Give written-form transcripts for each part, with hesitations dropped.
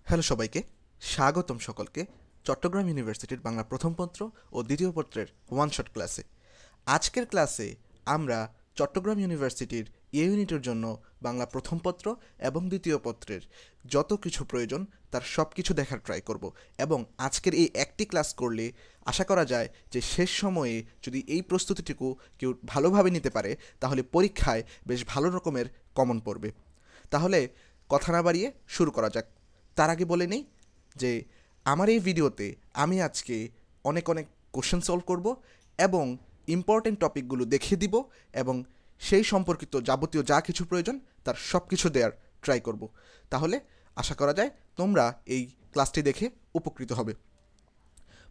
Hello সবাইকে, স্বাগতম সকলকে চট্টগ্রাম ইউনিভার্সিটির বাংলা প্রথম পত্র ও দ্বিতীয় পত্রের ওয়ান শট ক্লাসে। আজকের ক্লাসে আমরা চট্টগ্রাম ইউনিভার্সিটির ইউনিটের জন্য বাংলা প্রথম পত্র এবং দ্বিতীয় পত্রের যত কিছু প্রয়োজন তার সব কিছু দেখার ট্রাই করব। এবং আজকের এই একটি ক্লাস করলে আশা করা যায় যে শেষ সময়ে যদি এই প্রস্তুতিটুকু কেউ ভালোভাবে নিতে পারে তাহলে পরীক্ষায় বেশ ভালো রকমের কমন পড়বে। তাহলে কথা না বাড়িয়ে শুরু করা যাক। তার আগে বলে নেই যে আমার এই ভিডিওতে আমি আজকে অনেক অনেক কোশ্চেন সলভ করব এবং ইম্পর্টেন্ট টপিকগুলো দেখিয়ে দিব এবং সেই সম্পর্কিত যাবতীয় যা কিছু প্রয়োজন তার সব কিছু দেওয়ার ট্রাই করব। তাহলে আশা করা যায় তোমরা এই ক্লাসটি দেখে উপকৃত হবে।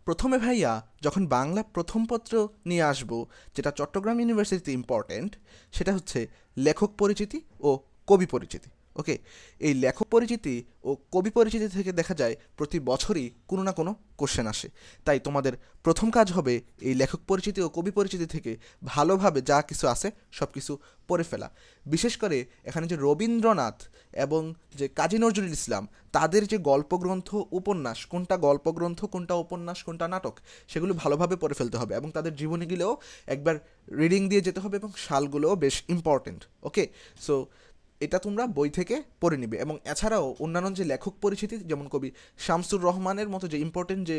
প্রথমে ভাইয়া যখন বাংলা প্রথম পত্র নিয়ে আসব, যেটা চট্টগ্রাম ইউনিভার্সিটিতে ইম্পর্ট্যান্ট, সেটা হচ্ছে লেখক পরিচিতি ও কবি পরিচিতি। ওকে, এই লেখক পরিচিতি ও কবি পরিচিতি থেকে দেখা যায় প্রতি বছরই কোনো না কোনো কোশ্চেন আসে। তাই তোমাদের প্রথম কাজ হবে এই লেখক পরিচিতি ও কবি পরিচিতি থেকে ভালোভাবে যা কিছু আছে সব কিছু পড়ে ফেলা। বিশেষ করে এখানে যে রবীন্দ্রনাথ এবং যে কাজী নজরুল ইসলাম, তাদের যে গল্পগ্রন্থ উপন্যাস, কোনটা গল্পগ্রন্থ কোনটা উপন্যাস কোনটা নাটক, সেগুলো ভালোভাবে পড়ে ফেলতে হবে এবং তাদের জীবনীগুলোও একবার রিডিং দিয়ে যেতে হবে এবং সালগুলোও বেশ ইম্পর্টেন্ট। ওকে, সো এটা তোমরা বই থেকে পড়ে নিবে। এবং এছাড়াও অন্যান্য যে লেখক পরিচিতি, যেমন কবি শামসুর রহমানের মতো যে ইম্পর্টেন্ট যে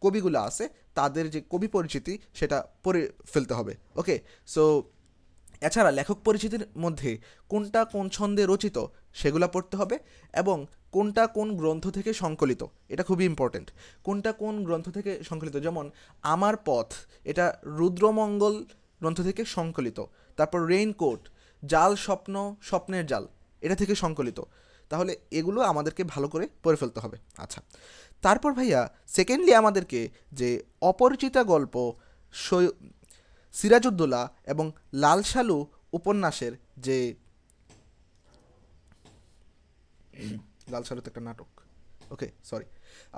কবিগুলো আছে, তাদের যে কবি পরিচিতি সেটা পড়ে ফেলতে হবে। ওকে, সো এছাড়া লেখক পরিচিতির মধ্যে কোনটা কোন ছন্দে রচিত সেগুলো পড়তে হবে এবং কোনটা কোন গ্রন্থ থেকে সংকলিত, এটা খুবই ইম্পর্টেন্ট। কোনটা কোন গ্রন্থ থেকে সংকলিত, যেমন আমার পথ, এটা রুদ্রমঙ্গল গ্রন্থ থেকে সংকলিত। তারপর রেইনকোট, জাল স্বপ্ন, স্বপ্নের জাল, এটা থেকে সংকলিত। তাহলে এগুলো আমাদেরকে ভালো করে পড়ে ফেলতে হবে। আচ্ছা, তারপর ভাইয়া সেকেন্ডলি আমাদেরকে যে অপরিচিতা গল্প, সিরাজউদ্দৌলা এবং লাল সালু উপন্যাসের যে লাল সালু তো একটা নাটক, ওকে সরি,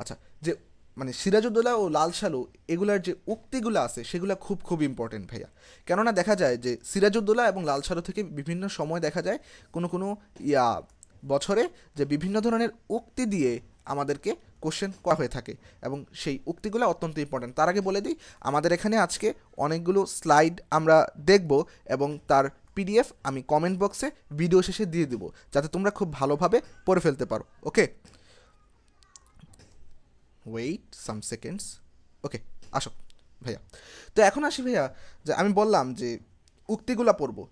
আচ্ছা, যে মানে সিরাজউদ্দৌলা ও লাল সালু এগুলার যে উক্তিগুলো আছে সেগুলো খুব খুব ইম্পর্টেন্ট ভাইয়া। কেননা দেখা যায় যে সিরাজউদ্দৌলা এবং লাল সালু থেকে বিভিন্ন সময় দেখা যায় কোনো কোনো বছরে যে বিভিন্ন ধরনের উক্তি দিয়ে আমাদেরকে কোশ্চেন করা হয়ে থাকে এবং সেই উক্তিগুলো অত্যন্ত ইম্পর্ট্যান্ট। তার আগে বলে দিই, আমাদের এখানে আজকে অনেকগুলো স্লাইড আমরা দেখব এবং তার পিডিএফ আমি কমেন্ট বক্সে ভিডিও শেষে দিয়ে দেবো, যাতে তোমরা খুব ভালোভাবে পড়ে ফেলতে পারো। ওকে, ওয়েট সাম সেকেন্ডস। ওকে, আসো ভাইয়া। তো এখন আসি ভাইয়া, যে আমি বললাম যে উক্তিগুলা পড়বো,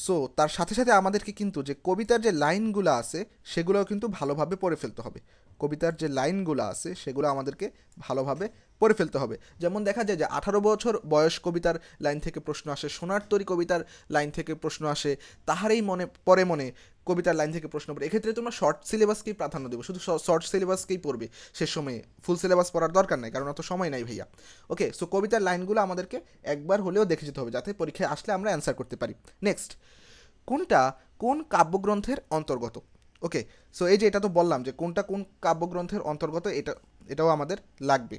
সো তার সাথে সাথে আমাদেরকে কিন্তু যে কবিতার যে লাইনগুলো আছে সেগুলোও কিন্তু ভালোভাবে পড়ে ফেলতে হবে। কবিতার যে লাইনগুলো আছে সেগুলো আমাদেরকে ভালোভাবে পড়ে ফেলতে হবে। যেমন দেখা যায় যে 18 বছর বয়স কবিতার লাইন থেকে প্রশ্ন আসে, সোনার তরী কবিতার লাইন থেকে প্রশ্ন আসে, তাহারই মনে পরে মনে কবিতার লাইন থেকে প্রশ্ন পড়ে। এক্ষেত্রে তোমরা শর্ট সিলেবাসকেই প্রাধান্য দেবো, শুধু শর্ট সিলেবাসকেই পড়বে শেষ সময়ে, ফুল সিলেবাস পড়ার দরকার নেই, কারণ অত সময় নাই ভাইয়া। ওকে, সো কবিতার লাইনগুলো আমাদেরকে একবার হলেও দেখে যেতে হবে, যাতে পরীক্ষায় আসলে আমরা অ্যান্সার করতে পারি। নেক্সট, কোনটা কোন কাব্যগ্রন্থের অন্তর্গত। ওকে, সো এই যে এটা তো বললাম যে কোনটা কোন কাব্যগ্রন্থের অন্তর্গত, এটাও আমাদের লাগবে।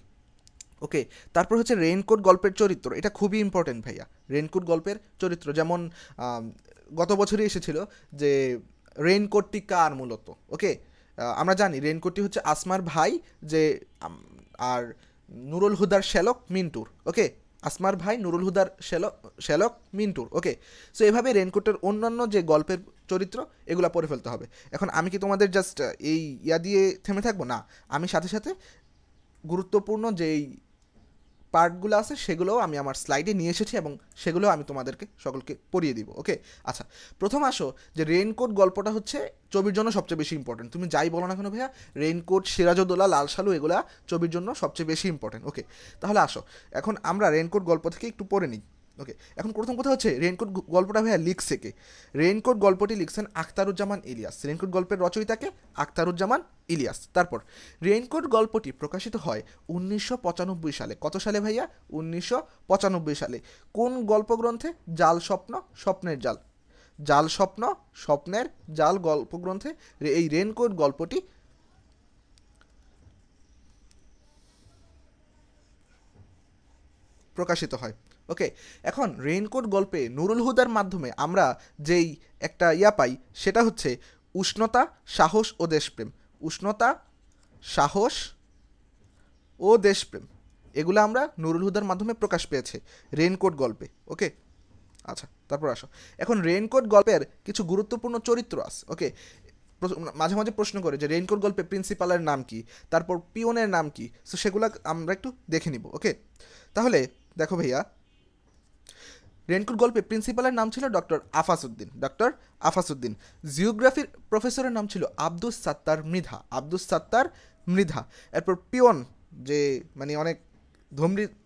ওকে, তারপর হচ্ছে রেইনকোট গল্পের চরিত্র, এটা খুবই ইম্পর্টেন্ট ভাইয়া। রেইনকোট গল্পের চরিত্র, যেমন গত বছরই এসেছিল যে রেইনকোটটি কার মূলত। ওকে, আমরা জানি রেইনকোটটি হচ্ছে আসমার ভাই, যে আর নুরুল হুদার শ্যালক মিন্টুর। ওকে, আসমার ভাই নুরুল হুদার শ্যালক মিন্টুর। ওকে, সো এভাবে রেইনকোটের অন্যান্য যে গল্পের চরিত্র এগুলো পড়ে ফেলতে হবে। এখন আমি কি তোমাদের জাস্ট এই দিয়ে থেমে থাকবো না, আমি সাথে সাথে গুরুত্বপূর্ণ যেই পার্টগুলো আছে সেগুলোও আমি আমার স্লাইডে নিয়ে এসেছি এবং সেগুলোও আমি তোমাদেরকে সকলকে পড়িয়ে দিব। ওকে, আচ্ছা, প্রথম আসো যে রেইনকোট গল্পটা হচ্ছে ছবির জন্য সবচেয়ে বেশি ইম্পর্টেন্ট। তুমি যাই বলো না কেন ভাইয়া, রেইনকোট, সিরাজউদ্দৌলা, লাল সালু এগুলা ছবির জন্য সবচেয়ে বেশি ইম্পর্টেন্ট। ওকে, তাহলে আসো এখন আমরা রেইনকোট গল্প থেকে একটু পড়ে নিই। ওকে, এখন প্রথম কথা হচ্ছে রেইনকোট গল্পটা ভাইয়া লিখছে কে? রেইনকোট গল্পটি লিখছেন আখতারুজ্জামান ইলিয়াস। রেইনকোট গল্পের রচয়িতাকে আখতারুজ্জামান ইলিয়াস। তারপর রেইনকোট গল্পটি প্রকাশিত হয় 1995 সালে। কত সালে ভাইয়া? 1995 সালে। কোন গল্পগ্রন্থে? জাল স্বপ্ন, স্বপ্নের জাল। জাল স্বপ্ন, স্বপ্নের জাল গল্পগ্রন্থে এই রেইনকোট গল্পটি প্রকাশিত হয়। ওকে, এখন রেইনকোট গল্পে নুরুল হুদার মাধ্যমে আমরা যেই একটা পাই সেটা হচ্ছে উষ্ণতা, সাহস ও দেশপ্রেম। উষ্ণতা, সাহস ও দেশপ্রেম, এগুলো আমরা নুরুল হুদার মাধ্যমে প্রকাশ পেয়েছে রেইনকোট গল্পে। ওকে, আচ্ছা তারপর আসো, এখন রেইনকোট গল্পের কিছু গুরুত্বপূর্ণ চরিত্র আছে। ওকে, মাঝে মাঝে প্রশ্ন করে যে রেইনকোট গল্পে প্রিন্সিপালের নাম কি, তারপর পিয়নের নাম কি, সো সেগুলো আমরা একটু দেখে নিব। ওকে, তাহলে দেখো ভাইয়া, রেইনকোট গল্পে প্রিন্সিপালের নাম ছিল ডক্টর আফাসউদ্দিন, ডক্টর আফাসউদ্দিন। জিওগ্রাফির প্রফেসরের নাম ছিল আব্দুস সাত্তার মৃধা, আব্দুস সাত্তার মৃধা। এরপর পিয়ন, যে মানে অনেক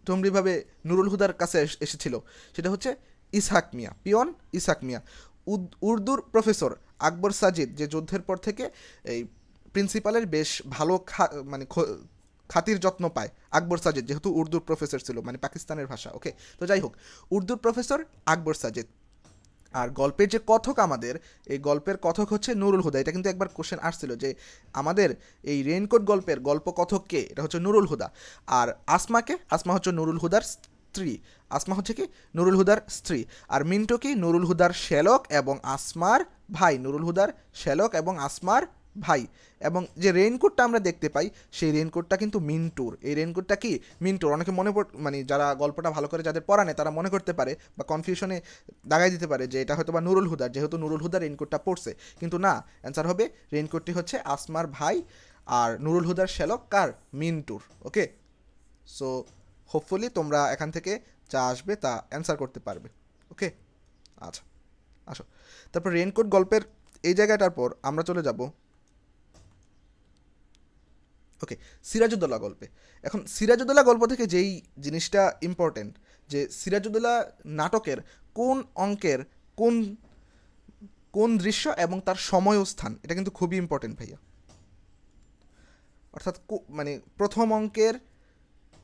ধমরিভাবে নুরুল হুদার কাছে এসেছিল, সেটা হচ্ছে ইসহাক মিয়া, পিয়ন ইসহাক মিয়া। উর্দুর প্রফেসর আকবর সাজিদ, যে যুদ্ধের পর থেকে এই প্রিন্সিপালের বেশ ভালো মানে খাতির যত্ন পায় আকবর সাজিদ, যেহেতু উর্দুর প্রফেসর ছিল, মানে পাকিস্তানের ভাষা। ওকে, তো যাই হোক, উর্দুর প্রফেসর আকবর সাজিদ। আর গল্পের যে কথক, আমাদের এই গল্পের কথক হচ্ছে নুরুল হুদা। এটা কিন্তু একবার কোশ্চেন আসছিল যে আমাদের এই রেইনকোট গল্পের গল্প কথক কে, এটা হচ্ছে নুরুল হুদা। আর আসমাকে, আসমা হচ্ছে নুরুল হুদার স্ত্রী, আসমা হচ্ছে কি নুরুল হুদার স্ত্রী। আর মিন্টু কি নুরুল হুদার শ্যালক এবং আসমার ভাই, নুরুল হুদার শ্যালক এবং আসমার ভাই। এবং যে রেইনকোটটা আমরা দেখতে পাই, সেই রেইনকোটটা কিন্তু মিন্টুর। এই রেইনকোটটা কি মিন্টুর। অনেকে মানে যারা গল্পটা ভালো করে যাদের পড়া নেই, তারা মনে করতে পারে বা কনফিউশনে দাগাই দিতে পারে যে এটা হয়তো বা নুরুল হুদার, যেহেতু নুরুল হুদার রেইনকোটটা পড়ছে। কিন্তু না, অ্যান্সার হবে রেইনকোটটি হচ্ছে আসমার ভাই, আর নুরুল হুদার শ্যালক কার, মিন্টুর। ওকে, সো হোপফুলি তোমরা এখান থেকে যা আসবে তা অ্যান্সার করতে পারবে। ওকে, আচ্ছা আসো, তারপর রেইনকোট গল্পের এই জায়গাটার পর আমরা চলে যাব ওকে সিরাজউদ্দৌলা গল্পে। এখন সিরাজউদ্দৌলা গল্প থেকে যেই জিনিসটা ইম্পর্টেন্ট, যে সিরাজউদ্দৌলা নাটকের কোন অঙ্কের কোন কোন দৃশ্য এবং তার সময় ও স্থান, এটা কিন্তু খুবই ইম্পর্টেন্ট ভাইয়া। অর্থাৎ মানে প্রথম অঙ্কের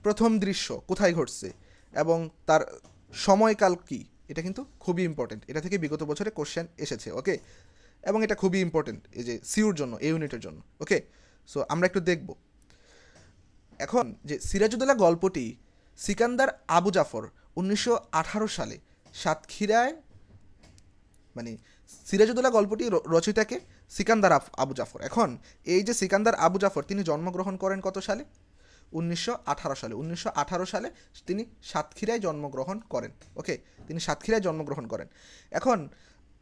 প্রথম দৃশ্য কোথায় ঘটছে এবং তার সময়কাল কি, এটা কিন্তু খুবই ইম্পর্টেন্ট। এটা থেকে বিগত বছরে কোশ্চেন এসেছে। ওকে, এবং এটা খুবই ইম্পর্টেন্ট এই যে সিউর জন্য, এই ইউনিটের জন্য। ওকে, সো আমরা একটু দেখব এখন যে সিরাজউদ্দৌলা গল্পটি সিকান্দার আবু জাফর 1918 সালে সাতক্ষীরায়, মানে সিরাজউদ্দৌলা গল্পটি রচয়িতাকে সিকান্দার আবু জাফর। এখন এই যে সিকান্দার আবু জাফর, তিনি জন্মগ্রহণ করেন কত সালে, 1918 সালে। 1918 সালে তিনি সাতক্ষীরায় জন্মগ্রহণ করেন। ওকে, তিনি সাতক্ষীরায় জন্মগ্রহণ করেন। এখন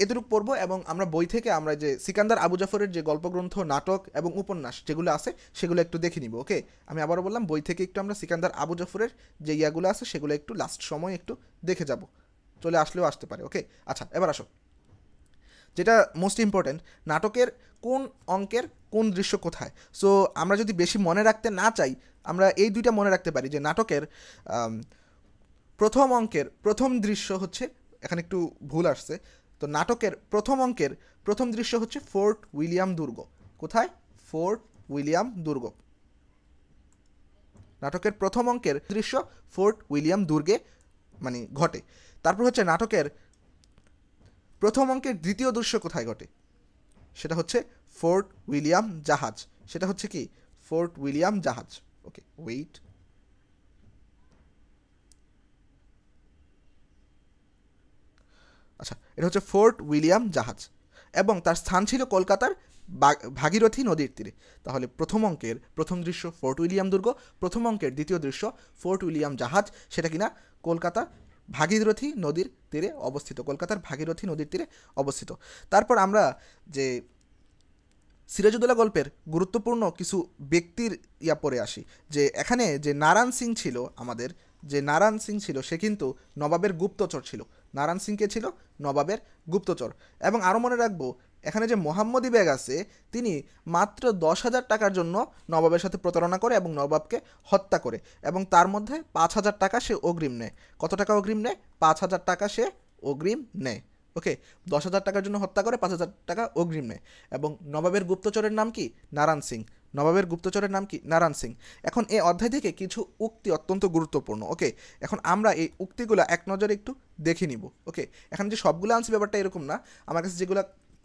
এতটুকু পড়বো এবং আমরা বই থেকে আমরা যে সিকান্দার আবু জাফরের যে গল্পগ্রন্থ, নাটক এবং উপন্যাস যেগুলো আছে সেগুলো একটু দেখে নিব। ওকে, আমি আবারও বললাম, বই থেকে একটু আমরা সিকান্দার আবু জাফরের যে ইয়াগুলো আছে সেগুলো একটু লাস্ট সময় একটু দেখে যাব, চলে আসলেও আসতে পারে। ওকে, আচ্ছা এবার আসো, যেটা মোস্ট ইম্পর্ট্যান্ট, নাটকের কোন অঙ্কের কোন দৃশ্য কোথায়। সো আমরা যদি বেশি মনে রাখতে না চাই, আমরা এই দুইটা মনে রাখতে পারি যে নাটকের প্রথম অঙ্কের প্রথম দৃশ্য হচ্ছে, এখানে একটু ভুল আসছে, তো নাটকের প্রথম অঙ্কের প্রথম দৃশ্য হচ্ছে ফোর্ট উইলিয়াম দুর্গ। কোথায়, ফোর্ট উইলিয়াম দুর্গ। নাটকের প্রথম অঙ্কের দৃশ্য ফোর্ট উইলিয়াম দুর্গে মানে ঘটে। তারপর হচ্ছে নাটকের প্রথম অঙ্কের দ্বিতীয় দৃশ্য কোথায় ঘটে, সেটা হচ্ছে ফোর্ট উইলিয়াম জাহাজ। সেটা হচ্ছে কি, ফোর্ট উইলিয়াম জাহাজ। ওকে ওয়েট, আচ্ছা এটা হচ্ছে ফোর্ট উইলিয়াম জাহাজ এবং তার স্থান ছিল কলকাতার ভাগীরথী নদীর তীরে। তাহলে প্রথম অঙ্কের প্রথম দৃশ্য ফোর্ট উইলিয়াম দুর্গ, প্রথম অঙ্কের দ্বিতীয় দৃশ্য ফোর্ট উইলিয়াম জাহাজ, সেটা কিনা কলকাতা ভাগীরথী নদীর তীরে অবস্থিত, কলকাতার ভাগীরথী নদীর তীরে অবস্থিত। তারপর আমরা যে সিরাজউদ্দৌলা গল্পের গুরুত্বপূর্ণ কিছু ব্যক্তির ইয়া পড়ে আসি, যে এখানে যে নারায়ণ সিং ছিল, আমাদের যে নারায়ণ সিং ছিল সে কিন্তু নবাবের গুপ্তচর ছিল। নারায়ণ সিং কে ছিল, নবাবের গুপ্তচর। এবং আরও মনে রাখবো, এখানে যে মোহাম্মদী বেগ আছে, তিনি মাত্র 10,000 টাকার জন্য নবাবের সাথে প্রতারণা করে এবং নবাবকে হত্যা করে, এবং তার মধ্যে 5,000 টাকা সে অগ্রিম নেয়। কত টাকা অগ্রিম নেয়, 5,000 টাকা সে অগ্রিম নেয়। ওকে, 10,000 টাকার জন্য হত্যা করে, 5,000 টাকা অগ্রিম নেয়। এবং নবাবের গুপ্তচরের নাম কি, নারায়ণ সিং। নবাবের গুপ্তচরের নাম কি, নারায়ণ সিং। এখন এই অধ্যায় থেকে কিছু উক্তি অত্যন্ত গুরুত্বপূর্ণ। ওকে, এখন আমরা এই উক্তিগুলো এক নজরে একটু দেখে নিব। ওকে, এখন যে সবগুলো আনছি ব্যাপারটা এরকম না, আমার কাছে যেগুলো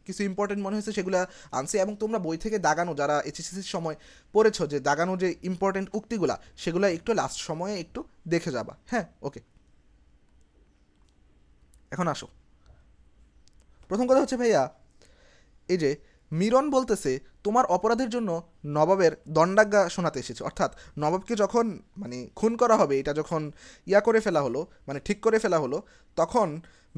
কিছু ইম্পর্টেন্ট মনে হয়েছে সেগুলো আনছি, এবং তোমরা বই থেকে দাগানো, যারা এইচএসসির সময় পড়েছো, যে দাগানো যে ইম্পর্টেন্ট উক্তিগুলা, সেগুলো একটু লাস্ট সময়ে একটু দেখে যাবা। হ্যাঁ, ওকে, এখন আসো, প্রথম কথা হচ্ছে ভাইয়া, এই যে মিরন বলতেছে তোমার অপরাধের জন্য নবাবের দণ্ডাজ্ঞা শোনাতে এসেছে। অর্থাৎ নবাবকে যখন মানে খুন করা হবে, এটা যখন করে ফেলা হলো, মানে ঠিক করে ফেলা হলো, তখন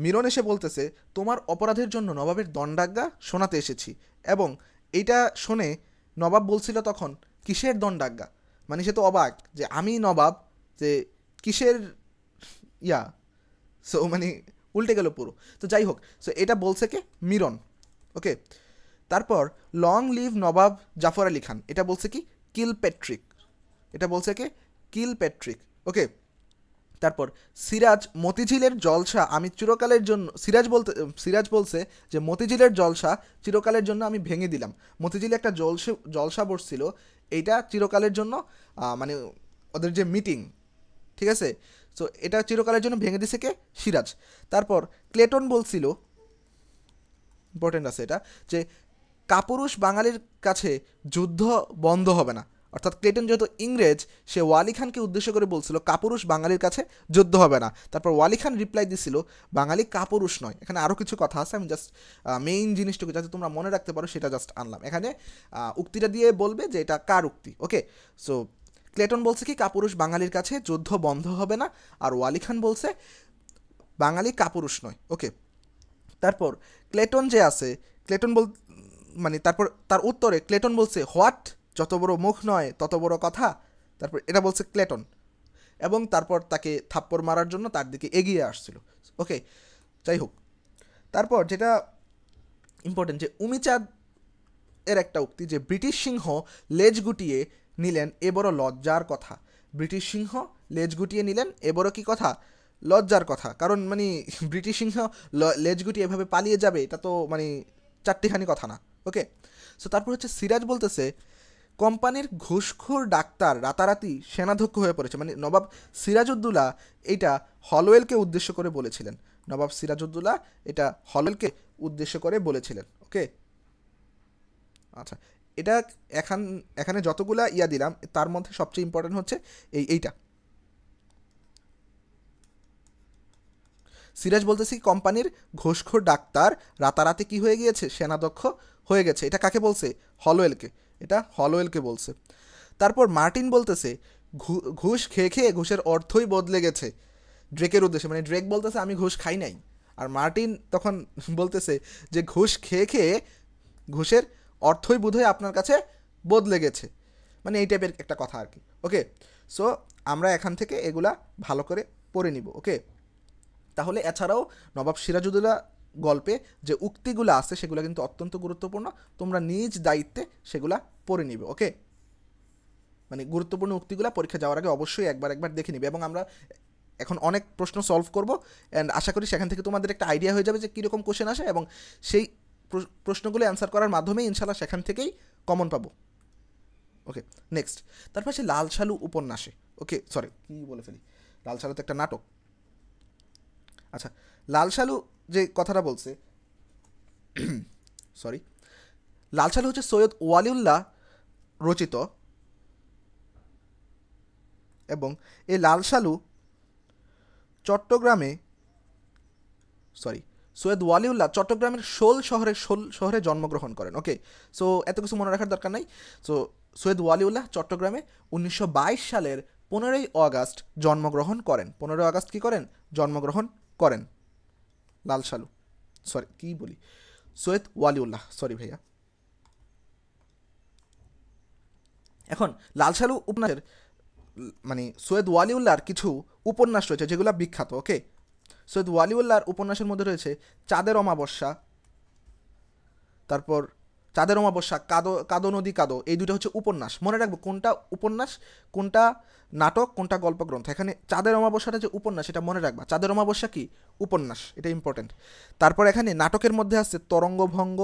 মিরন এসে বলতেছে তোমার অপরাধের জন্য নবাবের দণ্ডাজ্ঞা শোনাতে এসেছি। এবং এইটা শুনে নবাব বলছিল তখন কিসের দণ্ডাজ্ঞা, মানে সে তো অবাক যে আমি নবাব, যে কিসের সো মানে উল্টে গেল পুরো। তো যাই হোক, সো এটা বলছে কে, মিরন। ওকে, তারপর লং লিভ নবাব জাফর আলী খান, এটা বলছে কি কিলপ্যাট্রিক, এটা বলছে কে কিলপ্যাট্রিক। ওকে, তারপর সিরাজ মতিঝিলের জলসা আমি চিরকালের জন্য, সিরাজ বলছে যে মতিঝিলের জলসা চিরকালের জন্য আমি ভেঙে দিলাম। মতিঝিলে একটা জলসা বসছিল, এইটা চিরকালের জন্য মানে ওদের যে মিটিং, ঠিক আছে, সো এটা চিরকালের জন্য ভেঙে দিছে কে, সিরাজ। তারপর ক্লেটন বলছিল, ইম্পর্টেন্ট আছে এটা, যে কাপুরুষ বাঙালির কাছে যুদ্ধ বন্ধ হবে না। অর্থাৎ ক্লেটন যেহেতু ইংরেজ, সে ওয়ালি খানকে উদ্দেশ্য করে বলছিল কাপুরুষ বাঙালির কাছে যুদ্ধ হবে না। তারপর ওয়ালি খান রিপ্লাই দিছিল বাঙালি কাপুরুষ নয়। এখানে আরও কিছু কথা আছে, আমি জাস্ট মেইন জিনিসটুকু যাতে তোমরা মনে রাখতে পারো সেটা জাস্ট আনলাম। এখানে উক্তিটা দিয়ে বলবে যে এটা কার উক্তি। ওকে, সো ক্লেটন বলছে কি কাপুরুষ বাঙালির কাছে যুদ্ধ বন্ধ হবে না, আর ওয়ালি খান বলছে বাঙালি কাপুরুষ নয়। ওকে, তারপর ক্লেটন যে আছে, ক্লেটন মানে তারপর তার উত্তরে ক্লেটন বলছে হোয়াট, যত বড় মুখ নয় তত বড় কথা। তারপর এটা বলছে ক্লেটন, এবং তারপর তাকে থাপ্পড় মারার জন্য তার দিকে এগিয়ে আসছিল। ওকে, যাই হোক, তারপর যেটা ইম্পর্টেন্ট, যে উমিচাঁদ এর একটা উক্তি, যে ব্রিটিশ সিংহ লেজ গুটিয়ে নিলেন এ বড় লজ্জার কথা। ব্রিটিশ সিংহ লেজ গুটিয়ে নিলেন এ বড় কি কথা, লজ্জার কথা। কারণ মানে ব্রিটিশ সিংহ লেজ গুটিয়ে এভাবে পালিয়ে যাবে, এটা তো মানে চারটিখানি কথা না। ওকে, সো তারপর হচ্ছে সিরাজ বলতেছে কোম্পানির ঘুষখোর ডাক্তার রাতারাতি সেনাধ্যক্ষ হয়ে পড়েছে। মানে নবাব সিরাজউদ্দৌলা এটা হলওয়েলকে উদ্দেশ্য করে বলেছিলেন, নবাব সিরাজউদ্দৌলা এটা হলওয়েলকে উদ্দেশ্য করে বলেছিলেন। ওকে, আচ্ছা, এটা এখানে যতগুলা দিলাম তার মধ্যে সবচেয়ে ইম্পর্টেন্ট হচ্ছে এইটা। সিরাজ বলতেছি কোম্পানির ঘুষখোর ডাক্তার রাতারাতি কি হয়ে গিয়েছে, সেনাধ্যক্ষ হয়ে গেছে। এটা কাকে বলছে, হলওয়েলকে, এটা হলওয়েলকে বলছে। তারপর মার্টিন বলতেছে ঘুষ খেয়ে খেয়ে ঘুষের অর্থই বদলে গেছে ড্রেকের উদ্দেশ্যে। মানে ড্রেক বলতেছে আমি ঘুষ খাই নাই, আর মার্টিন তখন বলতেছে যে ঘুষ খেয়ে খেয়ে ঘুষের অর্থই বোধহয় আপনার কাছে বদলে গেছে, মানে এই টাইপের একটা কথা আর কি। ওকে, সো আমরা এখান থেকে এগুলা ভালো করে পড়ে নিব। ওকে, তাহলে এছাড়াও নবাব সিরাজউদ্দৌলা গল্পে যে উক্তিগুলো আছে সেগুলো কিন্তু অত্যন্ত গুরুত্বপূর্ণ, তোমরা নিজ দায়িত্বে সেগুলা পড়ে নিবে। ওকে, মানে গুরুত্বপূর্ণ উক্তিগুলো পরীক্ষা যাওয়ার আগে অবশ্যই একবার দেখে নিবে। এবং আমরা এখন অনেক প্রশ্ন সলভ করব, অ্যান্ড আশা করি সেখান থেকে তোমাদের একটা আইডিয়া হয়ে যাবে যে কীরকম কোশ্চেন আসে, এবং সেই প্রশ্নগুলো অ্যান্সার করার মাধ্যমেই ইনশাল্লাহ সেখান থেকেই কমন পাবো। ওকে, নেক্সট, তারপর সে লাল সালু উপন্যাসে, ওকে সরি কী বলে ফেলি, লাল সালু তো একটা নাটক। আচ্ছা, লাল সালু যে কথাটা বলছে, সরি, লাল সালু হচ্ছে সৈয়দ ওয়ালিউল্লাহ রচিত, এবং এই লাল সালু চট্টগ্রামে, সৈয়দ ওয়ালিউল্লাহ চট্টগ্রামের শোল শহরে জন্মগ্রহণ করেন। ওকে, সো এত কিছু মনে রাখার দরকার নাই। সো সৈয়দ ওয়ালিউল্লাহ চট্টগ্রামে 1922 সালের 15ই আগস্ট জন্মগ্রহণ করেন। 15ই আগস্ট কী করেন, জন্মগ্রহণ করেন লাল সালু, সরি কী বলি, সৈয়দ ওয়ালিউল্লাহ, সরি ভাইয়া। এখন লাল সালু উপন্যাসের মানে সৈয়দ ওয়ালিউল্লাহর কিছু উপন্যাস রয়েছে যেগুলো বিখ্যাত। ওকে, সৈয়দ ওয়ালিউল্লাহর উপন্যাসের মধ্যে রয়েছে চাঁদের অমাবস্যা, তারপর চাঁদের অমাবস্যা, কাদো নদী কাদো, এই দুটো হচ্ছে উপন্যাস। মনে রাখবো কোনটা উপন্যাস, কোনটা নাটক, কোনটা গল্পগ্রন্থ। এখানে চাঁদের অমাবস্যাটা যে উপন্যাস, এটা মনে রাখবা, চাঁদের অমাবস্যা কি উপন্যাস, এটা ইম্পর্টেন্ট। তারপর এখানে নাটকের মধ্যে আছে তরঙ্গভঙ্গ,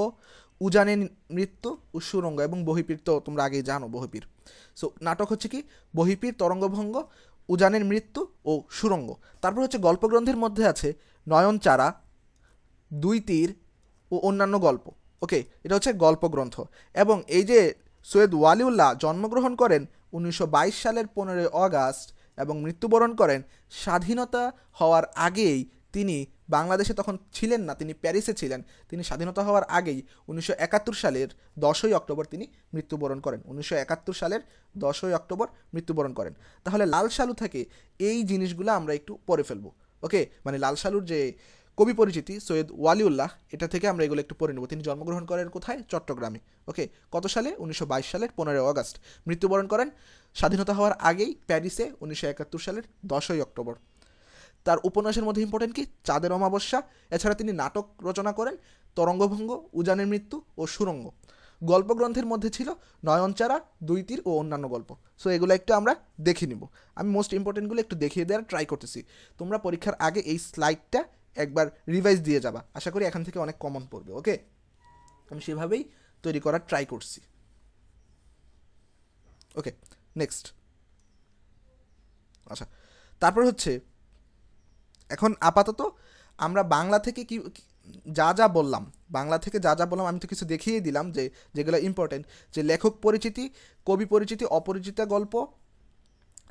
উজানের মৃত্যু ও সুরঙ্গ, এবং বহিপীর তো তোমরা আগেই জানো বহিপীর। সো নাটক হচ্ছে কি বহিপীর, তরঙ্গভঙ্গ, উজানের মৃত্যু ও সুরঙ্গ। তারপর হচ্ছে গল্পগ্রন্থের মধ্যে আছে নয়নচারা, দুই তীর ও অন্যান্য গল্প। ওকে, এটা হচ্ছে গল্পগ্রন্থ। এবং এই যে সৈয়দ ওয়ালিউল্লাহ জন্মগ্রহণ করেন 1922 সালের 15ই আগস্ট এবং মৃত্যুবরণ করেন স্বাধীনতা হওয়ার আগেই, তিনি বাংলাদেশে তখন ছিলেন না, তিনি প্যারিসে ছিলেন। তিনি স্বাধীনতা হওয়ার আগেই 1971 সালের 10ই অক্টোবর তিনি মৃত্যুবরণ করেন। 1971 সালের 10ই অক্টোবর মৃত্যুবরণ করেন। তাহলে লাল সালু থেকে এই জিনিসগুলো আমরা একটু পড়ে ফেলবো। ওকে, মানে লাল সালুর যে কবি পরিচিতি সৈয়দ ওয়ালিউল্লাহ, এটা থেকে আমরা এগুলো একটু পড়ে নেব। তিনি জন্মগ্রহণ করেন কোথায়? চট্টগ্রামে। ওকে, কত সালে? 1922 সালের 15 আগস্ট। মৃত্যুবরণ করেন স্বাধীনতা হওয়ার আগেই প্যারিসে 1971 সালের 10ই অক্টোবর। তার উপন্যাসের মধ্যে ইম্পর্টেন্ট কি? চাঁদের অমাবস্যা। এছাড়া তিনি নাটক রচনা করেন তরঙ্গভঙ্গ, উজানের মৃত্যু ও সুরঙ্গ। গল্পগ্রন্থের মধ্যে ছিল নয়নচারা, দুই তীর ও অন্যান্য গল্প। সো এগুলো একটু আমরা দেখে নিব। আমি মোস্ট ইম্পর্টেন্টগুলো একটু দেখিয়ে দেওয়ার ট্রাই করতেছি। তোমরা পরীক্ষার আগে এই স্লাইডটা একবার রিভাইজ দিয়ে যাবা, আশা করি এখান থেকে অনেক কমন পড়বে। ওকে, আমি সেভাবেই তৈরি করার ট্রাই করছি। ওকে, নেক্সট। আচ্ছা, তারপর হচ্ছে এখন আপাতত আমরা বাংলা থেকে কি যা যা বললাম, আমি তো কিছু দেখিয়ে দিলাম যে যেগুলো ইম্পর্টেন্ট, যে লেখক পরিচিতি, কবি পরিচিতি, অপরিচিতা গল্প,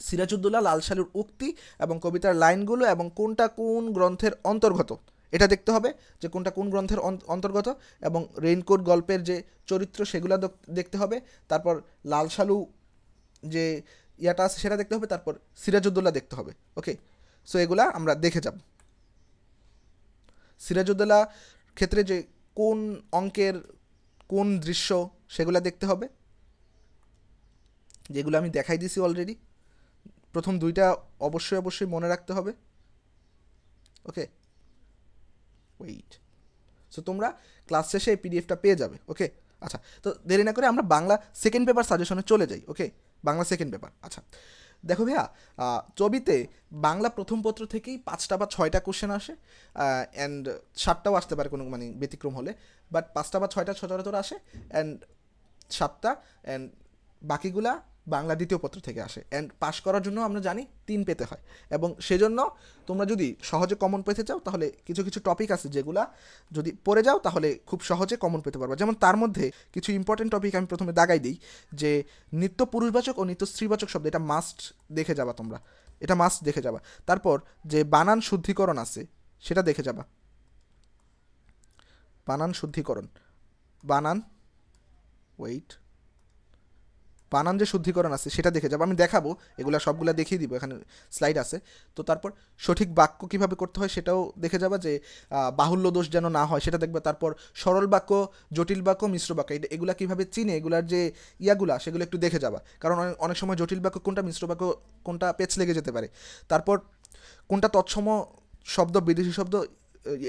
সিরাজউদ্দৌলা লাল সালুর উক্তি এবং কবিতার লাইনগুলো এবং কোনটা কোন গ্রন্থের অন্তর্গত এটা দেখতে হবে, যে কোনটা কোন গ্রন্থের অন্তর্গত, এবং রেইনকোট গল্পের যে চরিত্র সেগুলো দেখতে হবে। তারপর লাল সালু যে ইয়াটা আছে সেটা দেখতে হবে। তারপর সিরাজউদ্দৌলা দেখতে হবে। ওকে, সো এগুলা আমরা দেখে যাব। সিরাজউদ্দৌলা ক্ষেত্রে যে কোন অঙ্কের কোন দৃশ্য সেগুলো দেখতে হবে, যেগুলো আমি দেখাই দিছি অলরেডি। প্রথম দুইটা অবশ্যই মনে রাখতে হবে। ওকে, ওয়েট। সো তোমরা ক্লাস শেষে এই পিডিএফটা পেয়ে যাবে। ওকে, আচ্ছা, তো দেরি না করে আমরা বাংলা সেকেন্ড পেপার সাজেশনে চলে যাই। ওকে, বাংলা সেকেন্ড পেপার। আচ্ছা, দেখো ভাইয়া, ছবিতে বাংলা প্রথম পত্র থেকেই 5টা বা 6টা কোশ্চেন আসে, অ্যান্ড 7টাও আসতে পারে কোনো মানে ব্যতিক্রম হলে, বাট 5টা বা 6টা সচরাচর আসে, অ্যান্ড 7টা, অ্যান্ড বাকিগুলা বাংলা দ্বিতীয় পত্র থেকে আসে। অ্যান্ড পাশ করার জন্য আমরা জানি 3 পেতে হয়, এবং সেজন্য তোমরা যদি সহজে কমন পেতে চাও তাহলে কিছু কিছু টপিক আছে যেগুলা যদি পড়ে যাও তাহলে খুব সহজে কমন পেতে পারবে। যেমন তার মধ্যে কিছু ইম্পর্টেন্ট টপিক আমি প্রথমে দাগাই দিই, যে নিত্য পুরুষবাচক ও নিত্য স্ত্রীবাচক শব্দ, এটা মাস্ট দেখে যাবা তোমরা, এটা মাস্ট দেখে যাবা। তারপর যে বানান শুদ্ধিকরণ আছে সেটা দেখে যাবা, বানান শুদ্ধিকরণ, বানান যে শুদ্ধিকরণ আছে সেটা দেখে যাবো, আমি দেখাবো, এগুলা সবগুলা দেখিয়ে দিব, এখানে স্লাইড আছে। তো তারপর সঠিক বাক্য কিভাবে করতে হয় সেটাও দেখে যাবা, যে বাহুল্য দোষ যেন না হয় সেটা দেখবে। তারপর সরল বাক্য, জটিল বাক্য, মিশ্র বাক্য, এগুলা কিভাবে চিনে, এগুলার যে ইয়াগুলা সেগুলো একটু দেখে যাবা, কারণ অনেক সময় জটিল বাক্য কোনটা, মিশ্র বাক্য কোনটা পেচ লেগে যেতে পারে। তারপর কোনটা তৎসম শব্দ, বিদেশি শব্দ,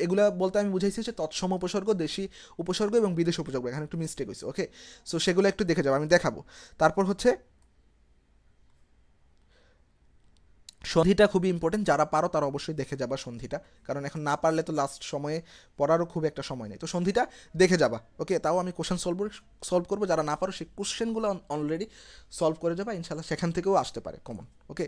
এগুলা বলতে আমি বুঝাইছি যে তৎসম উপসর্গ, দেশি উপসর্গ এবং বিদেশি উপসর্গ, এখানে একটু মিস্টেক হয়েছে। ওকে, সো সেগুলো একটু দেখে যাবো, আমি দেখাবো। তারপর হচ্ছে সন্ধিটা খুবই ইম্পর্টেন্ট, যারা পারো তারা অবশ্যই দেখে যাবা সন্ধিটা, কারণ এখন না পারলে তো লাস্ট সময়ে পড়ারও খুব একটা সময় নেই, তো সন্ধিটা দেখে যাবা। ওকে, তাও আমি কোশ্চেন সলভ করবো, যারা না পারো সেই কোশ্চেনগুলো অলরেডি সলভ করে যাবা, ইনশাল্লাহ সেখান থেকেও আসতে পারে কমন। ওকে,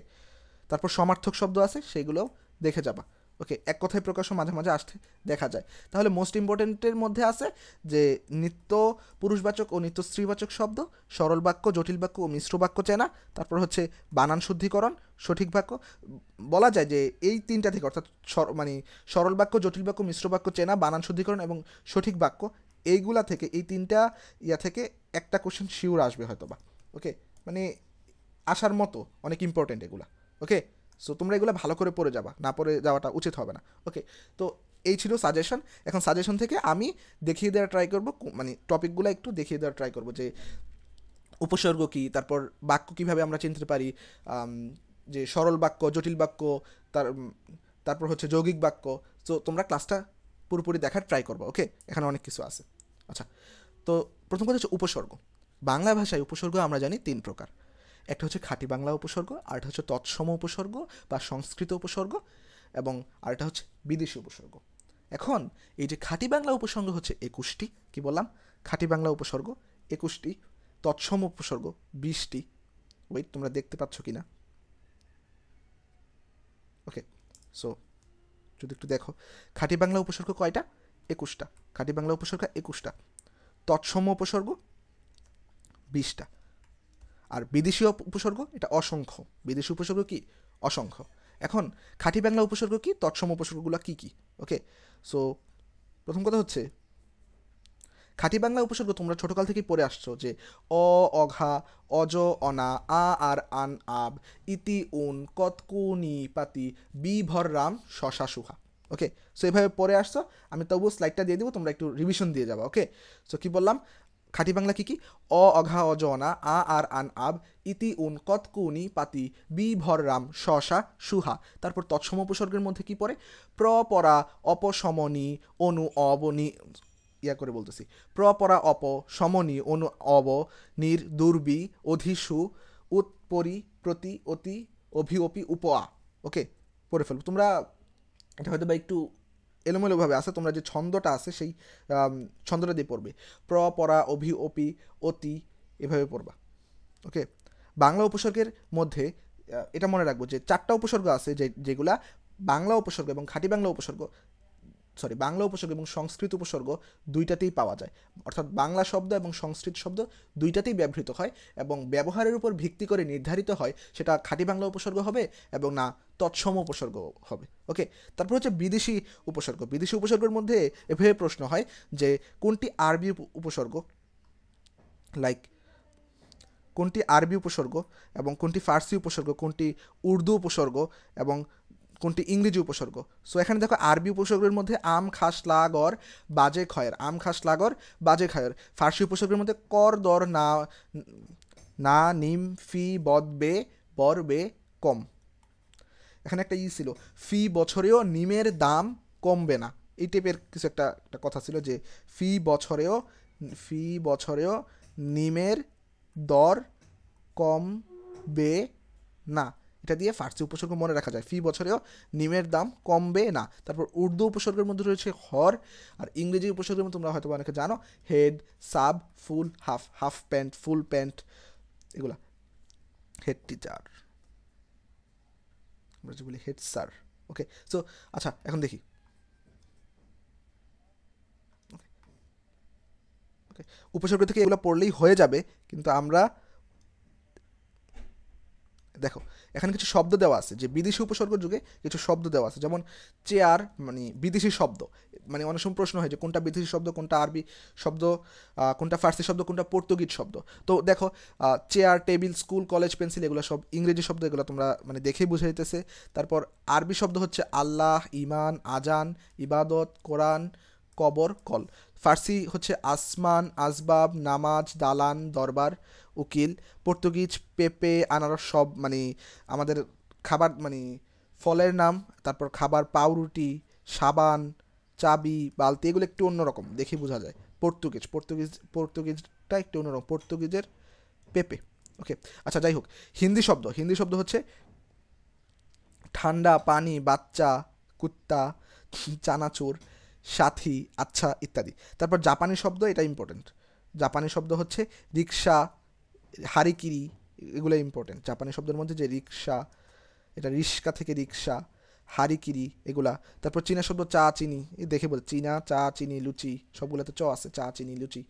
তারপর সমার্থক শব্দ আছে সেগুলোও দেখে যাবা। ওকে, এক কথায় প্রকাশও মাঝে মাঝে আসতে দেখা যায়। তাহলে মোস্ট ইম্পর্টেন্টের মধ্যে আছে যে নিত্য পুরুষবাচক ও নিত্য স্ত্রীবাচক শব্দ, সরল বাক্য, জটিল বাক্য ও মিশ্র বাক্য চেনা, তারপর হচ্ছে বানান শুদ্ধিকরণ, সঠিক বাক্য। বলা যায় যে এই 3টা থেকে, অর্থাৎ মানে সরল বাক্য, জটিল বাক্য, মিশ্র বাক্য চেনা, বানান শুদ্ধিকরণ এবং সঠিক বাক্য, এইগুলা থেকে, এই 3টা ইয়া থেকে একটা কোশ্চেন শিওর আসবে হয়তো বা। ওকে, মানে আসার মতো অনেক ইম্পর্টেন্ট এগুলা। ওকে, সো তোমরা এগুলো ভালো করে পড়ে যাবা, না পড়ে যাওয়াটা উচিত হবে না। ওকে, তো এই ছিল সাজেশন। এখন সাজেশন থেকে আমি দেখিয়ে দেওয়ার ট্রাই করবো, মানে টপিকগুলো একটু দেখিয়ে দেওয়ার ট্রাই করবো, যে উপসর্গ কী, তারপর বাক্য কীভাবে আমরা চিনতে পারি, যে সরল বাক্য, জটিল বাক্য, তারপর হচ্ছে যৌগিক বাক্য। তো তোমরা ক্লাসটা পুরোপুরি দেখার ট্রাই করবো। ওকে, এখানে অনেক কিছু আছে। আচ্ছা, তো প্রথম কথা হচ্ছে উপসর্গ। বাংলা ভাষায় উপসর্গ আমরা জানি 3 প্রকার। একটা হচ্ছে খাঁটি বাংলা উপসর্গ, আরেকটা হচ্ছে তৎসম উপসর্গ বা সংস্কৃত উপসর্গ, এবং আরেকটা হচ্ছে বিদেশি উপসর্গ। এখন এই যে খাঁটি বাংলা উপসর্গ হচ্ছে 21টি, কি বললাম, খাঁটি বাংলা উপসর্গ 21টি, তৎসম উপসর্গ 20টি। ওয়েট, তোমরা দেখতে পাচ্ছ কি না? ওকে, সো যদি একটু দেখো, খাঁটি বাংলা উপসর্গ কয়টা? 21টা। খাঁটি বাংলা উপসর্গ 21টা, তৎসম উপসর্গ 20টা, আর বিদেশি উপসর্গ এটা অসংখ্য। বিদেশি উপসর্গ কি? অসংখ্য। এখন খাঁটি বাংলা উপসর্গ কি, তৎসম উপসর্গগুলো কি কি? ওকে, সো প্রথম কথা হচ্ছে খাঁটি বাংলা উপসর্গ তোমরা ছোটকাল থেকেই পড়ে আসছো যে অ, অঘা, অজ, অনা, আ আর আন আব, ইতি উন, কতকু নি পাতি, বি ভর রাম, শশা সুহা। ওকে, সো এভাবে পড়ে আসছো, আমি তবুও স্লাইডটা দিয়ে দিব, তোমরা একটু রিভিশন দিয়ে যাবা। ওকে, সো কি বললাম, খাঁটি বাংলা কি কি, অ, অঘা, অজ, অনা, আ আর আন আব, ইতি উন, কতকু নি পাতি, বি ভর রাম, শশা সুহা। তারপর তৎসম উপসর্গের মধ্যে কি পড়ে, প্র, পরা, অপসমনি, অনু, অবনি, ইয়া করে বলতেছি, প্রপরা, অপ, সমনি, অনু, অব, নির, দুর্বি, অধিসু, উৎপরি, প্রতি, অতি, অভি, অপি, উপা। ওকে, পড়ে ফেলবো তোমরা, এটা হয়তো বা একটু এলোমেলোভাবে আছে, তোমরা যে ছন্দটা আছে সেই ছন্দটা দিয়ে পড়বে, প্র, পরা, অভি, অপি, অতি, এভাবে পড়বা। ওকে, বাংলা উপসর্গের মধ্যে এটা মনে রাখবো যে 4টা উপসর্গ আছে যেগুলা বাংলা উপসর্গ এবং খাঁটি বাংলা উপসর্গ, বাংলা উপসর্গ এবং সংস্কৃত উপসর্গ দুইটাতেই পাওয়া যায়, অর্থাৎ বাংলা শব্দ এবং সংস্কৃত শব্দ দুইটাতেই ব্যবহৃত হয় এবং ব্যবহারের উপর ভিত্তি করে নির্ধারিত হয় সেটা খাঁটি বাংলা উপসর্গ হবে এবং না তৎসম উপসর্গ হবে। ওকে, তারপর হচ্ছে বিদেশি উপসর্গ। বিদেশি উপসর্গের মধ্যে এভাবে প্রশ্ন হয় যে কোনটি আরবি উপসর্গ, লাইক কোনটি আরবি উপসর্গ এবং কোনটি ফার্সি উপসর্গ, কোনটি উর্দু উপসর্গ এবং কোনটি ইংরেজি উপসর্গ। সো এখানে দেখো আরবি উপসর্গের মধ্যে আম, খাস, লাগর, বাজে, খয়ের, আম, খাস, লাগর, বাজে, খয়ের। ফার্সি উপসর্গের মধ্যে কর, দর, না, না, নিম, ফি, বদ, বে, বর, বে, কম। এখানে একটা ছিল, ফি বছরেও নিমের দাম কমবে না, এই টাইপের কিছু একটা কথা ছিল যে ফি বছরেও নিমের দর কমবে না, এটা দিয়ে ফার্সি উপসর্গ মনে রাখা যায়, ফি বছরেও নিমের দাম কমবে না। তারপর উর্দু উপসর্গের মধ্যে রয়েছে হর, আর ইংরেজি উপসর্গের মধ্যে তোমরা হয়তো অনেকে জানো head, sub, full, half, half pant, full pant, এগুলা। হেড টিচার, আমরা যে বলি হেড স্যার। ওকে, সো আচ্ছা এখন দেখি, উপসর্গ থেকে এগুলো পড়লেই হয়ে যাবে, কিন্তু আমরা দেখো এখানে কিছু শব্দ দেওয়া আছে যে বিদেশি উপসর্গ যুগে কিছু শব্দ দেওয়া আছে, যেমন চেয়ার মানে বিদেশি শব্দ, মানে অনেক সময় প্রশ্ন হয় যে কোনটা বিদেশি শব্দ, কোনটা আরবি শব্দ, কোনটা ফার্সি শব্দ, কোনটা পর্তুগিজ শব্দ। তো দেখো chair, table, school, college, pencil, এগুলো সব ইংরেজি শব্দ, এগুলো তোমরা মানে দেখেই বুঝে যেতেছে। তারপর আরবি শব্দ হচ্ছে আল্লাহ, ইমান, আজান, ইবাদত, কোরআন, কবর, কল। ফার্সি হচ্ছে আসমান, আসবাব, নামাজ, দালান, দরবার, উকিল। পর্তুগিজ পেঁপে, আনারস, সব মানে আমাদের খাবার মানে ফলের নাম। তারপর খাবার, পাউরুটি, সাবান, চাবি, বালতি, এগুলো একটু অন্যরকম দেখে বোঝা যায়। পর্তুগিজটা একটু অন্যরকম, পর্তুগিজের পেঁপে। ওকে, আচ্ছা যাই হোক, হিন্দি শব্দ হচ্ছে ঠান্ডা, পানি, বাচ্চা, কুত্তা, চানাচুর, সাথী, আচ্ছা ইত্যাদি। তারপর জাপানি শব্দ, এটা ইম্পর্টেন্ট, জাপানি শব্দ হচ্ছে রিক্সা, হারিকিরি, এগুলো ইম্পর্টেন্ট। জাপানি শব্দের মধ্যে যে রিক্সা, এটা রিস্কা থেকে রিক্সা, হারিকিরি, এগুলা। তারপর চীনা শব্দ চা, চিনি, এই দেখে বল, চীনা, চা, চিনি, লুচি, সবগুলোতে চ আছে, চা, চিনি, লুচি,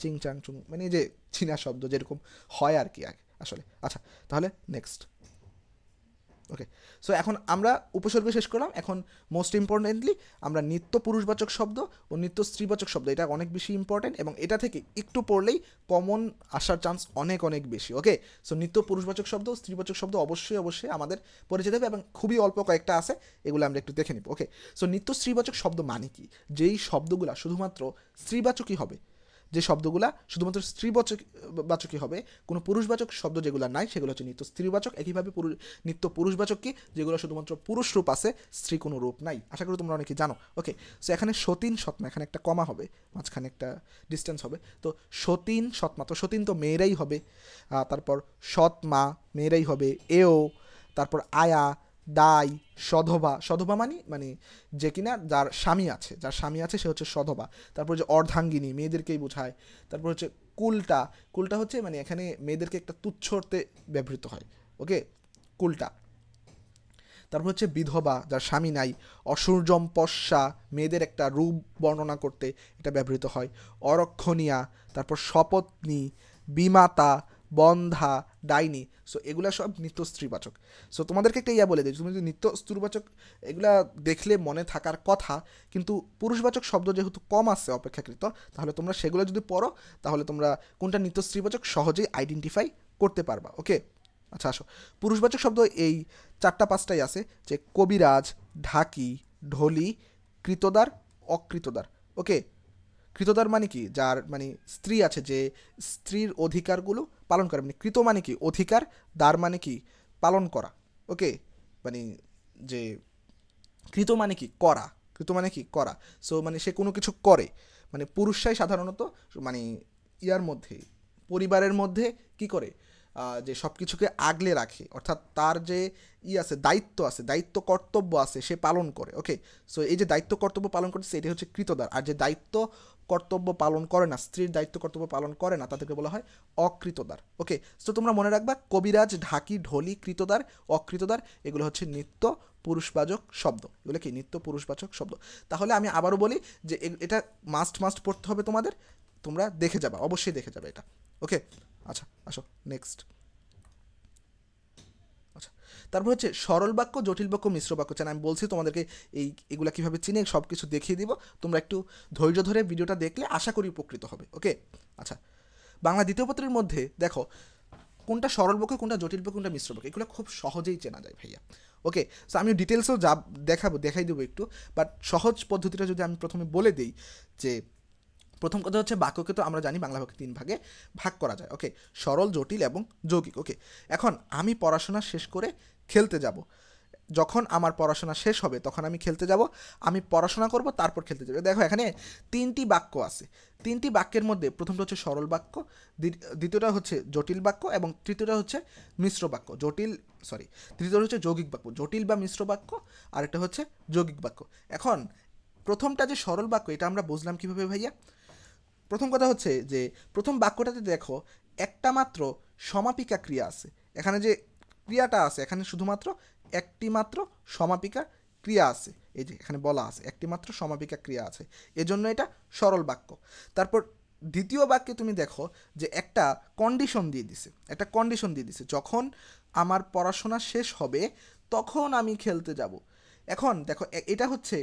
চিং চাং চুং, মানে যে চীনা শব্দ যেরকম হয় আর কি আসলে। আচ্ছা, তাহলে নেক্সট। ওকে, সো এখন আমরা উপসর্গ শেষ করলাম, এখন মোস্ট ইম্পর্টেন্টলি আমরা নিত্য পুরুষবাচক শব্দ ও নিত্য স্ত্রীবাচক শব্দ, এটা অনেক বেশি ইম্পর্টেন্ট এবং এটা থেকে একটু পড়লেই কমন আসার চান্স অনেক অনেক বেশি। ওকে, সো নিত্য পুরুষবাচক শব্দ, স্ত্রীবাচক শব্দ অবশ্যই আমাদের পড়ে যেতে হবে এবং খুবই অল্প কয়েকটা আছে, এগুলো আমরা একটু দেখে নিব। ওকে, সো নিত্য স্ত্রীবাচক শব্দ মানে কি, যেই শব্দগুলো শুধুমাত্র স্ত্রীবাচকই হবে, যে শব্দগুলা শুধুমাত্র স্ত্রীবাচকই হবে, কোনো পুরুষবাচক শব্দ যেগুলো নাই সেগুলো হচ্ছে নিত্য স্ত্রীবাচক। একইভাবে নিত্য পুরুষবাচক কি, যেগুলো শুধুমাত্র পুরুষ রূপ আছে, স্ত্রী কোনো রূপ নাই। আশা করি তোমরা অনেকে জানো। ওকে, সো এখানে সতীন, সৎমা, এখানে একটা কমা হবে, মাঝখানে একটা ডিস্টেন্স হবে, তো সতীন, সৎমা, তো সতীন তো মেয়েরাই হবে, তারপর সৎমা মেয়েরাই হবে, এও, তারপর আয়া, দাই, সধবা, সধবা মানে যে কিনা যার স্বামী আছে সে হচ্ছে সধবা। তারপর যে অর্ধাঙ্গিনী, মেয়েদেরকেই বোঝায়। তারপর হচ্ছে কুলটা হচ্ছে মানে এখানে মেয়েদেরকে একটা তুচ্ছতে ব্যবহৃত হয়। ওকে, কুলটা। তারপর হচ্ছে বিধবা, যার স্বামী নাই। অসূর্যম্পস্যা, মেয়েদের একটা রূপ বর্ণনা করতে এটা ব্যবহৃত হয়। অরক্ষণীয়া, তারপর শপথনী, বিমাতা, বন্ধা, ডাইনি, সো এগুলা সব নিত্য স্ত্রীবাচক। সো তোমাদেরকে একটা বলে দিই, তুমি যদি নিত্য স্ত্রীবাচক এগুলা দেখলে মনে থাকার কথা, কিন্তু পুরুষবাচক শব্দ যেহেতু কম আছে অপেক্ষাকৃত, তাহলে তোমরা সেগুলো যদি পড়ো তাহলে তোমরা কোনটা নিত্য স্ত্রীবাচক সহজেই আইডেন্টিফাই করতে পারবা। ওকে, আচ্ছা আসো, পুরুষবাচক শব্দ এই 4-5টাই আছে, যে কবিরাজ, ঢাকি, ঢলি, কৃতদার, অকৃতদার। ওকে, কৃতদার মানে কি, যার মানে স্ত্রী আছে, যে স্ত্রীর অধিকারগুলো পালন করে, মানে কৃত মানে কি অধিকার, দ্বার মানে কি পালন করা। ওকে, মানে যে কৃত মানে কি করা, কৃত মানে কি করা, সো মানে সে কোনো কিছু করে, মানে পুরুষরাই সাধারণত মানে ইয়ার মধ্যে পরিবারের মধ্যে কি করে, যে সব কিছুকে আগলে রাখে, অর্থাৎ তার যে আছে দায়িত্ব আছে, দায়িত্ব কর্তব্য আছে, সে পালন করে। ওকে, সো এই যে দায়িত্ব কর্তব্য পালন করছে এটি হচ্ছে কৃতদার। আর যে দায়িত্ব কর্তব্য পালন করে না, স্ত্রীর দায়িত্ব কর্তব্য পালন করে না, তাদেরকে বলা হয় অকৃতদার। ওকে, সো তোমরা মনে রাখবা কবিরাজ, ঢাকি, ঢলি, কৃতদার, অকৃতদার এগুলো হচ্ছে নিত্য পুরুষবাচক শব্দ। এগুলো কি নিত্য পুরুষবাচক শব্দ। তাহলে আমি আবারও বলি যে এটা মাস্ট পড়তে হবে তোমাদের, তোমরা দেখে যাবা, অবশ্যই দেখে যাবে এটা। ওকে, আচ্ছা আসো নেক্সট। আচ্ছা, তারপর হচ্ছে সরল বাক্য, জটিল বাক্য, মিশ্র বাক্য। চান আমি বলছি তোমাদেরকে এগুলা কীভাবে চিনে সব কিছু দেখিয়ে দিব, তোমরা একটু ধৈর্য ধরে ভিডিওটা দেখলে আশা করি উপকৃত হবে। ওকে, আচ্ছা, বাংলা দ্বিতীয় পত্রের মধ্যে দেখো কোনটা সরল বাক্য, কোনটা জটিল বাক্য, কোনটা মিশ্র বাক্য, এগুলো খুব সহজেই চেনা যায় ভাইয়া। ওকে, সো আমি ডিটেলসও দেখাই দেবো একটু, বাট সহজ পদ্ধতিটা যদি আমি প্রথমে বলে দিই, যে প্রথম কথা হচ্ছে বাক্যকে তো আমরা জানি বাংলা বাক্যে 3 ভাগে ভাগ করা যায়। ওকে, সরল, জটিল এবং যৌগিক। ওকে, এখন আমি পড়াশোনা শেষ করে খেলতে যাব, যখন আমার পড়াশোনা শেষ হবে তখন আমি খেলতে যাব, আমি পড়াশোনা করব তারপর খেলতে যাবো। দেখো এখানে 3টি বাক্য আছে, 3টি বাক্যের মধ্যে প্রথমটা হচ্ছে সরল বাক্য, দ্বিতীয়টা হচ্ছে জটিল বাক্য এবং তৃতীয়টা হচ্ছে মিশ্র বাক্য, তৃতীয়টা হচ্ছে যৌগিক বাক্য, জটিল বা মিশ্র বাক্য, আর একটা হচ্ছে যৌগিক বাক্য। এখন প্রথমটা যে সরল বাক্য, এটা আমরা বুঝলাম কিভাবে ভাইয়া। প্রথম কথা হচ্ছে যে প্রথম বাক্যটাতে দেখো একটা মাত্র সমাপিকা ক্রিয়া আছে, এখানে যে ক্রিয়াটা আছে এখানে শুধুমাত্র একটি মাত্র সমাপিকা ক্রিয়া আছে, এই যে এখানে বলা আছে একটি মাত্র সমাপিকা ক্রিয়া আছে, এজন্য এটা সরল বাক্য। তারপর দ্বিতীয় বাক্যে তুমি দেখো যে একটা কন্ডিশন দিয়ে দিছে, যখন আমার পড়াশোনা শেষ হবে তখন আমি খেলতে যাব। এখন দেখো এটা হচ্ছে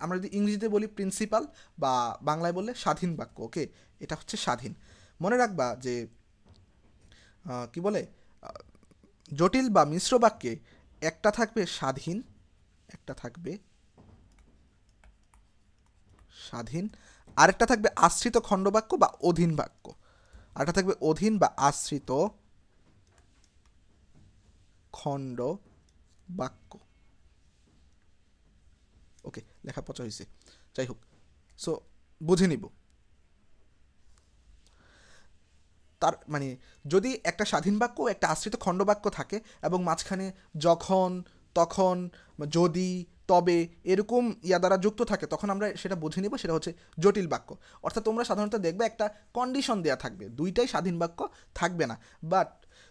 আমরা যদি ইংরেজিতে বলি প্রিন্সিপাল, বা বাংলায় বললে স্বাধীন বাক্য। ওকে, এটা হচ্ছে স্বাধীন। মনে রাখবা যে কি বলে, জটিল বা মিশ্র বাক্যে একটা থাকবে স্বাধীন, আরেকটা থাকবে আশ্রিত খণ্ডবাক্য বা অধীন বাক্য, আরেকটা থাকবে অধীন বা আশ্রিত খণ্ড বাক্য। ওকে, লেখা পচা হয়েছে, যাই হোক, সো বুঝে নিব। তার মানে যদি একটা স্বাধীন বাক্য একটা আশ্রিত খণ্ডবাক্য থাকে এবং মাঝখানে যখন, তখন, যদি, তবে এরকম দ্বারা যুক্ত থাকে, তখন আমরা সেটা বুঝে নিব সেটা হচ্ছে জটিল বাক্য। অর্থাৎ তোমরা সাধারণত দেখবে একটা কন্ডিশন দেওয়া থাকবে, দুইটাই স্বাধীন বাক্য থাকবে না, বাট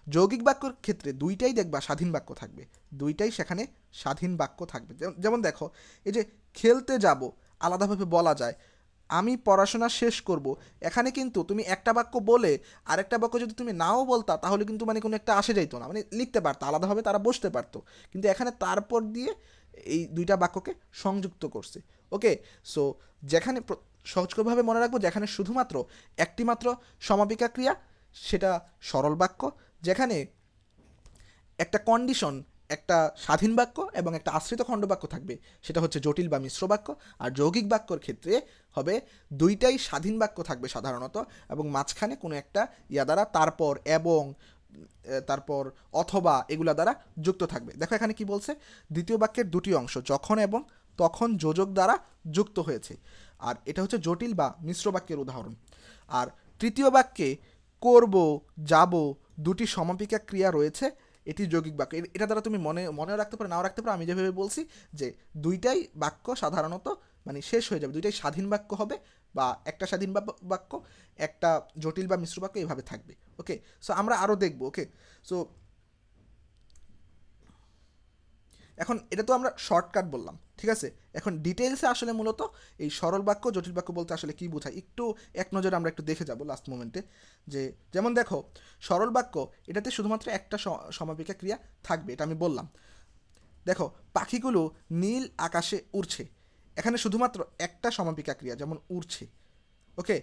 যৌগিক বাক্যর ক্ষেত্রে দুইটাই দেখবা স্বাধীন বাক্য থাকবে, দুইটাই সেখানে স্বাধীন বাক্য থাকবে। যেমন দেখো এই যে খেলতে যাব, আলাদাভাবে বলা যায় আমি পড়াশোনা শেষ করব, এখানে কিন্তু তুমি একটা বাক্য বলে আরেকটা বাক্য যদি তুমি নাও বলতা তাহলে কিন্তু মানে কোনো একটা আসে যাইতো না, মানে লিখতে পারতো আলাদাভাবে, তারা বসতে পারতো, কিন্তু এখানে তারপর দিয়ে এই দুইটা বাক্যকে সংযুক্ত করছে। ওকে, সো যেখানে সহজভাবে মনে রাখবো, যেখানে শুধুমাত্র একটি মাত্র সমাপিকা ক্রিয়া সেটা সরল বাক্য, যেখানে একটা কন্ডিশন, একটা স্বাধীন বাক্য এবং একটা আশ্রিত খণ্ডবাক্য থাকবে সেটা হচ্ছে জটিল বা মিশ্র বাক্য। আর যৌগিক বাক্যর ক্ষেত্রে হবে দুইটাই স্বাধীন বাক্য থাকবে সাধারণত, এবং মাঝখানে কোনো একটা দ্বারা তারপর এবং তারপর অথবা এগুলা দ্বারা যুক্ত থাকবে। দেখো এখানে কি বলছে, দ্বিতীয় বাক্যের দুটি অংশ যখন এবং তখন যোজক দ্বারা যুক্ত হয়েছে, আর এটা হচ্ছে জটিল বা মিশ্র বাক্যের উদাহরণ। আর তৃতীয় বাক্যে করব, যাব দুটি সমাপিকা ক্রিয়া রয়েছে, এটি যৌগিক বাক্য। এটা দ্বারা তুমি মনেও রাখতে পারো, নাও রাখতে পারো। আমি যেভাবে বলছি যে দুইটাই বাক্য সাধারণত মানে শেষ হয়ে যাবে, দুইটাই স্বাধীন বাক্য হবে, বা একটা স্বাধীন বাক্য একটা জটিল বা মিশ্র বাক্য এইভাবে থাকবে। ওকে, সো আমরা আরও দেখবো। ওকে, সো এখন এটা তো আমরা শর্টকাট বললাম, ঠিক আছে। এখন ডিটেলসে আসলে মূলত এই সরল বাক্য জটিল বাক্য বলতে আসলে কী বোঝায় একটু এক নজরে আমরা একটু দেখে যাব লাস্ট মোমেন্টে। যে যেমন দেখো সরল বাক্য, এটাতে শুধুমাত্র একটা সমাপিকা ক্রিয়া থাকবে, এটা আমি বললাম। দেখো পাখিগুলো নীল আকাশে উড়ছে, এখানে শুধুমাত্র একটা সমাপিকা ক্রিয়া, যেমন উড়ছে, ওকে,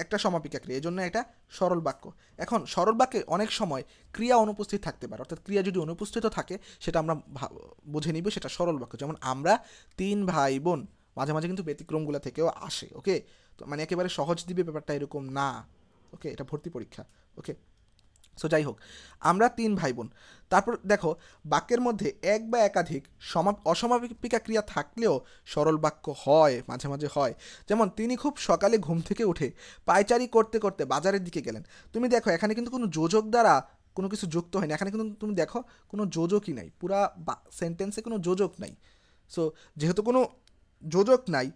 একটা সমাপিকা ক্রিয়া, এই জন্য এটা সরল বাক্য। এখন সরল বাক্যে অনেক সময় ক্রিয়া অনুপস্থিত থাকতে পারে, অর্থাৎ ক্রিয়া যদি অনুপস্থিত থাকে সেটা আমরা বুঝে নিব সেটা সরল বাক্য। যেমন আমরা 3 ভাই বোন, মাঝে মাঝে কিন্তু ব্যতিক্রমগুলো থেকেও আসে, ওকে। তো মানে একেবারে সহজ দিবে ব্যাপারটা এরকম না, ওকে, এটা ভর্তি পরীক্ষা, ওকে। সো যাই হোক, আমরা 3 ভাই বোন। তারপর দেখো বাক্যের মধ্যে এক বা একাধিক অসমাপিকা ক্রিয়া থাকলেও সরল বাক্য হয়, মাঝে মাঝে হয়। যেমন তিনি খুব সকালে ঘুম থেকে উঠে পায়চারি করতে করতে বাজারের দিকে গেলেন। তুমি দেখো এখানে কিন্তু কোনো যোজক দ্বারা কোনো কিছু যুক্ত হয়নি, এখানে কিন্তু তুমি দেখো কোনো যোজকই নাই, পুরা সেন্টেন্সে কোনো যোজক নাই। সো যেহেতু কোনো যোজক নাই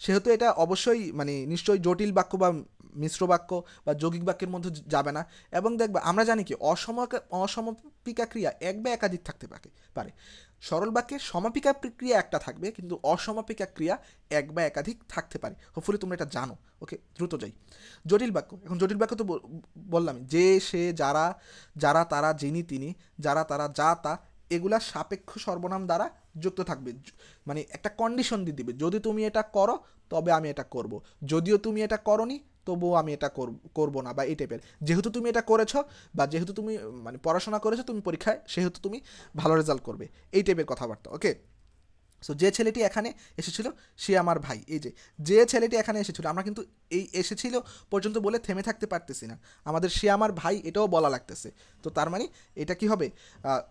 সেহেতু এটা অবশ্যই মানে নিশ্চয়ই জটিল বাক্য বা মিশ্র বাক্য বা যৌগিক বাক্যের মধ্যে যাবে না। এবং দেখবা আমরা জানি কি অসমাপিকা ক্রিয়া এক বা একাধিক থাকতে পারে। সরল বাক্যে সমাপিকা ক্রিয়া একটা থাকবে, কিন্তু অসমাপিকা ক্রিয়া এক বা একাধিক থাকতে পারে। হোপফুলি তোমরা এটা জানো, ওকে। দ্রুত যাই জটিল বাক্য। এখন জটিল বাক্য তো বললাম, যে সে যারা, যারা তারা, যিনি তিনি, যারা তারা, যা তা, এগুলা সাপেক্ষ সর্বনাম দ্বারা যুক্ত থাকবে, মানে একটা কন্ডিশন দিয়ে দিবে, যদি তুমি এটা করো তবে আমি এটা করব, যদিও তুমি এটা করনি তবুও আমি এটা করব না, বা এই টাইপের। যেহেতু তুমি এটা করেছো বা যেহেতু তুমি মানে পড়াশোনা করেছো তুমি পরীক্ষায়, সেহেতু তুমি ভালো রেজাল্ট করবে, এই টাইপের কথাবার্তা, ওকে। সো যে ছেলেটি এখানে এসেছিল সে আমার ভাই, এই যে ছেলেটি এখানে এসেছিল, আমরা কিন্তু এই এসেছিল পর্যন্ত বলে থেমে থাকতে পারতেছি না, আমাদের সে আমার ভাই এটাও বলা লাগতেছে। তো তার মানে এটা কি হবে,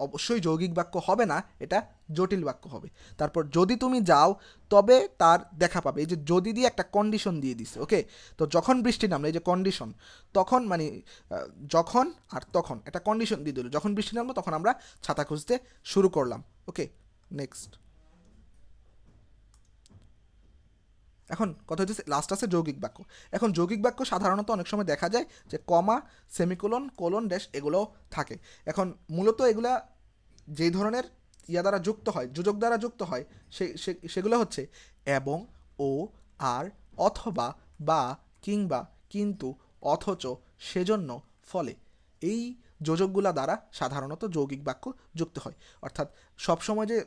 অবশ্যই যৌগিক বাক্য হবে না, এটা জটিল বাক্য হবে। তারপর যদি তুমি যাও তবে তার দেখা পাবে, এই যে যদি দিয়ে একটা কন্ডিশন দিয়ে দিছে, ওকে। তো যখন বৃষ্টি নামলো, এই যে কন্ডিশন, তখন মানে যখন আর তখন একটা কন্ডিশন দিয়ে দিল, যখন বৃষ্টি নামলো তখন আমরা ছাতা খুঁজতে শুরু করলাম, ওকে। নেক্সট, এখন কথা হচ্ছে লাস্ট আছে যৌগিক বাক্য। এখন যৌগিক বাক্য সাধারণত অনেক সময় দেখা যায় যে কমা, সেমিকোলন, কোলন, ড্যাশ এগুলো থাকে। এখন মূলত এগুলা যেই ধরনের দ্বারা যুক্ত হয়, যোজক দ্বারা যুক্ত হয়, সেগুলো হচ্ছে এবং, ও, আর, অথবা, বা, কিংবা, কিন্তু, অথচ, সেজন্য, ফলে, এই যোজকগুলা দ্বারা সাধারণত যৌগিক বাক্য যুক্ত হয়। অর্থাৎ সবসময় যে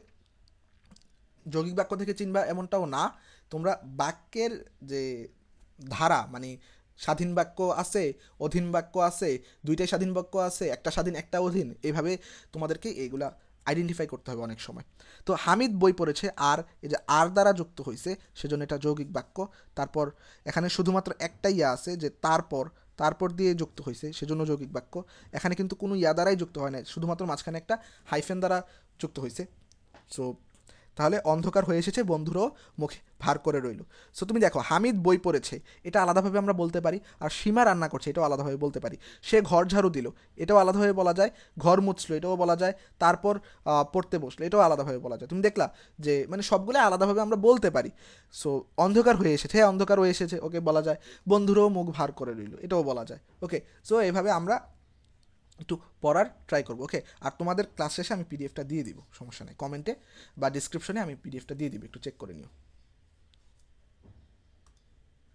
যৌগিক বাক্য থেকে চিনবা এমনটাও না, তোমরা বাক্যের যে ধারা, মানে স্বাধীন বাক্য আছে, অধীন বাক্য আছে, দুইটাই স্বাধীন বাক্য আছে, একটা স্বাধীন একটা অধীন, এইভাবে তোমাদেরকে এইগুলা আইডেন্টিফাই করতে হবে অনেক সময়। তো হামিদ বই পড়েছে, আর এই যে আর দ্বারা যুক্ত হয়েছে সেজন্য এটা যৌগিক বাক্য। তারপর এখানে শুধুমাত্র একটা ইয়া আছে যে তারপর দিয়ে যুক্ত হয়েছে সেজন্য যৌগিক বাক্য। এখানে কিন্তু কোনো ইয়া দ্বারাই যুক্ত হয় না, শুধুমাত্র মাঝখানে একটা হাইফেন দ্বারা যুক্ত হয়েছে। সো তাহলে অন্ধকার হয়ে এসেছে, বন্ধুরাও মুখে ভার করে রইল। সো তুমি দেখো হামিদ বই পড়েছে, এটা আলাদাভাবে আমরা বলতে পারি, আর সীমা রান্না করছে এটাও আলাদাভাবে বলতে পারি, সে ঘর ঝাড়ু দিল এটাও আলাদাভাবে বলা যায়, ঘর মুছলো এটাও বলা যায়, তারপর পড়তে বসলো এটাও আলাদাভাবে বলা যায়। তুমি দেখলা যে মানে সবগুলো আলাদাভাবে আমরা বলতে পারি। সো অন্ধকার হয়ে এসেছে, হ্যাঁ অন্ধকার হয়ে এসেছে, ওকে বলা যায়, বন্ধুরাও মুখ ভার করে রইল এটাও বলা যায়, ওকে। সো এভাবে আমরা একটু পড়ার ট্রাই করবো, ওকে। আর তোমাদের ক্লাস শেষে আমি পিডিএফটা দিয়ে দিব, সমস্যা নেই, কমেন্টে বা ডিসক্রিপশনে আমি পিডিএফটা দিয়ে দিব, একটু চেক করে নিও,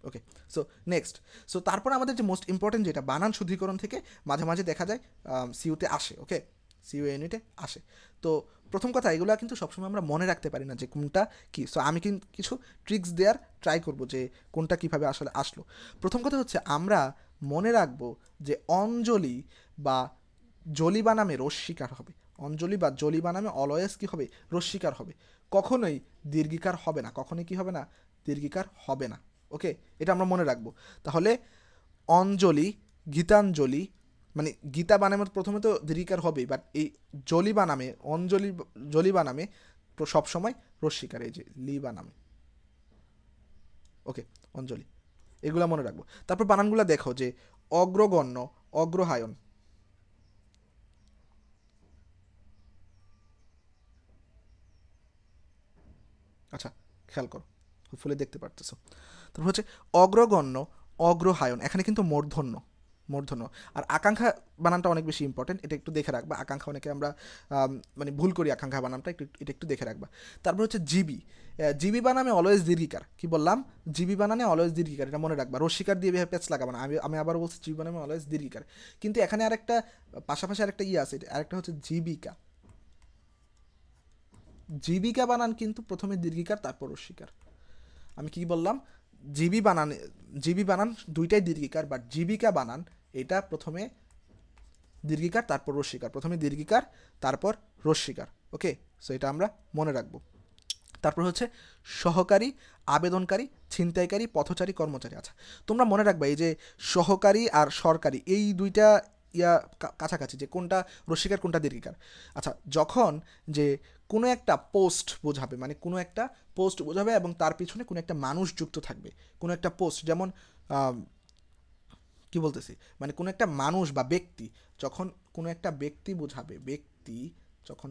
ওকে। সো নেক্সট, সো তারপর আমাদের যে মোস্ট ইম্পর্টেন্ট যেটা বানান শুদ্ধিকরণ থেকে মাঝে মাঝে দেখা যায় সিইউতে আসে, ওকে, সিইউ ইউনিটে আসে। তো প্রথম কথা এগুলো কিন্তু সবসময় আমরা মনে রাখতে পারি না যে কোনটা কি। সো আমি কিন্তু কিছু ট্রিক্স দেওয়ার ট্রাই করব যে কোনটা কীভাবে আসলে আসলো। প্রথম কথা হচ্ছে আমরা মনে রাখবো যে অঞ্জলি বা জলিবা নামে রস্বীকার হবে, অঞ্জলি বা জলিবা নামে অলয়েস কী হবে, রস্বীকার হবে, কখনোই দীর্ঘিকার হবে না, কখনোই কী হবে না, দীর্ঘিকার হবে না, ওকে। এটা আমরা মনে রাখবো। তাহলে অঞ্জলি, গীতাঞ্জলি, মানে গীতা বানামের প্রথমে তো দীর্ঘিকার হবেই, বাট এই জলিবা নামে, অঞ্জলি, জলিবা নামে সবসময় রস্বীকার, এই যে লিবা নামে, ওকে, অঞ্জলি, এগুলো মনে রাখবো। তারপর বানানগুলো দেখো যে অগ্রগণ্য, অগ্রহায়ণ, আচ্ছা খেয়াল করো, ফুলে দেখতে পারতেছো। তারপর হচ্ছে অগ্রগণ্য, অগ্রহায়ণ, এখানে কিন্তু মূর্ধন্য, মূর্ধন্য। আর আকাঙ্ক্ষা বানানটা অনেক বেশি ইম্পর্টেন্ট, এটা একটু দেখে রাখবা। আকাঙ্ক্ষা অনেকে আমরা মানে ভুল করি আকাঙ্ক্ষা বানানটা, এটা একটু দেখে রাখবা। তারপর হচ্ছে জিবি। জিবি বানামে অলওয়েজ দীর্ঘিকার। কি বললাম? জিবি বানানে অলওয়েজ দীর্ঘিকার, এটা মনে রাখবা। রস্বীকার দিয়ে পেঁচ লাগাবা না। আমি আবার বলছি জিবি বানামে অলওয়েজ দীর্ঘিকার। কিন্তু এখানে আরেকটা পাশাপাশি আরেকটা আছে, আরেকটা হচ্ছে জীবিকা। জীবিকা বানান কিন্তু প্রথমে দীর্ঘিকার তারপর রস্বীকার। আমি কি বললাম? জিবি বানান দুইটাই দীর্ঘিকার, বাট জীবিকা বানান এটা প্রথমে দীর্ঘিকার তারপর রস্বীকার, প্রথমে দীর্ঘিকার তারপর রস্বীকার। ওকে, সো এটা আমরা মনে রাখবো। তারপর হচ্ছে সহকারী, আবেদনকারী, ছিনতাইকারী, পথচারী, কর্মচারী। আচ্ছা, তোমরা মনে রাখবা এই যে সহকারী আর সরকারি এই দুইটা কাছাকাছি, যে কোনটা রস্বীকার কোনটা দীর্ঘিকার। আচ্ছা, যখন যে কোনো একটা পোস্ট বোঝাবে, মানে কোনো একটা পোস্ট বোঝাবে এবং তার পিছনে কোনো একটা মানুষ যুক্ত থাকবে, কোনো একটা পোস্ট, যেমন কি বলতেছি, মানে কোনো একটা মানুষ বা ব্যক্তি, যখন কোনো একটা ব্যক্তি বোঝাবে, ব্যক্তি যখন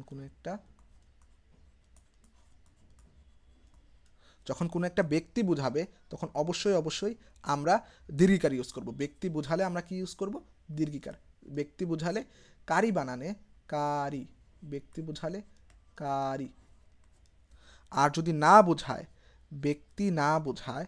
কোনো একটা ব্যক্তি বোঝাবে, তখন অবশ্যই আমরা দীর্ঘিকার ইউজ করব। ব্যক্তি বোঝালে আমরা কি ইউজ করব? দীর্ঘিকার। ব্যক্তি বোঝালে কারি বানানে কারি, ব্যক্তি বোঝালে কারি। আর যদি না বোঝায়, ব্যক্তি না বোঝায়,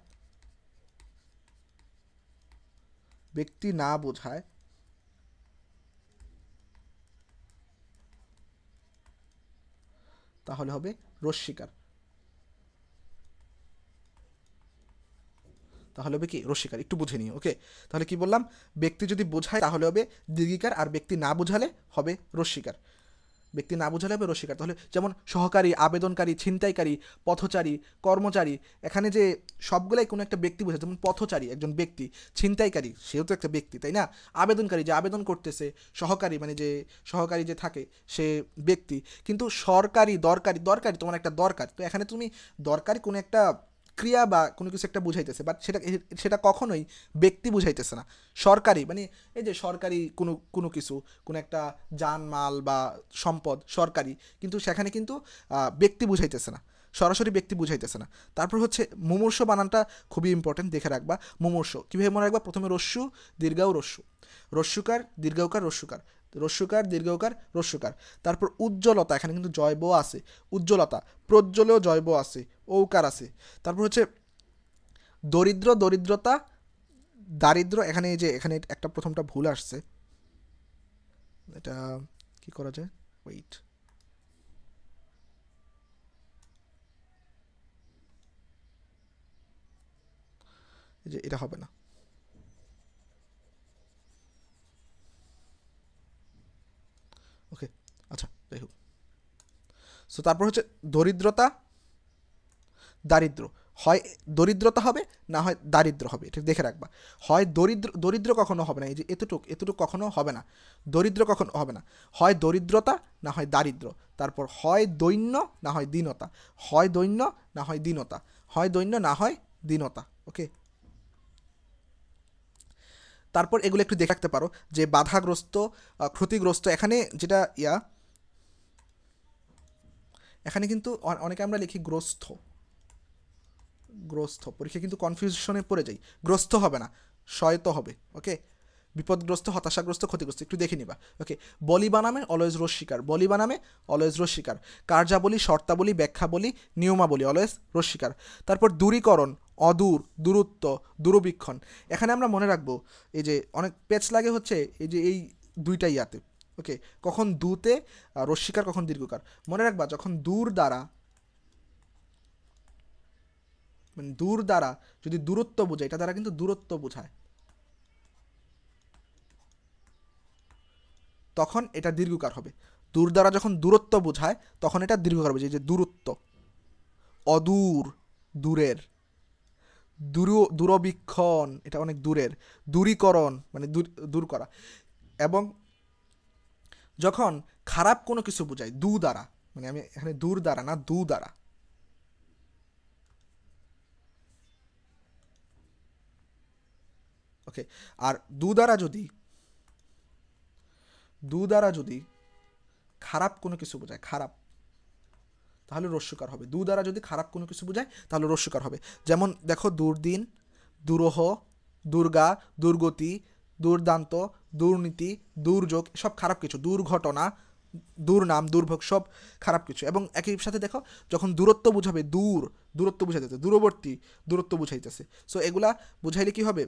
তাহলে হবে রস্বীকার। তাহলে হবে কি? রস্বীকার। একটু বুঝে নিই। ওকে, তাহলে কি বললাম? ব্যক্তি যদি বোঝায় তাহলে হবে দীর্ঘিকার, আর ব্যক্তি না বোঝালে হবে রস্বীকার। ব্যক্তি না বোঝালে হবে রস্বীকার। তাহলে যেমন সহকারী, আবেদনকারী, ছিনতাইকারী, পথচারী, কর্মচারী, এখানে যে সবগুলাই কোনো একটা ব্যক্তি বোঝায়। যেমন পথচারী একজন ব্যক্তি, ছিনতাইকারী সেও তো একটা ব্যক্তি, তাই না? আবেদনকারী যে আবেদন করতেছে, সহকারী মানে যে সহকারী যে থাকে সে ব্যক্তি। কিন্তু সরকারি, দরকারি তোমার একটা দরকার, তো এখানে তুমি দরকারি কোনো একটা ক্রিয়া বা কোনো কিছু একটা বুঝাইতেছে, বাট সেটা কখনোই ব্যক্তি বুঝাইতেছে না। সরকারি মানে এই যে সরকারি কোনো কিছু, কোনো একটা জানমাল বা সম্পদ সরকারি, কিন্তু সেখানে কিন্তু ব্যক্তি বুঝাইতেছে না, সরাসরি ব্যক্তি বুঝাইতেছে না। তারপর হচ্ছে মুমূর্ষ বানানটা খুবই ইম্পর্টেন্ট, দেখে রাখবা। মুমূর্ষ কীভাবে মনে রাখবা? প্রথমে রস্যু, দীর্ঘাও রস্যু, রস্যুকার, দীর্ঘাউকার, রস্যুকার, রস্যুকার, দীর্ঘকার, রস্যুকার। তারপর উজ্জ্বলতা, এখানে কিন্তু জয়ব আছে, উজ্জ্বলতা। প্রজ্জ্বলেও জয়ব আছে, ঔকার আছে। তারপর হচ্ছে দরিদ্র, দরিদ্রতা, দারিদ্র। এখানে এই যে এখানে একটা প্রথমটা ভুল আসছে, এটা কি করা যায়? ওয়েট, এই যে এটা হবে না। ওকে, আচ্ছা, যাই হোক। সো তারপর হচ্ছে দরিদ্রতা, দারিদ্র। হয় দরিদ্রতা হবে, না হয় দারিদ্র হবে, এটা দেখে রাখবা। হয় দরিদ্র কখনো হবে না, এই যে এতটুক কখনো হবে না, দরিদ্র কখনো হবে না। হয় দরিদ্রতা, না হয় দারিদ্র। তারপর হয় দৈন্য, না হয় দীনতা, হয় দৈন্য, না হয় দীনতা, হয় দৈন্য, না হয় দীনতা। ওকে, তারপর এগুলো একটু দেখে রাখতে পারো যে বাধাগ্রস্ত, ক্ষতিগ্রস্ত। এখানে যেটা এখানে কিন্তু অনেকে আমরা লিখি গ্রস্ত, পরীক্ষা কিন্তু কনফিউশনে পড়ে যাই। গ্রস্ত হবে না, শয়ত হবে। ওকে, বিপদগ্রস্ত, হতাশাগ্রস্ত, ক্ষতিগ্রস্ত, একটু দেখে নিবা। ওকে, বলি বানামে অলওয়েজ রস্বীকার, বলি বানামে অলওয়েজ রস্বীকার। কার্যাবলী, শর্তাবলী, ব্যাখ্যাবলী, নিয়মাবলী অলওয়েজ রস্বীকার। তারপর দূরীকরণ, অদূর, দূরত্ব, দূরবীক্ষণ। এখানে আমরা মনে রাখবো এই যে অনেক পেচ লাগে হচ্ছে এই যে এই দুইটা ইয়াতে। ওকে, কখন দুতে রস্বীকার, কখন দীর্ঘকার। মনে রাখবা যখন দূর দ্বারা, মানে দূর দ্বারা যদি দূরত্ব বোঝায়, এটা দ্বারা কিন্তু দূরত্ব বোঝায়, তখন এটা দীর্ঘকার হবে। দূর দ্বারা যখন দূরত্ব বোঝায় তখন এটা দীর্ঘকার হবে। যে দূরত্ব, অদূর, দূরের, দূরবীক্ষণ, এটা অনেক দূরের, দূরীকরণ মানে দূর করা। এবং যখন খারাপ কোনো কিছু বোঝায় দু দ্বারা, মানে আমি এখানে দূর দ্বারা না, দু দ্বারা। ওকে, আর দু দ্বারা যদি খারাপ কোনো কিছু বোঝায়, খারাপ, তাহলে রস্যকার হবে। দু দ্বারা যদি খারাপ কোনো কিছু বোঝায় তাহলে রস্যকার হবে। যেমন দেখো দুর্দিন, দুরূহ, দুর্গা, দুর্গতি, দুর্দান্ত, দুর্নীতি, দুর্যোগ সব খারাপ কিছু, দুর্ঘটনা, দুর্নাম, দুর্ভোগ সব খারাপ কিছু। এবং একই সাথে দেখো যখন দূরত্ব বুঝাবে, দূরত্ব বুঝাইতেছে, দূরবর্তী দূরত্ব বুঝাইতেছে, সো এগুলা বুঝাইলে কি হবে,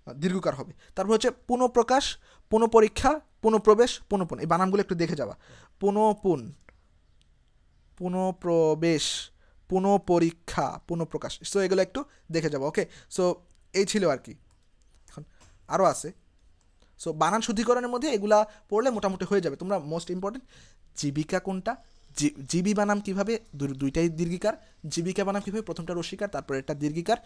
দীর্ঘকার হবে। তারপর হচ্ছে পুনঃপ্রকাশ, পুনঃপরীক্ষা, পুনঃপ্রবেশ, পুনঃপুন, এই বানামগুলো একটু দেখে যাওয়া। পুনঃপুন, পুনঃপ্রবেশ, পুনঃপরীক্ষা, পুনঃপ্রকাশ, সো এগুলো একটু দেখে যাবো। ওকে, সো এই ছিল আর কি। এখন আরও আছে, সো বানান শুদ্ধিকরণের মধ্যে এগুলা পড়লে মোটামুটি হয়ে যাবে। তোমরা মোস্ট ইম্পর্টেন্ট জীবিকা কোনটা, জীবী বানাম কীভাবে, দুইটাই দীর্ঘিকার, জীবিকা বানাম কীভাবে, প্রথমটা রস্যিকার তারপর এটা দীর্ঘিকার।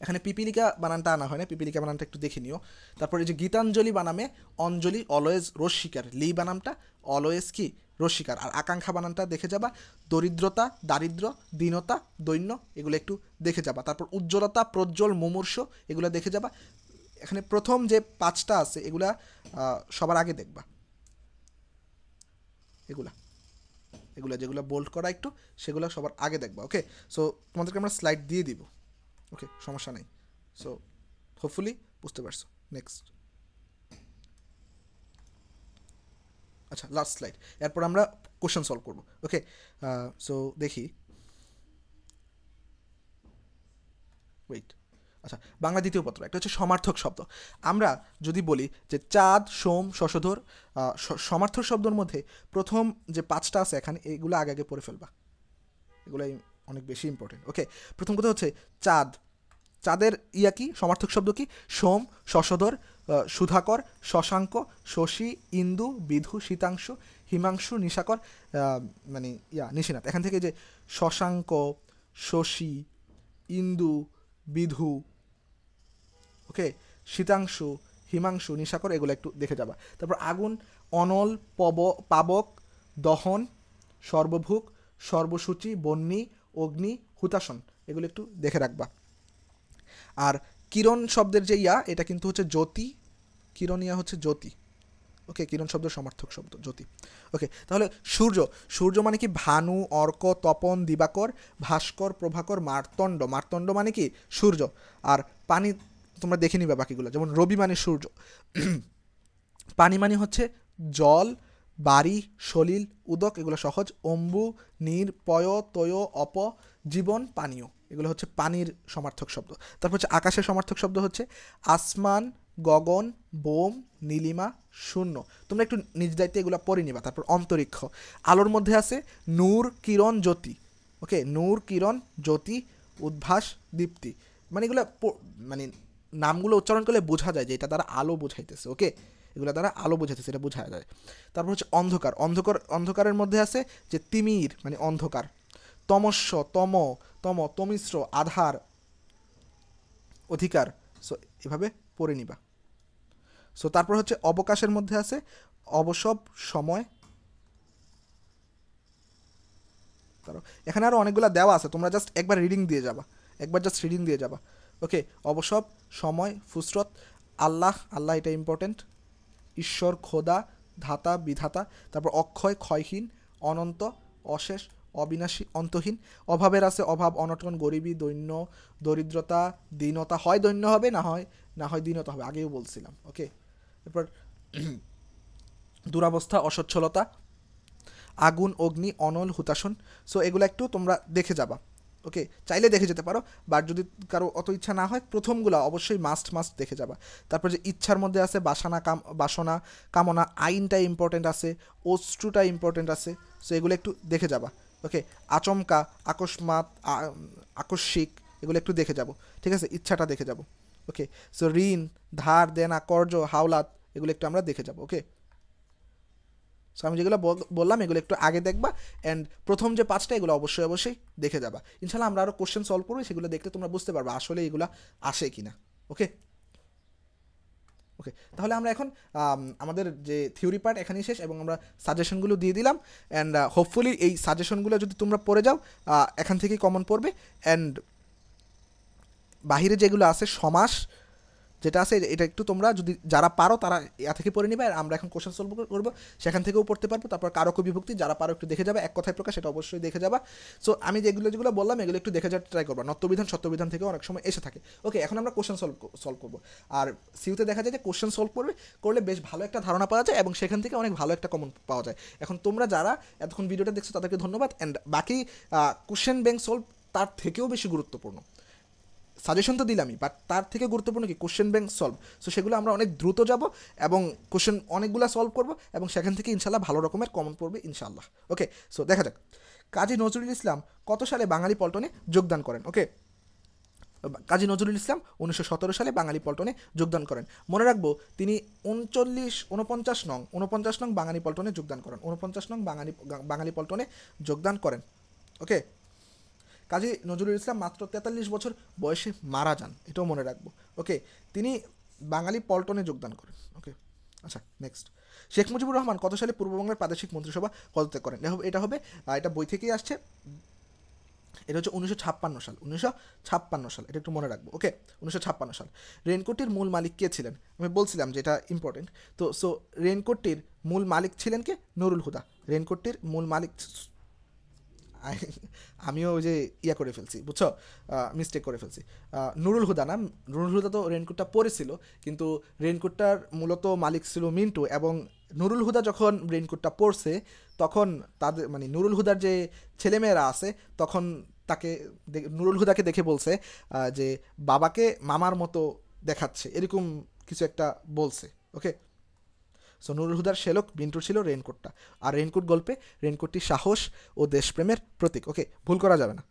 এখানে পিপিলিকা বানানটা আনা হয় না, পিপিলিকা বানানটা একটু দেখে নিও। তারপরে যে গীতাঞ্জলি বানামে অঞ্জলি অলওয়েজ রস্যিকার, লি বানামটা অলওয়েজ কি রস্যিকার। আর আকাঙ্ক্ষা বানানটা দেখে যাবা, দরিদ্রতা, দারিদ্র, দীনতা, দৈন্য, এগুলো একটু দেখে যাবা। তারপর উজ্জ্বলতা, প্রজ্জ্বল, মুমূর্ষ, এগুলো দেখে যাবা। এখানে প্রথম যে 5টা আছে এগুলা সবার আগে দেখবা, এগুলা যেগুলো বোল্ড করা একটু, সেগুলো সবার আগে দেখবা। ওকে, সো তোমাদেরকে আমরা স্লাইড দিয়ে দিব, ওকে, সমস্যা নেই। সো হোপফুলি বুঝতে পারছো। নেক্সট, আচ্ছা লাস্ট স্লাইড, এরপর আমরা কোশ্চেন সলভ করবো। ওকে, সো দেখি, ওয়েট, আচ্ছা বাংলা দ্বিতীয় পত্র, একটা হচ্ছে সমার্থক শব্দ। আমরা যদি বলি যে চাঁদ, সোম, শশধর, সমার্থক শব্দের মধ্যে প্রথম যে 5টা আছে এখানে, এগুলো আগে আগে পড়ে ফেলবা, এগুলোই অনেক বেশি ইম্পর্টেন্ট। ওকে, প্রথম কথা হচ্ছে চাঁদ, চাঁদের ইয়া কি, সমার্থক শব্দ কি, সোম, শশধর, সুধাকর, শশাঙ্ক, শশী, ইন্দু, বিধু, শীতাংশু, হিমাংশু, নিশাকর, মানে নিশিনাথ। এখান থেকে যে শশাঙ্ক, শশী, ইন্দু, বিধু, ওকে, শীতাংশু, হিমাংশু, নিশাকর, এগুলো একটু দেখে যাবা। তারপর আগুন, অনল, পাবক, দহন, সর্বভুক, সর্বসূচি, বন্যী, অগ্নি, হুতাসন, এগুলো একটু দেখে রাখবা। আর কিরণ শব্দের যে এটা কিন্তু হচ্ছে জ্যোতি, কিরণ হচ্ছে জ্যোতি। ওকে, কিরণ শব্দের সমার্থক শব্দ জ্যোতি। ওকে, তাহলে সূর্য, সূর্য মানে কি ভানু, অর্ক, তপন, দিবাকর, ভাস্কর, প্রভাকর, মার্তণ্ড, মার্তণ্ড মানে কি সূর্য। আর পানি তোমরা দেখে নিবা বাকিগুলো, যেমন রবি মানে সূর্য, পানি মানে হচ্ছে জল, বাড়ি, সলিল, উদক, এগুলো সহজ, অম্বু, নীর, পয়, তয়, অপ, জীবন, পানীয়, এগুলো হচ্ছে পানির সমার্থক শব্দ। তারপর হচ্ছে আকাশের সমার্থক শব্দ হচ্ছে আসমান, গগন, বোম, নীলিমা, শূন্য, তোমরা একটু নিজ দায়িত্বে এগুলো পড়ে নিবা। তারপর অন্তরিক্ষ, আলোর মধ্যে আছে নূর, কিরণ, জ্যোতি। ওকে, নূর, কিরণ, জ্যোতি, উদ্ভাস, দীপ্তি, মানে এগুলো মানে নামগুলো উচ্চারণ করলে বোঝা যায় যে এটা দ্বারা আলো বোঝাইতেছে। ওকে, এগুলো দ্বারা আলো বোঝাইতেছে, এটা বোঝা যায়। তারপর হচ্ছে অন্ধকার, অন্ধকারের মধ্যে আছে যে তিমির মানে অন্ধকার, তমস্য, তমিশ্র, আধার, অধিকার, সো এভাবে পড়ে নিবা। সো তারপর হচ্ছে অবকাশের মধ্যে আছে অবসব, সময়, এখানে আরও অনেকগুলো দেওয়া আছে, তোমরা জাস্ট একবার রিডিং দিয়ে যাবা। ওকে, অবসব, সময়, ফুসরত, আল্লাহ, এটা ইম্পর্টেন্ট, ঈশ্বর, খোদা, ধাতা, বিধাতা। তারপর অক্ষয়, ক্ষয়হীন, অনন্ত, অশেষ, অবিনাশী, অন্তহীন। অভাবের আছে অভাব, অনটন, গরিবী, দৈন্য, দরিদ্রতা, দীনতা, হয় দৈন্য হবে, না হয় দীনতা হবে, আগেও বলছিলাম। ওকে, এরপর দুরাবস্থা, অসচ্ছলতা, আগুন, অগ্নি, অনল, হুতাসন। সো এগুলো একটু তোমরা দেখে যাবা। ওকে, চাইলে দেখে যেতে পারো, বাট যদি কারো অত ইচ্ছা না হয় প্রথমগুলো অবশ্যই মাস্ট দেখে যাবা। তারপর যে ইচ্ছার মধ্যে আছে বাসনা, কামনা, আইনটা ইম্পর্টেন্ট আছে, অশ্রুটা ইম্পর্টেন্ট আছে, সো এগুলো একটু দেখে যাবা। ওকে, আচমকা, আকস্মাত, আকস্মিক, এগুলো একটু দেখে যাব। ঠিক আছে, ইচ্ছাটা দেখে যাব। ওকে, সো ঋণ, ধার, দেনা, কর্জ, হাওলাত, এগুলো একটু আমরা দেখে যাব। ওকে, সো আমি যেগুলো বললাম এগুলো একটু আগে দেখবা, অ্যান্ড প্রথম যে 5টা এগুলো অবশ্যই দেখে যাবা। ইনশাল্লাহ আমরা আরও কোশ্চেন সলভ করবো, সেগুলো দেখলে তোমরা বুঝতে পারবা আসলে এগুলো আসে কিনা। ওকে, তাহলে আমরা এখন আমাদের যে থিওরি পার্ট এখানেই শেষ, এবং আমরা সাজেশনগুলো দিয়ে দিলাম, অ্যান্ড হোপফুলি এই সাজেশনগুলো যদি তোমরা পড়ে যাও এখান থেকেই কমন পড়বে। অ্যান্ড বাহিরে যেগুলো আছে সমাস, যেটা আছে এটা একটু তোমরা যদি যারা পারো তারা ইয়া থেকে পড়ে নিবে, আর আমরা এখন কোশ্চেন সলভ করবো, সেখান থেকেও পড়তে পারবো। তারপর কারক বিভক্তি যারা পারো একটু দেখে যাবে, এক কথায় প্রকাশ সেটা অবশ্যই দেখে যাবা। সো আমি যেগুলো বললাম এগুলো একটু দেখে যাওয়ার ট্রাই করবো, নত্যবিধান সত্যবিধান থেকে অনেক সময় এসে থাকে। ওকে, এখন আমরা কোশ্চেন সলভ করবো। আর সিউতে দেখা যায় যে কোশ্চেন সলভ করলে বেশ ভালো একটা ধারণা পাওয়া যায় এবং সেখান থেকে অনেক ভালো একটা কমন পাওয়া যায়। এখন তোমরা যারা এতক্ষণ ভিডিওটা দেখছো তাদেরকে ধন্যবাদ। অ্যান্ড বাকি কোশ্চেন ব্যাংক সলভ তার থেকেও বেশি গুরুত্বপূর্ণ। সাজেশন তো দিলামই, বাট তার থেকে গুরুত্বপূর্ণ কি কোশ্চেন ব্যাংক সলভ। সো সেগুলো আমরা অনেক দ্রুত যাব এবং কোশ্চেন অনেকগুলো সলভ করব এবং সেখান থেকে ইনশাল্লাহ ভালো রকমের কমন পড়বে ইনশাল্লাহ। ওকে, সো দেখা যাক কাজী নজরুল ইসলাম কত সালে বাঙালি পল্টনে যোগদান করেন। ওকে, কাজী নজরুল ইসলাম 1917 সালে বাঙালি পল্টনে যোগদান করেন। মনে রাখবো তিনি 49 নং বাঙালি পল্টনে যোগদান করেন, 49 নং বাঙালি পল্টনে যোগদান করেন। ওকে, কাজী নজরুল ইসলাম মাত্র 43 বছর বয়সে মারা যান, এটাও মনে রাখবো। ওকে, তিনি বাঙালি পল্টনে যোগদান করেন। ওকে, আচ্ছা নেক্সট, শেখ মুজিবুর রহমান কত সালে পূর্ববঙ্গের প্রাদেশিক মন্ত্রিসভা পদত্যাগ করেন? এটা হবে এটা বই থেকেই আসছে, এটা হচ্ছে 1956 সাল, 1956 সাল, এটা একটু মনে রাখবো। ওকে, 1956 সাল। রেনকোটটির মূল মালিক কে ছিলেন? আমি বলছিলাম যে এটা ইম্পর্টেন্ট। তো সো রেনকোটটির মূল মালিক ছিলেন কে? নুরুল হুদা। রেনকোটটির মূল মালিক, আমিও ওই যে ইয়া করে ফেলছি, বুঝছো, মিস্টেক করে ফেলছি। নুরুল হুদা না, নুরুল হুদা তো রেনকোটটা পরেছিল, কিন্তু রেনকোটটার মূলত মালিক ছিল মিন্টু। এবং নুরুল হুদা যখন রেনকোটটা পরছে তখন তাদের মানে নুরুল হুদার যে ছেলেমেয়েরা আছে তখন তাকে নুরুল হুদাকে দেখে বলছে যে বাবাকে মামার মতো দেখাচ্ছে, এরকম কিছু একটা বলছে। ওকে, সো নুরুল হুদার শ্যালক বিন্টুর ছিল রেনকোটটা। আর রেনকোট গল্পে রেনকোটটি সাহস ও দেশপ্রেমের প্রতীক। ওকে, ভুল করা যাবে না,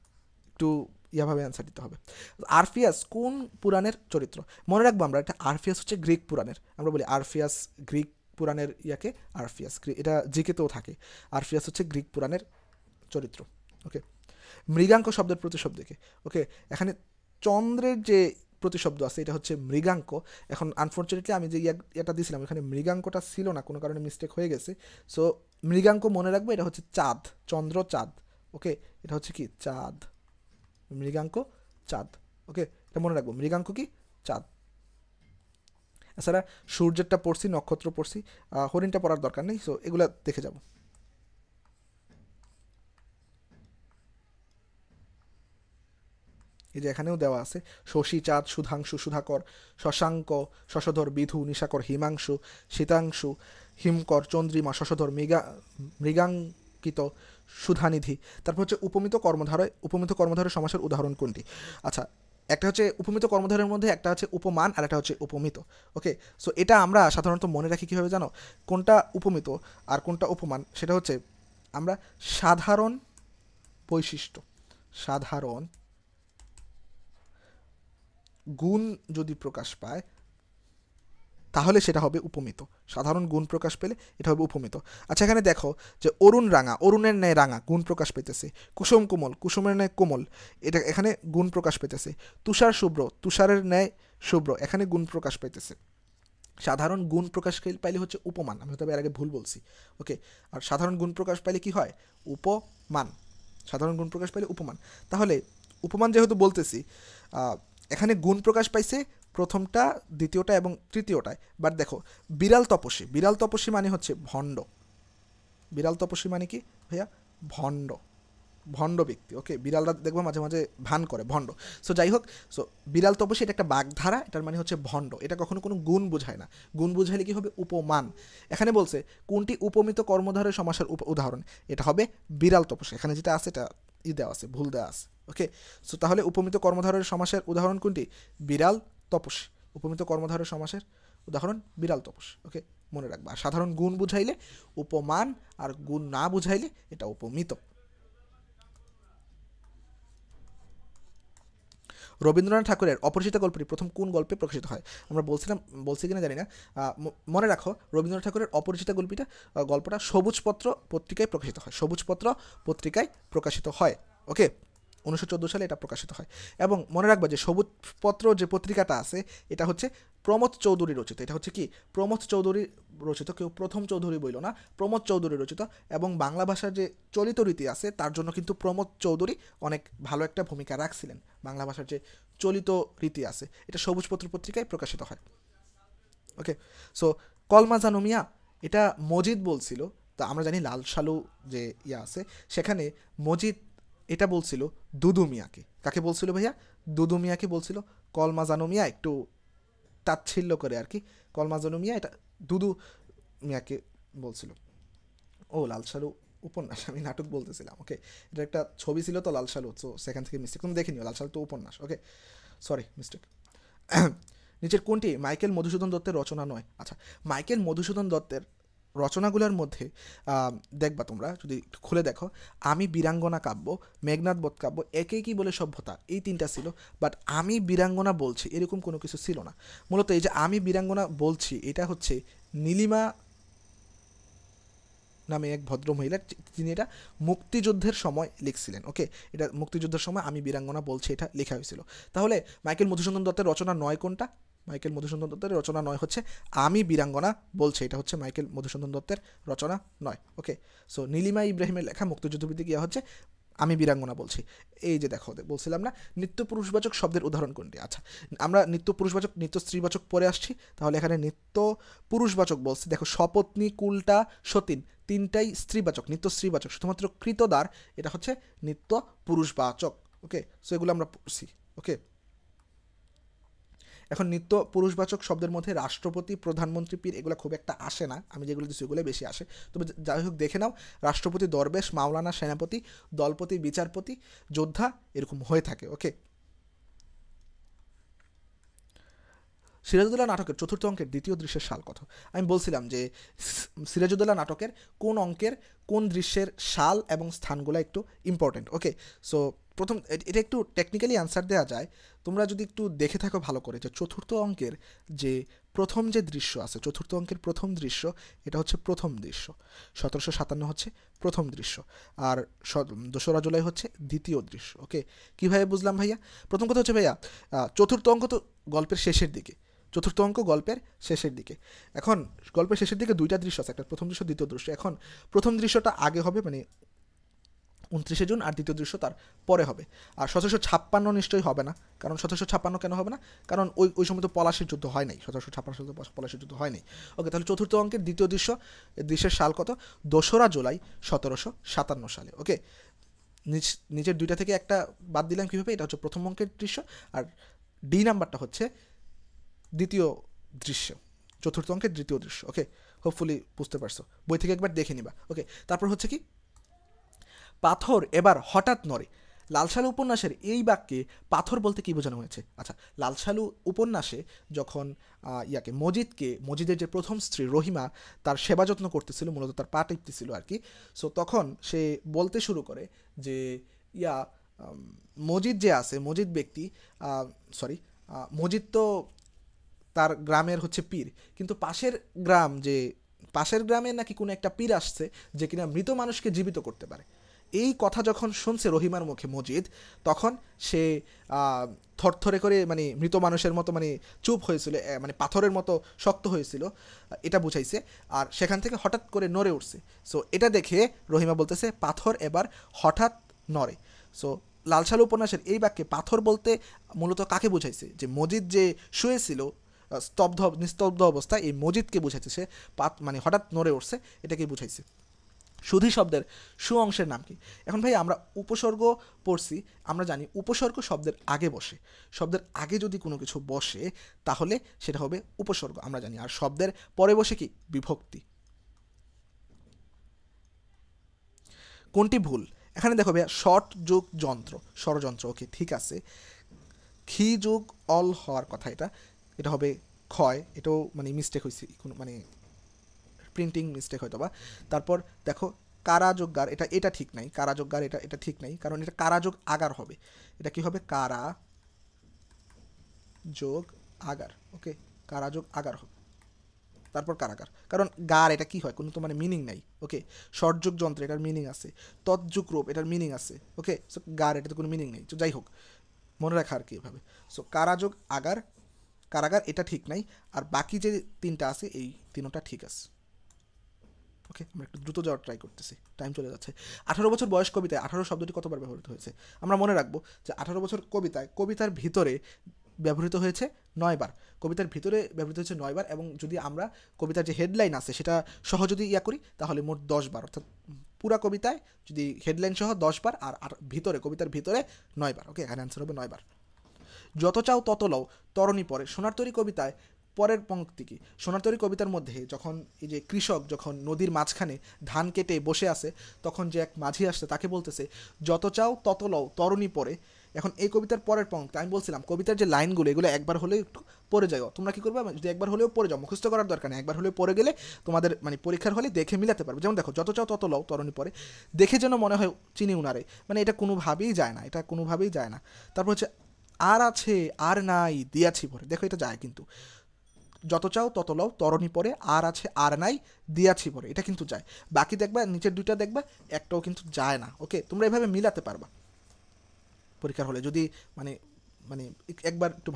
একটু ইয়াভাবে অ্যান্সার দিতে হবে। আরফিয়াস কোন পুরাণের চরিত্র? মনে রাখবো আমরা এটা, আরফিয়াস হচ্ছে গ্রিক পুরাণের, আমরা বলি আরফিয়াস গ্রিক পুরাণের ইয়াকে আরফিয়াস, এটা জিকেতেও থাকে। আরফিয়াস হচ্ছে গ্রিক পুরাণের চরিত্র। ওকে, মৃগাঙ্ক শব্দের প্রতিশব্দ কি? ওকে, এখানে চন্দ্রের যে প্রতিশব্দ আছে এটা হচ্ছে মৃগাঙ্ক। এখন আনফর্চুনেটলি আমি যে এটা দিয়েছিলাম এখানে মৃগাঙ্কটা ছিল না, কোনো কারণে মিস্টেক হয়ে গেছে। সো মৃগাঙ্ক মনে রাখবো, এটা হচ্ছে চাঁদ, চন্দ্র চাঁদ। ওকে, এটা হচ্ছে কি চাঁদ, মৃগাঙ্ক চাঁদ। ওকে, এটা মনে রাখবো, মৃগাঙ্ক কি চাঁদ। এছাড়া সূর্যেরটা পড়ছি, নক্ষত্র পড়ছি, হরিণটা পড়ার দরকার নেই। সো এগুলো দেখে যাব। এই যে এখানেও দেওয়া আছে শশী, চাঁদ, সুধাংশু, সুধাকর, শশাঙ্ক, শশধর, বিধু, নিশাকর, হিমাংশু, শীতাংশু, হিমকর, চন্দ্রিমা, শশধর, মৃগাঙ্কিত, সুধানিধি। তারপর হচ্ছে উপমিত কর্মধারয় সমাসের উদাহরণ কোনটি? আচ্ছা, একটা হচ্ছে উপমিত কর্মধারের মধ্যে একটা হচ্ছে উপমান আর একটা হচ্ছে উপমিত। ওকে, সো এটা আমরা সাধারণত মনে রাখি কীভাবে জানো, কোনটা উপমিত আর কোনটা উপমান? সেটা হচ্ছে আমরা সাধারণ বৈশিষ্ট্য, সাধারণ গুণ যদি প্রকাশ পায় তাহলে সেটা হবে উপমিত। সাধারণ গুণ প্রকাশ পেলে এটা হবে উপমিত। আচ্ছা, এখানে দেখো যে অরুণ রাঙা, অরুণের ন্যায় রাঙা, গুণ প্রকাশ পেতেছে। কুসুম কোমল, কুসুমের ন্যায় কোমল, এটা এখানে গুণ প্রকাশ পেতেছে। তুষার শুভ্র, তুষারের ন্যায় শুভ্র, এখানে গুণ প্রকাশ পেতেছে। সাধারণ গুণ প্রকাশ পাইলে হচ্ছে উপমান, আমি হয়তো এর আগে ভুল বলছি। ওকে, আর সাধারণ গুণ প্রকাশ পাইলে কি হয়? উপমান। সাধারণ গুণ প্রকাশ পাইলে উপমান। তাহলে উপমান যেহেতু বলতেছি, এখানে গুণ প্রকাশ পাইছে প্রথমটা, দ্বিতীয়টা এবং তৃতীয়টায়। বাট দেখো, বিড়াল তপস্বী, বিড়াল তপস্বী মানে হচ্ছে ভণ্ড। বিড়াল তপস্বী মানে কি ভাইয়া? ভণ্ড, ভণ্ড ব্যক্তি। ওকে, বিড়ালরা দেখবো মাঝে মাঝে ভান করে, ভণ্ড। সো যাই হোক, সো বিড়াল তপস্বী এটা একটা বাগধারা, এটার মানে হচ্ছে ভণ্ড। এটা কখনো কোনো গুণ বোঝায় না, গুণ বোঝাইলে কি হবে? উপমান। এখানে বলছে কোনটি উপমিত কর্মধারয় সমাসের উদাহরণ? এটা হবে বিড়াল তপস্বী। এখানে যেটা আছে এটা দেওয়া আছে, ভুল দেওয়া আছে। ওকে, সো তাহলে উপমিত কর্মধারয়ের সমাসের উদাহরণ কোনটি? বিড়াল তপস্বী। উপমিত কর্মধারয় সমাসের উদাহরণ বিড়াল তপস্বী। ওকে, মনে রাখবা। সাধারণ গুণ বুঝাইলে উপমান, আর গুণ না বুঝাইলে এটা উপমিত। রবীন্দ্রনাথ ঠাকুরের অপরিচিতা গল্পটি প্রথম কোন গল্পে প্রকাশিত হয়? আমরা বলছি কিনা জানি না, মনে রাখো রবীন্দ্রনাথ ঠাকুরের অপরিচিতা গল্পটা সবুজপত্র পত্রিকায় প্রকাশিত হয়। সবুজপত্র পত্রিকায় প্রকাশিত হয়। ওকে, 1914 সালে এটা প্রকাশিত হয়। এবং মনে রাখবা যে সবুজপত্র যে পত্রিকাটা আছে এটা হচ্ছে প্রমথ চৌধুরী রচিত। এটা হচ্ছে কি? প্রমথ চৌধুরী রচিত, কেউ প্রথম চৌধুরী বইল না, প্রমথ চৌধুরী রচিত। এবং বাংলা ভাষার যে চলিত রীতি আছে তার জন্য কিন্তু প্রমথ চৌধুরী অনেক ভালো একটা ভূমিকা রাখছিলেন। বাংলা ভাষার যে চলিত রীতি আছে, এটা সবুজপত্র পত্রিকায় প্রকাশিত হয়। ওকে, সো কলমা জানো মিয়া, এটা মজিদ বলছিল। তো আমরা জানি লাল সালু যে আছে সেখানে মজিদ এটা বলছিল দুদু মিয়াকে। কাকে বলছিল ভাইয়া? দুদু মিয়াকে বলছিল কলমা জানো মিয়া, একটু তাচ্ছিল্য করে আর কি। কলমা জানো মিয়া এটা দুদু মিয়াকে বলছিল। ও লাল সালু উপন্যাস, আমি নাটক বলতেছিলাম। ওকে, এটা একটা ছবি ছিল তো লাল সালু, তো সেখান থেকে মিস্টেক, তুমি দেখে নিও, লাল সালু তো উপন্যাস। ওকে, সরি মিস্টেক। নিচের কোনটি মাইকেল মধুসূদন দত্তের রচনা নয়? আচ্ছা, মাইকেল মধুসূদন দত্তের রচনাগুলোর মধ্যে দেখবা তোমরা যদি খুলে দেখো, আমি বীরাঙ্গনা কাব্য, মেঘনাদ বধ কাব্য, একে কি বলে সভ্যতা, এই তিনটা ছিল। বাট আমি বীরাঙ্গনা বলছি এরকম কোনো কিছু ছিল না। মূলত এই যে আমি বীরাঙ্গনা বলছি, এটা হচ্ছে নীলিমা নামে এক ভদ্র মহিলা, তিনি এটা মুক্তিযুদ্ধের সময় লিখছিলেন। ওকে, এটা মুক্তিযুদ্ধের সময় আমি বীরাঙ্গনা বলছি এটা লেখা হয়েছিল। তাহলে মাইকেল মধুসূদন দত্তের রচনা নয় কোনটা? মাইকেল মধুসূদন দত্তের রচনা নয় হচ্ছে আমি বীরাঙ্গনা বলছে, এটা হচ্ছে মাইকেল মধুসূদন দত্তের রচনা নয়। ওকে, সো নীলিমা ইব্রাহিমের লেখা মুক্তিযুদ্ধভিত্তিক ইয়া হচ্ছে আমি বীরাঙ্গনা বলছি। এই যে দেখো বলছিলাম না নিত্য পুরুষবাচক শব্দের উদাহরণ কোনটি? আচ্ছা, আমরা নিত্য পুরুষবাচক নিত্য স্ত্রীবাচক পরে আসছি, তাহলে এখানে নিত্য পুরুষবাচক বলছি। দেখো সপত্নী, কুলটা, সতীন তিনটাই স্ত্রীবাচক, নিত্য স্ত্রীবাচক। শুধুমাত্র কৃতদার এটা হচ্ছে নিত্য পুরুষবাচক। ওকে, সো এগুলো আমরা পড়ছি। ওকে, এখন নিত্য পুরুষবাচক শব্দের মধ্যে রাষ্ট্রপতি, প্রধানমন্ত্রী, পীর এগুলো খুব একটা আসে না, আমি যেগুলো দিচ্ছি ওগুলো বেশি আসে। তবে যাই হোক দেখে নাও, রাষ্ট্রপতি, দরবেশ, মাওলানা, সেনাপতি, দলপতি, বিচারপতি, যোদ্ধা এরকম হয়ে থাকে। ওকে, সিরাজউদ্দৌলা নাটকের চতুর্থ অঙ্কের দ্বিতীয় দৃশ্যের সাল কত? আমি বলছিলাম যে সিরাজউদ্দৌলা নাটকের কোন অঙ্কের কোন দৃশ্যের সাল এবং স্থানগুলো একটু ইম্পর্টেন্ট। ওকে, সো প্রথম এটা একটু টেকনিক্যালি অ্যান্সার দেওয়া যায়, তোমরা যদি একটু দেখে থাকো ভালো করে, যে চতুর্থ অঙ্কের যে প্রথম যে দৃশ্য আছে, চতুর্থ অঙ্কের প্রথম দৃশ্য এটা হচ্ছে প্রথম দৃশ্য, 1757 হচ্ছে প্রথম দৃশ্য, আর 2রা জুলাই হচ্ছে দ্বিতীয় দৃশ্য। ওকে, কীভাবে বুঝলাম ভাইয়া? প্রথম কথা হচ্ছে ভাইয়া, চতুর্থ অঙ্ক তো গল্পের শেষের দিকে, চতুর্থ অঙ্ক গল্পের শেষের দিকে। এখন গল্পের শেষের দিকে দুইটা দৃশ্য আছে, একটা প্রথম দৃশ্য, দ্বিতীয় দৃশ্য। এখন প্রথম দৃশ্যটা আগে হবে, মানে 29শে জুন, আর দ্বিতীয় দৃশ্য তার পরে হবে। আর 1756 নিশ্চয়ই হবে না, কারণ 1756 কেন হবে না? কারণ ওই সময় তো পলাশির যুদ্ধ হয় নাই, 1756 সালে পলাশির যুদ্ধ হয় নাই। ওকে, তাহলে চতুর্থ অঙ্কের দ্বিতীয় দৃশ্যের সাল কত? 2রা জুলাই 1757 সালে। ওকে, নিচের দুইটা থেকে একটা বাদ দিলাম কীভাবে? এটা হচ্ছে প্রথম অঙ্কের দৃশ্য, আর ডি নাম্বারটা হচ্ছে দ্বিতীয় দৃশ্য, চতুর্থ অঙ্কের দ্বিতীয় দৃশ্য। ওকে, হোপফুলি বুঝতে পারছো, বই থেকে একবার দেখে নিবা। ওকে, তারপর হচ্ছে কি, পাথর এবার হঠাৎ নড়ে। লালসালু উপন্যাসের এই বাক্যে পাথর বলতে কী বোঝানো হয়েছে? আচ্ছা, লালসালু উপন্যাসে যখন মজিদের যে প্রথম স্ত্রী রহিমা তার সেবা যত্ন করতেছিল, মূলত তার পা টিপতেছিল আর কি, সো তখন সে বলতে শুরু করে যে মজিদ যে আছে, মজিদ ব্যক্তি, মজিদ তো তার গ্রামের হচ্ছে পীর, কিন্তু পাশের গ্রামে নাকি কোনো একটা পীর আসছে যে কিনা মৃত মানুষকে জীবিত করতে পারে। এই কথা যখন শুনছে রহিমার মুখে মজিদ, তখন সে থরথরে করে, মানে মৃত মানুষের মতো, মানে চুপ হয়েছিল, মানে পাথরের মতো শক্ত হয়েছিল, এটা বুঝাইছে। আর সেখান থেকে হঠাৎ করে নড়ে উঠছে। সো এটা দেখে রহিমা বলতেছে পাথর এবার হঠাৎ নড়ে। সো লালসালু উপন্যাসের এই বাক্যে পাথর বলতে মূলত কাকে বুঝাইছে? যে মজিদ যে শুয়েছিল নিস্তব্ধ অবস্থায়, এই মজিদকে বুঝাইছে, সে মানে হঠাৎ নড়ে উঠছে, এটাকে বুঝাইছে। সুধী শব্দের সু অংশের নাম কি? এখন ভাই আমরা উপসর্গ পড়ছি, আমরা জানি উপসর্গ শব্দের আগে বসে, শব্দের আগে যদি কোনো কিছু বসে তাহলে সেটা হবে উপসর্গ, আমরা জানি। আর শব্দের পরে বসে কি? বিভক্তি। কোনটি ভুল? এখানে দেখো ভাইয়া, শর্ট যোগ যন্ত্র, ষড়যন্ত্র। ওকে, ঠিক আছে। খি যোগ অল হওয়ার কথা, এটা হবে ক্ষয়, এটাও মানে মিস্টেক হয়েছে, কোনো মানে প্রিন্টিং মিস্টেক হয়তো বা। তারপর দেখো কারাযোগ্যার, এটা ঠিক নাই, কারাযোগ্যার এটা ঠিক নাই, কারণ এটা কারাযোগ আগার হবে, এটা কি হবে? কারা যোগ আগার। ওকে, কারাযোগ আগার হবে। তারপর কারাগার, কারণ গার এটা কি হয়, কোনো তো মানে মিনিং নাই। ওকে, শর্টযোগ যন্ত্র, এটার মিনিং আছে। তৎযোগ রূপ, এটার মিনিং আছে। ওকে, সো গার এটাতে কোনো মিনিং নেই, তো যাই হোক মনে রাখা আর কি এভাবে। সো কারাযোগ আগার, কারাগার এটা ঠিক নাই, আর বাকি যে তিনটা আছে এই তিনটা ঠিক আছে। ওকে, আমরা একটু দ্রুত যাওয়ার ট্রাই করতেছি, টাইম চলে যাচ্ছে। 18 বছর বয়স কবিতায় 18 শব্দটি কতবার ব্যবহৃত হয়েছে? আমরা মনে রাখবো যে 18 বছর কবিতার ভিতরে ব্যবহৃত হয়েছে 9 বার। কবিতার ভিতরে ব্যবহৃত হয়েছে 9 বার, এবং যদি আমরা কবিতার যে হেডলাইন আছে সেটা সহ যদি করি তাহলে মোট 10 বার, অর্থাৎ পুরা কবিতায় যদি হেডলাইন সহ 10 বার আর ভিতরে কবিতার ভিতরে 9 বার। ওকে, এখানে অ্যান্সার হবে 9 বার। যত চাও তত লও তরণী পরে, সোনার তরী কবিতায় পরের পংক্তি কি? সোনার তরী কবিতার মধ্যে যখন এই যে কৃষক যখন নদীর মাঝখানে ধান কেটে বসে আছে, তখন যে এক মাঝি আসছে তাকে বলতেছে যত চাও তত লও তরণী পরে। এখন এই কবিতার পরের পংক্তি, আমি বলছিলাম কবিতার যে লাইনগুলো এগুলো একবার হলেও একটু পড়ে যাও। তোমরা কি করবে, যদি একবার হলেও পড়ে যাও, মুখস্থ করার দরকার নেই, একবার হলেও পড়ে গেলে তোমাদের মানে পরীক্ষার হলে দেখে মিলাতে পারবে। যেমন দেখো, যত চাও তত লও তরণী পরে, দেখে যেন মনে হয় চিনি উনারে, মানে এটা কোনোভাবেই যায় না, এটা কোনোভাবেই যায় না। তারপর হচ্ছে আর আছে আর নাই দিয়াছি ভরে, দেখো এটা যায় কিন্তু, যত চাও তত লও তরণী পরে, আর আছে আর নাই দিয়াছি ভরে, এটা কিন্তু যায়। বাকি দেখবা নিচের দুইটা দেখবা একটাও কিন্তু যায় না। ওকে, তোমরা এভাবে মিলাতে পারবা পরীক্ষার হলে যদি মানে মানে একবার একটু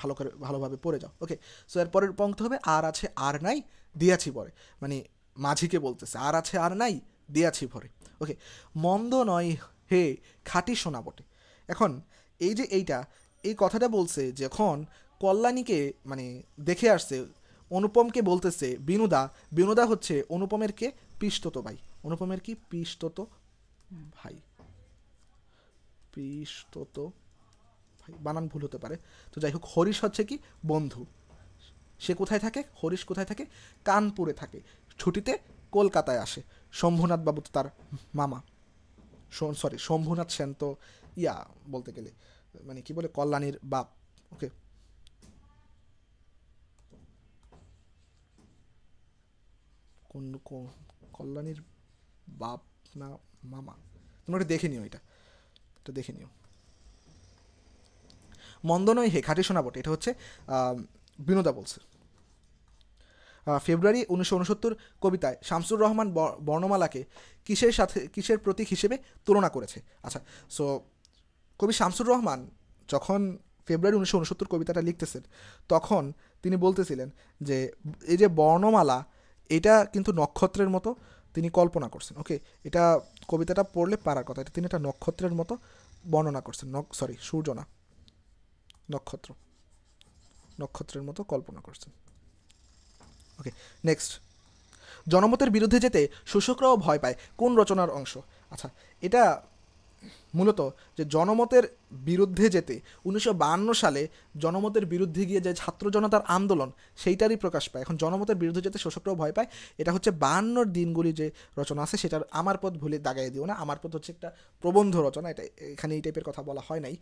ভালোভাবে পড়ে যাও। ওকে, সো এর পরের পংক্তি হবে আর আছে আর নাই দিয়াছি ভরে, মানে মাঝিকে বলতেছে আর আছে আর নাই দিয়াছি ভরে। ওকে, মন্দ নয় হে খাঁটি সোনা বটে। এখন এই যে এই কথাটা বলছে যখন কল্যাণীকে মানে দেখে আসছে, অনুপমকে বলতেছে বিনুদা হচ্ছে অনুপমের কে পিস্তত ভাই, অনুপমের কি পিস্তত ভাই, পিস্তত ভাই, বানান ভুল হতে পারে। তো যাই হোক, হরিশ হচ্ছে কি বন্ধু। সে কোথায় থাকে, হরিশ কোথায় থাকে, কানপুরে থাকে, ছুটিতে কলকাতায় আসে। শম্ভুনাথ বাবু তো তার মামা, সরি শম্ভুনাথ সেন তো বলতে গেলে মানে কি বলে কল্যাণীর বাপ। ওকে, কোন কল্যাণীর বাপ না মামা, তোমরা একটু দেখে নিও, এটা দেখে নিও। মন্দ নয় হে খাঁটি সোনা বটে, এটা হচ্ছে বিনোদা বলছে। ফেব্রুয়ারি 1969 কবিতায় শামসুর রহমান বর্ণমালাকে কিসের প্রতীক হিসেবে তুলনা করেছে? আচ্ছা, সো কবি শামসুর রহমান যখন ফেব্রুয়ারি 1969 কবিতাটা লিখতেছেন, তখন তিনি বলতেছিলেন যে এই যে বর্ণমালা, এটা কিন্তু নক্ষত্রের মতো তিনি কল্পনা করছেন। ওকে, এটা কবিতাটা পড়লে পারার কথা, এটা তিনি একটা নক্ষত্রের মতো বর্ণনা করছেন, সূর্য না, নক্ষত্রের মতো কল্পনা করছেন। ওকে, নেক্সট, জনমতের বিরুদ্ধে যেতে শোষকরাও ভয় পায় কোন রচনার অংশ? আচ্ছা, এটা মূলত যে জনমতের বিরুদ্ধে যেতে 1952 সালে জনমতের বিরুদ্ধে গিয়ে যে ছাত্র জনতার আন্দোলন, সেইটারই প্রকাশ পায়। এখন জনমতের বিরুদ্ধে যেতে শোষকরাও ভয় পায়, এটা হচ্ছে 52 দিনগুলি যে রচনা আছে সেটার আমার পথ ভুলে দাগাই দিও না। আমার পথ হচ্ছে একটা প্রবন্ধ রচনা, এটা এখানে এই টাইপের কথা বলা হয় নাই।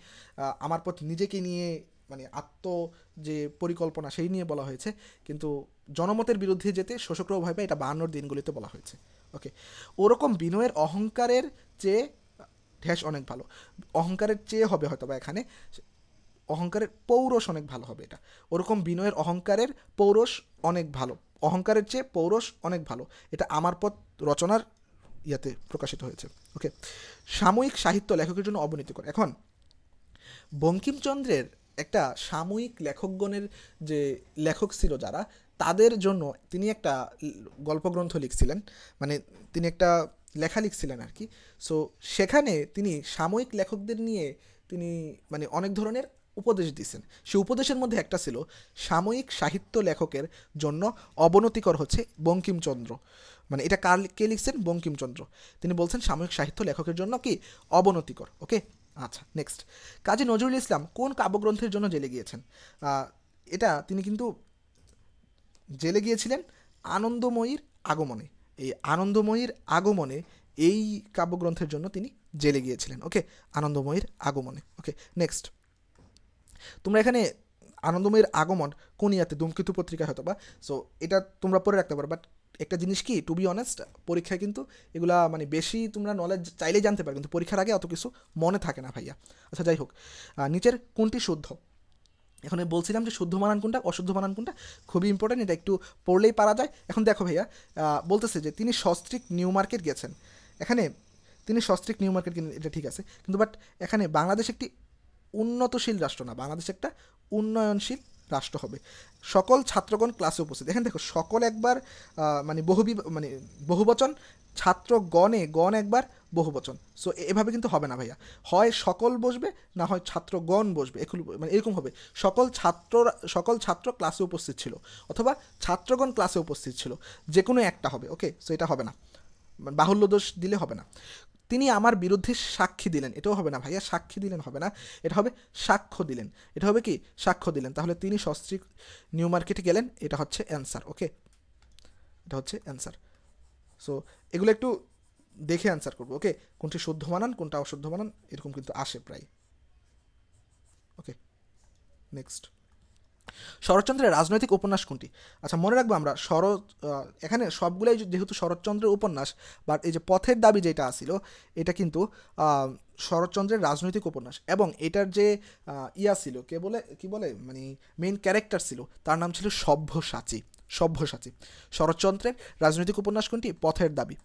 আমার পথ নিজেকে নিয়ে মানে যে পরিকল্পনা সেই নিয়ে বলা হয়েছে, কিন্তু জনমতের বিরুদ্ধে যেতে শোষকরাও ভয় পায় এটা 52 দিনগুলিতে বলা হয়েছে। ওকে, ওরকম বিনয়ের অহংকারের চেয়ে অনেক ভালো, অহংকারের চেয়ে হবে হয়তো বা এখানে অহংকারের পৌরষ অনেক ভালো হবে, এটা ওরকম বিনয়ের অহংকারের পৌরষ অনেক ভালো, অহংকারের চেয়ে পৌরষ অনেক ভালো, এটা আমার পথ রচনার প্রকাশিত হয়েছে। ওকে, সাময়িক সাহিত্য লেখকের জন্য অবনীতিকর। এখন বঙ্কিমচন্দ্রের একটা সাময়িক লেখকগণের যে লেখক ছিল যারা, তাদের জন্য তিনি একটা গল্পগ্রন্থ লিখছিলেন, মানে তিনি একটা লেখা লিখছিলেন আর কি। সো সেখানে তিনি সাময়িক লেখকদের নিয়ে তিনি মানে অনেক ধরনের উপদেশ দিয়েছেন। সেই উপদেশের মধ্যে একটা ছিল সাময়িক সাহিত্য লেখকের জন্য অবনতিকর হচ্ছে বঙ্কিমচন্দ্র, মানে এটা কে লিখছেন? বঙ্কিমচন্দ্র। তিনি বলছেন সাময়িক সাহিত্য লেখকের জন্য কি অবনতিকর। ওকে, আচ্ছা, নেক্সট, কাজী নজরুল ইসলাম কোন কাব্যগ্রন্থের জন্য জেলে গিয়েছেন? এটা তিনি কিন্তু জেলে গিয়েছিলেন আনন্দময়ীর আগমনে। এই আনন্দময়ীর আগমনে এই কাব্যগ্রন্থের জন্য তিনি জেলে গিয়েছিলেন। ওকে, আনন্দময়ীর আগমনে। ওকে, নেক্সট, তোমরা এখানে আনন্দময়ীর আগমন কোন ধূমকেতু পত্রিকায় হয়তো বা, সো এটা তোমরা পড়ে রাখতে পারো। বাট একটা জিনিস কি, টু বি অনেস্ট, পরীক্ষায় কিন্তু এগুলা মানে বেশি তোমরা নলেজ চাইলেই জানতে পারো, কিন্তু পরীক্ষার আগে অত কিছু মনে থাকে না ভাইয়া। আচ্ছা, যাই হোক, নিচের কোনটি শুদ্ধ? এখন বলছিলাম যে শুদ্ধ বানান কোনটা, অশুদ্ধ বানান কোনটা, খুবই ইম্পর্টেন্ট, এটা একটু পড়লেই পারা যায়। এখন দেখো ভাইয়া, বলতেছে যে তিনি সস্ত্রীক নিউ মার্কেট গেছেন। এখানে তিনি সস্ত্রীক নিউ মার্কেট, এটা ঠিক আছে, কিন্তু বাট এখানে বাংলাদেশ একটি উন্নতশীল রাষ্ট্র না, বাংলাদেশ একটা উন্নয়নশীল রাষ্ট্র হবে। সকল ছাত্রগণ ক্লাসে উপস্থিত, এখানে দেখো সকল একবার মানে বহুবচন, গণ একবার বহুবচন। সো এভাবে কিন্তু হবে না ভাইয়া, হয় সকল বসবে না হয় ছাত্রগণ বসবে, মানে এরকম হবে সকল ছাত্র ক্লাসে উপস্থিত ছিল অথবা ছাত্রগণ ক্লাসে উপস্থিত ছিল, যে কোনো একটা হবে। ওকে, সো এটা হবে না, বাহুল্য দোষ দিলে হবে না। তিনি আমার বিরুদ্ধে সাক্ষী দিলেন, এটাও হবে না ভাইয়া, সাক্ষী দিলেন হবে না, এটা হবে সাক্ষ্য দিলেন। এটা হবে কি, সাক্ষ্য দিলেন। তাহলে তিনি সস্ত্রীক নিউ মার্কেটে গেলেন, এটা হচ্ছে অ্যান্সার। ওকে, এটা হচ্ছে অ্যান্সার। সো এগুলো একটু দেখে অ্যান্সার করবো। ওকে, কোনটি শুদ্ধ বানান কোনটা অশুদ্ধ বানান এরকম কিন্তু আসে প্রায়। ওকে, নেক্সট, শরৎচন্দ্রের রাজনৈতিক উপন্যাস কোনটি? আচ্ছা, মনে রাখবো আমরা এখানে সবগুলাই যেহেতু শরৎচন্দ্রের উপন্যাস, বাট এই যে পথের দাবি যেটা আসিল এটা কিন্তু শরৎচন্দ্রের রাজনৈতিক উপন্যাস, এবং এটার যে ছিল কি বলে মানে মেইন ক্যারেক্টার ছিল, তার নাম ছিল সব্যসাচী। শরৎচন্দ্রের রাজনৈতিক উপন্যাস কোনটি? পথের দাবি।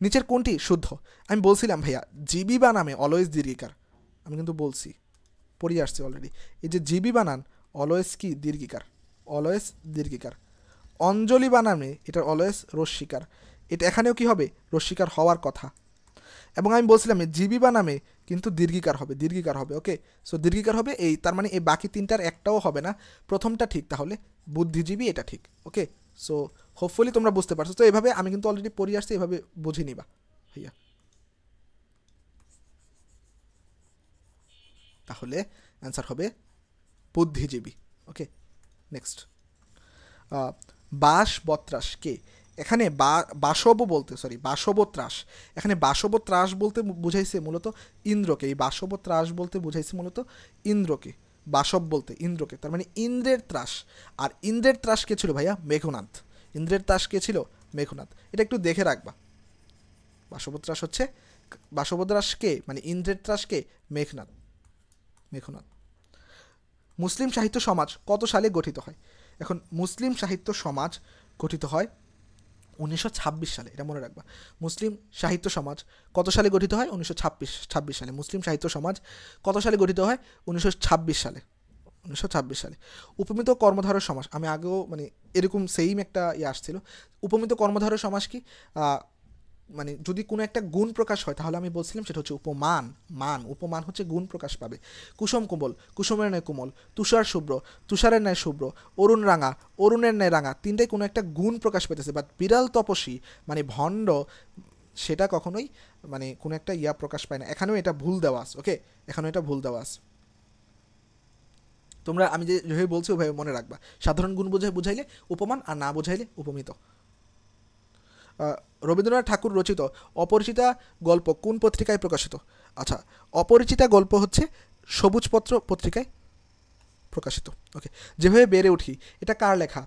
নিচের কোনটি শুদ্ধ? আমি বলছিলাম ভাইয়া, জিবি বানামে অলওয়েজ দীর্ঘিকার, আমি কিন্তু বলছি, পড়িয়ে আসছি অলরেডি। এই যে জিবি বানান অলওয়েজ কি দীর্ঘিকার, অলওয়েজ দীর্ঘিকার। অঞ্জলি বানামে এটার অলওয়েজ রস্বীকার, এটা এখানেও কি হবে, রস্বীকার হওয়ার কথা। এবং আমি বলছিলাম জিবি বানামে কিন্তু দীর্ঘিকার হবে। ওকে, সো দীর্ঘিকার হবে, এই তার মানে এই বাকি তিনটার একটাও হবে না, প্রথমটা ঠিক, তাহলে বুদ্ধিজীবী এটা ঠিক। ওকে, সো হোপফুলি তোমরা বুঝতে পারছো। তো এভাবে আমি কিন্তু অলরেডি পড়িয়ে আসছি, এভাবে বুঝে নিবা ভাইয়া। তাহলে অ্যান্সার হবে বুদ্ধিজীবী। ওকে, নেক্সট, বাসবত্রাস কে? এখানে বাসবত্রাস, এখানে বাসবত্রাস বলতে বুঝাইছে মূলত ইন্দ্রকে, এই বাসবত্রাস বলতে বুঝাইছে মূলত ইন্দ্রকে, বাসব বলতে ইন্দ্রকে, তার মানে ইন্দ্রের ত্রাস। আর ইন্দ্রের ত্রাস কে ছিল ভাইয়া? মেঘনাদ। ইন্দ্রের ত্রাস কে ছিল? মেঘনাদ। এটা একটু দেখে রাখবা। বাসবত্রাস কে মানে ইন্দ্রের ত্রাস কে? মেঘনাদ। মুসলিম সাহিত্য সমাজ কত সালে গঠিত হয়? এখন মুসলিম সাহিত্য সমাজ গঠিত হয় 1926 সালে, এটা মনে রাখবা। মুসলিম সাহিত্য সমাজ কত সালে গঠিত হয়? 1926 সালে। মুসলিম সাহিত্য সমাজ কত সালে গঠিত হয়? 1926 সালে। উপমিত কর্মধারয় সমাস, আমি আগেও মানে এরকম সেম একটা আসছিল। উপমিত কর্মধারয় সমাস কি? মানে যদি কোনো একটা গুণ প্রকাশ হয় তাহলে আমি বলছিলাম সেটা হচ্ছে উপমান। উপমান হচ্ছে গুণ প্রকাশ পাবে। কুসুম কোমল, কুসুমের ন্যায় কোমল। তুষার শুভ্র, তুষারের ন্যায় শুভ্র। অরুণ রাঙা, অরুণের ন্যায় রাঙা। তিনটাই কোনো একটা গুণ প্রকাশ পেতেছে। বাট বিড়াল তপস্বী মানে ভণ্ড, সেটা কখনোই মানে কোনো একটা প্রকাশ পায় না। এখানেও এটা ভুল দেওয়া আছে। ওকে, এখানেও এটা ভুল দেওয়া আছে। তোমরা আমি যেভাবে বলছি ওইভাবে মনে রাখবা। সাধারণ গুণ বুঝাইলে উপমান, আর না বুঝাইলে উপমিত। রবীন্দ্রনাথ ঠাকুর রচিত অপরিচিতা গল্প কোন পত্রিকায় প্রকাশিত? আচ্ছা, অপরিচিতা গল্প হচ্ছে সবুজপত্র পত্রিকায় প্রকাশিত। ওকে, যেভাবে বেড়ে উঠি, এটা কার লেখা?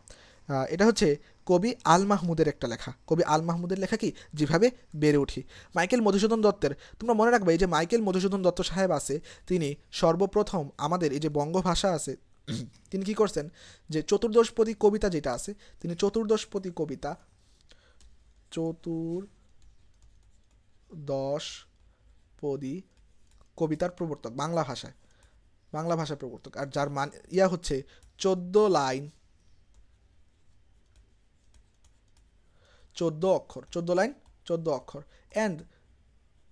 এটা হচ্ছে কবি আল মাহমুদের একটা লেখা। কবি আল মাহমুদের লেখা কি? যেভাবে বেড়ে উঠি। মাইকেল মধুসূদন দত্তের, তোমরা মনে রাখবে এই যে মাইকেল মধুসূদন দত্ত সাহেব আছে, তিনি সর্বপ্রথম আমাদের এই যে বঙ্গভাষা আছে, তিনি কি করছেন যে চতুর্দশপদী কবিতা যেটা আছে, তিনি চতুর্দশপদী কবিতার প্রবর্তক, বাংলা ভাষার প্রবর্তক। আর যার মান হচ্ছে 14 লাইন 14 অক্ষর। অ্যান্ড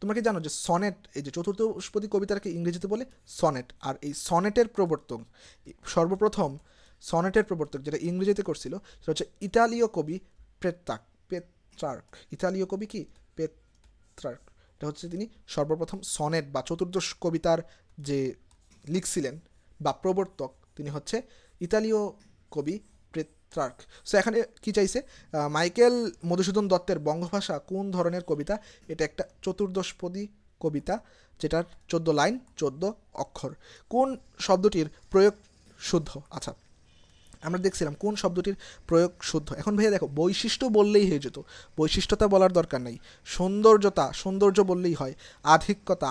তোমরা কি জানো যে সনেট, এই যে চতুর্দশপদী কবিতাকে ইংরেজিতে বলে সনেট, আর এই সনেটের প্রবর্তক, সর্বপ্রথম সনেটের প্রবর্তক যেটা ইংরেজিতে করছিল সেটা হচ্ছে ইতালীয় কবি পেত্রার্ক। ইতালীয় কবি কি? পেত্রার্ক। এটা হচ্ছে তিনি সর্বপ্রথম সনেট বা চতুর্দশ কবিতার যে লিখছিলেন বা প্রবর্তক, তিনি হচ্ছে ইতালীয় কবি পেত্রার্ক। সো এখানে কি চাইছে? মাইকেল মধুসূদন দত্তের বঙ্গভাষা কোন ধরনের কবিতা? এটা একটা চতুর্দশপদী কবিতা, যেটার 14 লাইন 14 অক্ষর। কোন শব্দটির প্রয়োগ শুদ্ধ? আচ্ছা, আমরা দেখছিলাম কোন শব্দটির প্রয়োগ শুদ্ধ। এখন ভাইয়া দেখো, বৈশিষ্ট্য বললেই হয়ে যেত, বৈশিষ্ট্যতা বলার দরকার নেই। সৌন্দর্য বললেই হয়।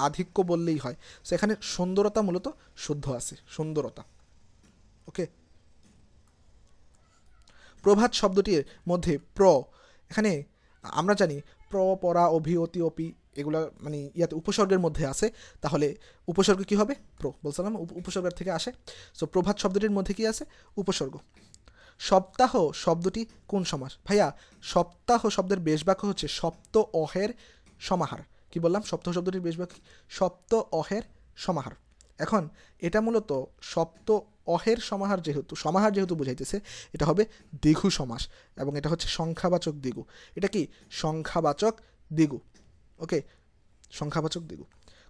আধিক্য বললেই হয়। সো এখানে সুন্দরতা মূলত শুদ্ধ আছে, সুন্দরতা। ওকে, প্রভাত শব্দটির মধ্যে এখানে আমরা জানি পরা, অভি, অতি, অপি এগুলা মানে ইয়াতে উপসর্গের মধ্যে আছে, তাহলে উপসর্গ কি হবে? বলছিলাম উপসর্গের থেকে আসে। সো প্রভাত শব্দটির মধ্যে কি আছে? উপসর্গ। সপ্তাহ শব্দটি কোন সমাস? ভাইয়া সপ্তাহ শব্দের বেশ বাক্য হচ্ছে সপ্ত অহের সমাহার। কি বললাম? সপ্তাহ শব্দটির বেশ বাক্য সপ্ত অহের সমাহার। এখন এটা মূলত সপ্ত অহের সমাহার যেহেতু বুঝাইতেছে, এটা হবে দ্বিগু সমাস, এবং এটা হচ্ছে সংখ্যাবাচক দ্বিগু। এটা কি? সংখ্যাবাচক দ্বিগু। ওকে, সংখ্যাবাচক দ্বিগু।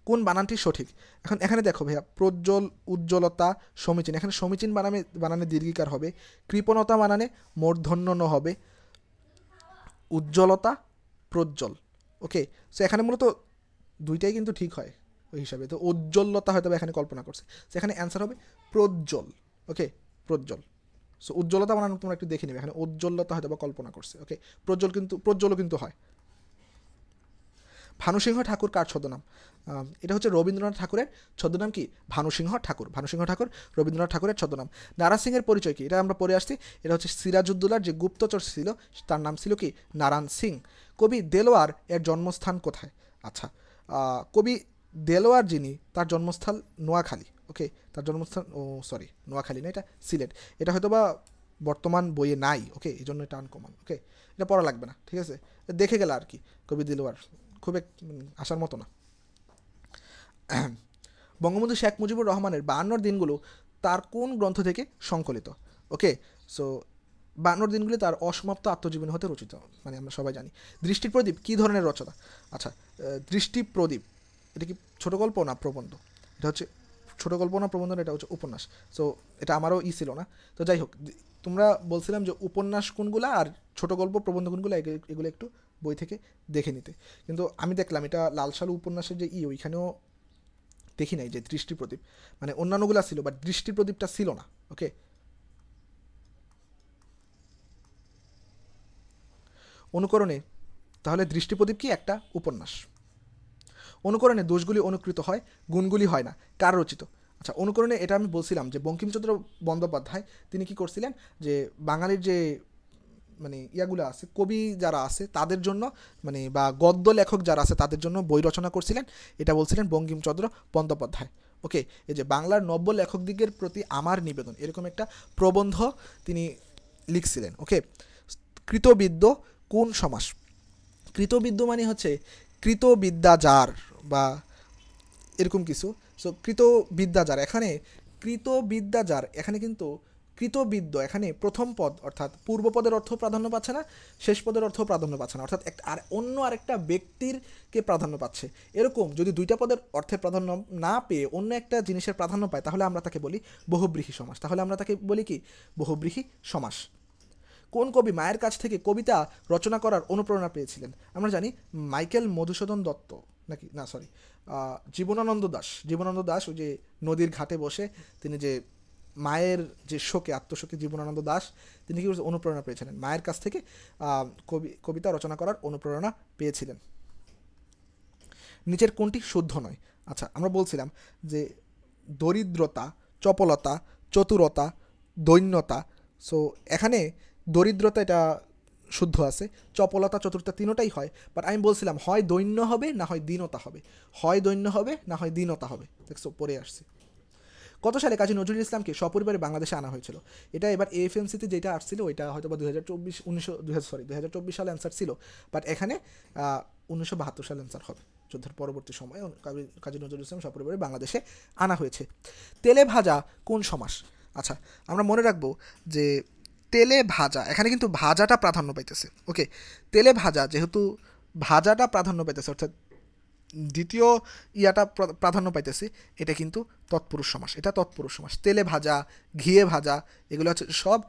কোন বানানটি সঠিক? এখন এখানে দেখো ভাইয়া, প্রজ্জ্বল, উজ্জ্বলতা, সমীচীন, এখানে সমীচীন বানানে দীর্ঘিকার হবে, কৃপণতা বানানে মূর্ধন্য ন হবে, উজ্জ্বলতা প্রজ্জ্বল। ওকে, সো এখানে মূলত দুইটাই কিন্তু ঠিক হয় ওই হিসাবে। তো উজ্জ্বলতা হয়তো এখানে কল্পনা করছে, সেখানে অ্যান্সার হবে প্রজ্জ্বল। ওকে, প্রজ্জ্বল। সো উজ্জ্বলতা বানানো তোমরা একটু দেখে নেবে, এখানে উজ্জ্বলতা হয়তো বা কল্পনা করছে। ওকে, প্রজ্জ্বলও কিন্তু হয়। ভানুসিংহ ঠাকুর কার ছদ্মনাম? এটা হচ্ছে রবীন্দ্রনাথ ঠাকুরের ছদ্মনাম। কি? ভানুসিংহ ঠাকুর রবীন্দ্রনাথ ঠাকুরের ছদ্মনাম। নারায়ণ সিংয়ের পরিচয় কি? এটা আমরা পড়ে আসছি। এটা হচ্ছে সিরাজউদ্দৌলার যে গুপ্তচর ছিল, তার নাম ছিল কি? নারায়ণ সিং। কবি দেলোয়ার এর জন্মস্থান কোথায়? আচ্ছা, কবি দেলোয়ার যিনি, তার জন্মস্থল নোয়াখালী। ওকে, তার জন্মস্থান নোয়াখালী না, এটা সিলেট। এটা হয়তো বা বর্তমান বইয়ে নাই। ওকে, এই জন্য এটা আনকমন। ওকে, এটা পড়া লাগবে না, ঠিক আছে, দেখে গেলে আর কি। কবি দেলোয়ার খুব আসার মতো না। বঙ্গবন্ধু শেখ মুজিবুর রহমানের 52 দিনগুলো তার কোন গ্রন্থ থেকে সংকলিত? ওকে, সো 52 দিনগুলি তার অসমাপ্ত আত্মজীবনী হতে রচিত, মানে আমরা সবাই জানি। দৃষ্টির প্রদীপ কী ধরনের রচনা? আচ্ছা, দৃষ্টি প্রদীপ এটা কি ছোট গল্প না প্রবন্ধ? এটা হচ্ছে ছোট গল্প না প্রবন্ধ, এটা হচ্ছে উপন্যাস। সো এটা আমারও ছিল না। তো যাই হোক, তোমরা বলছিলাম যে উপন্যাস কোনগুলো আর ছোট গল্প প্রবন্ধ কোনগুলো, এগুলো একটু বই থেকে দেখে নিতে। কিন্তু আমি দেখলাম এটা লালসালু উপন্যাসের যে ওইখানেও দেখি নাই যে দৃষ্টি প্রদীপ, মানে অন্যান্যগুলা ছিল, বাট দৃষ্টি প্রদীপটা ছিল না। ওকে, অনুকরণে তাহলে দৃষ্টি প্রদীপ কি? একটা উপন্যাস। অনুকরণে দোষগুলি অনুকৃত হয়, গুণগুলি হয় না, কার রচিত? আচ্ছা, অনুকরণে এটা আমি বলছিলাম যে বঙ্কিমচন্দ্র বন্দ্যোপাধ্যায় তিনি কি করছিলেন, যে বাঙালির যে মানে ইয়াগুলো আছে, কবি যারা আছে তাদের জন্য, মানে বা গদ্য লেখক যারা আছে তাদের জন্য বই রচনা করছিলেন। এটা বলছিলেন বঙ্কিমচন্দ্র বন্দ্যোপাধ্যায়। ওকে, এই যে বাংলার নব্য লেখকদিগের প্রতি আমার নিবেদন, এরকম একটা প্রবন্ধ তিনি লিখছিলেন। ওকে, কৃতবিদ্য কোন সমাস? কৃতবিদ্য মানে হচ্ছে কৃতবিদ্যাজার বা এরকম কিছু। সো কৃতবিদ্যাজার, এখানে কৃতবিদ্যাজার, এখানে কিন্তু কৃতবিদ্য এখানে প্রথম পদ অর্থাৎ পূর্ব পদের অর্থ প্রাধান্য পাচ্ছে না, শেষ পদের অর্থ প্রাধান্য পাচ্ছে না, অর্থাৎ অন্য আরেকটা ব্যক্তিরকে প্রাধান্য পাচ্ছে। এরকম যদি দুইটা পদের অর্থের প্রাধান্য না পেয়ে অন্য একটা জিনিসের প্রাধান্য পায়, তাহলে আমরা তাকে বলি বহুব্রীহি সমাস। তাহলে আমরা তাকে বলি কি? বহুব্রীহি সমাস। কোন কবি মায়ের কাছ থেকে কবিতা রচনা করার অনুপ্রেরণা পেয়েছিলেন? আমরা জানি মাইকেল মধুসূদন দত্ত, নাকি না সরি, জীবনানন্দ দাশ ওই যে নদীর ঘাটে বসে তিনি যে মায়ের যে আত্মশোকে জীবনানন্দ দাশ তিনি কি অনুপ্রেরণা পেয়েছিলেন? মায়ের কাছ থেকে কবিতা রচনা করার অনুপ্রেরণা পেয়েছিলেন। নিচের কোনটি শুদ্ধ নয়? আচ্ছা, আমরা বলছিলাম যে দরিদ্রতা, চপলতা, চতুরতা, দৈন্যতা। সো এখানে দরিদ্রতা এটা শুদ্ধ আছে, চপলতা, চতুরতা তিনোটাই হয়, বাট আমি বলছিলাম হয় দৈন্য হবে না হয় দীনতা হবে, হয় দৈন্য হবে না হয় দীনতা হবে। দেখছো, পড়ে আসছে। কত সালে কাজী নজরুল ইসলামকে সপরিবারে বাংলাদেশে আনা হয়েছিল? এটা এবার এএফএমসিতে যেটা আসছিল ওইটা হয়তো বা 2024 সালে অ্যান্সার ছিল, বাট এখানে 1972 সালে অ্যান্সার হবে। যুদ্ধের পরবর্তী সময়ে কাজী নজরুল ইসলাম সপরিবারে বাংলাদেশে আনা হয়েছে। তেলে ভাজা কোন সমাস? আচ্ছা, আমরা মনে রাখবো যে তেলে ভাজা, এখানে কিন্তু ভাজাটা প্রাধান্য পাইতেছে। ওকে, তেলে ভাজা, যেহেতু ভাজাটা প্রাধান্য পাইতেছে অর্থাৎ দ্বিতীয় ইয়াটা প্রাধান্য পাইতেছে, এটা কিন্তু তৎপুরুষ সমাস। এটা তৎপুরুষ সমাস। তেলে ভাজা, ঘিয়ে ভাজা, এগুলো হচ্ছে সব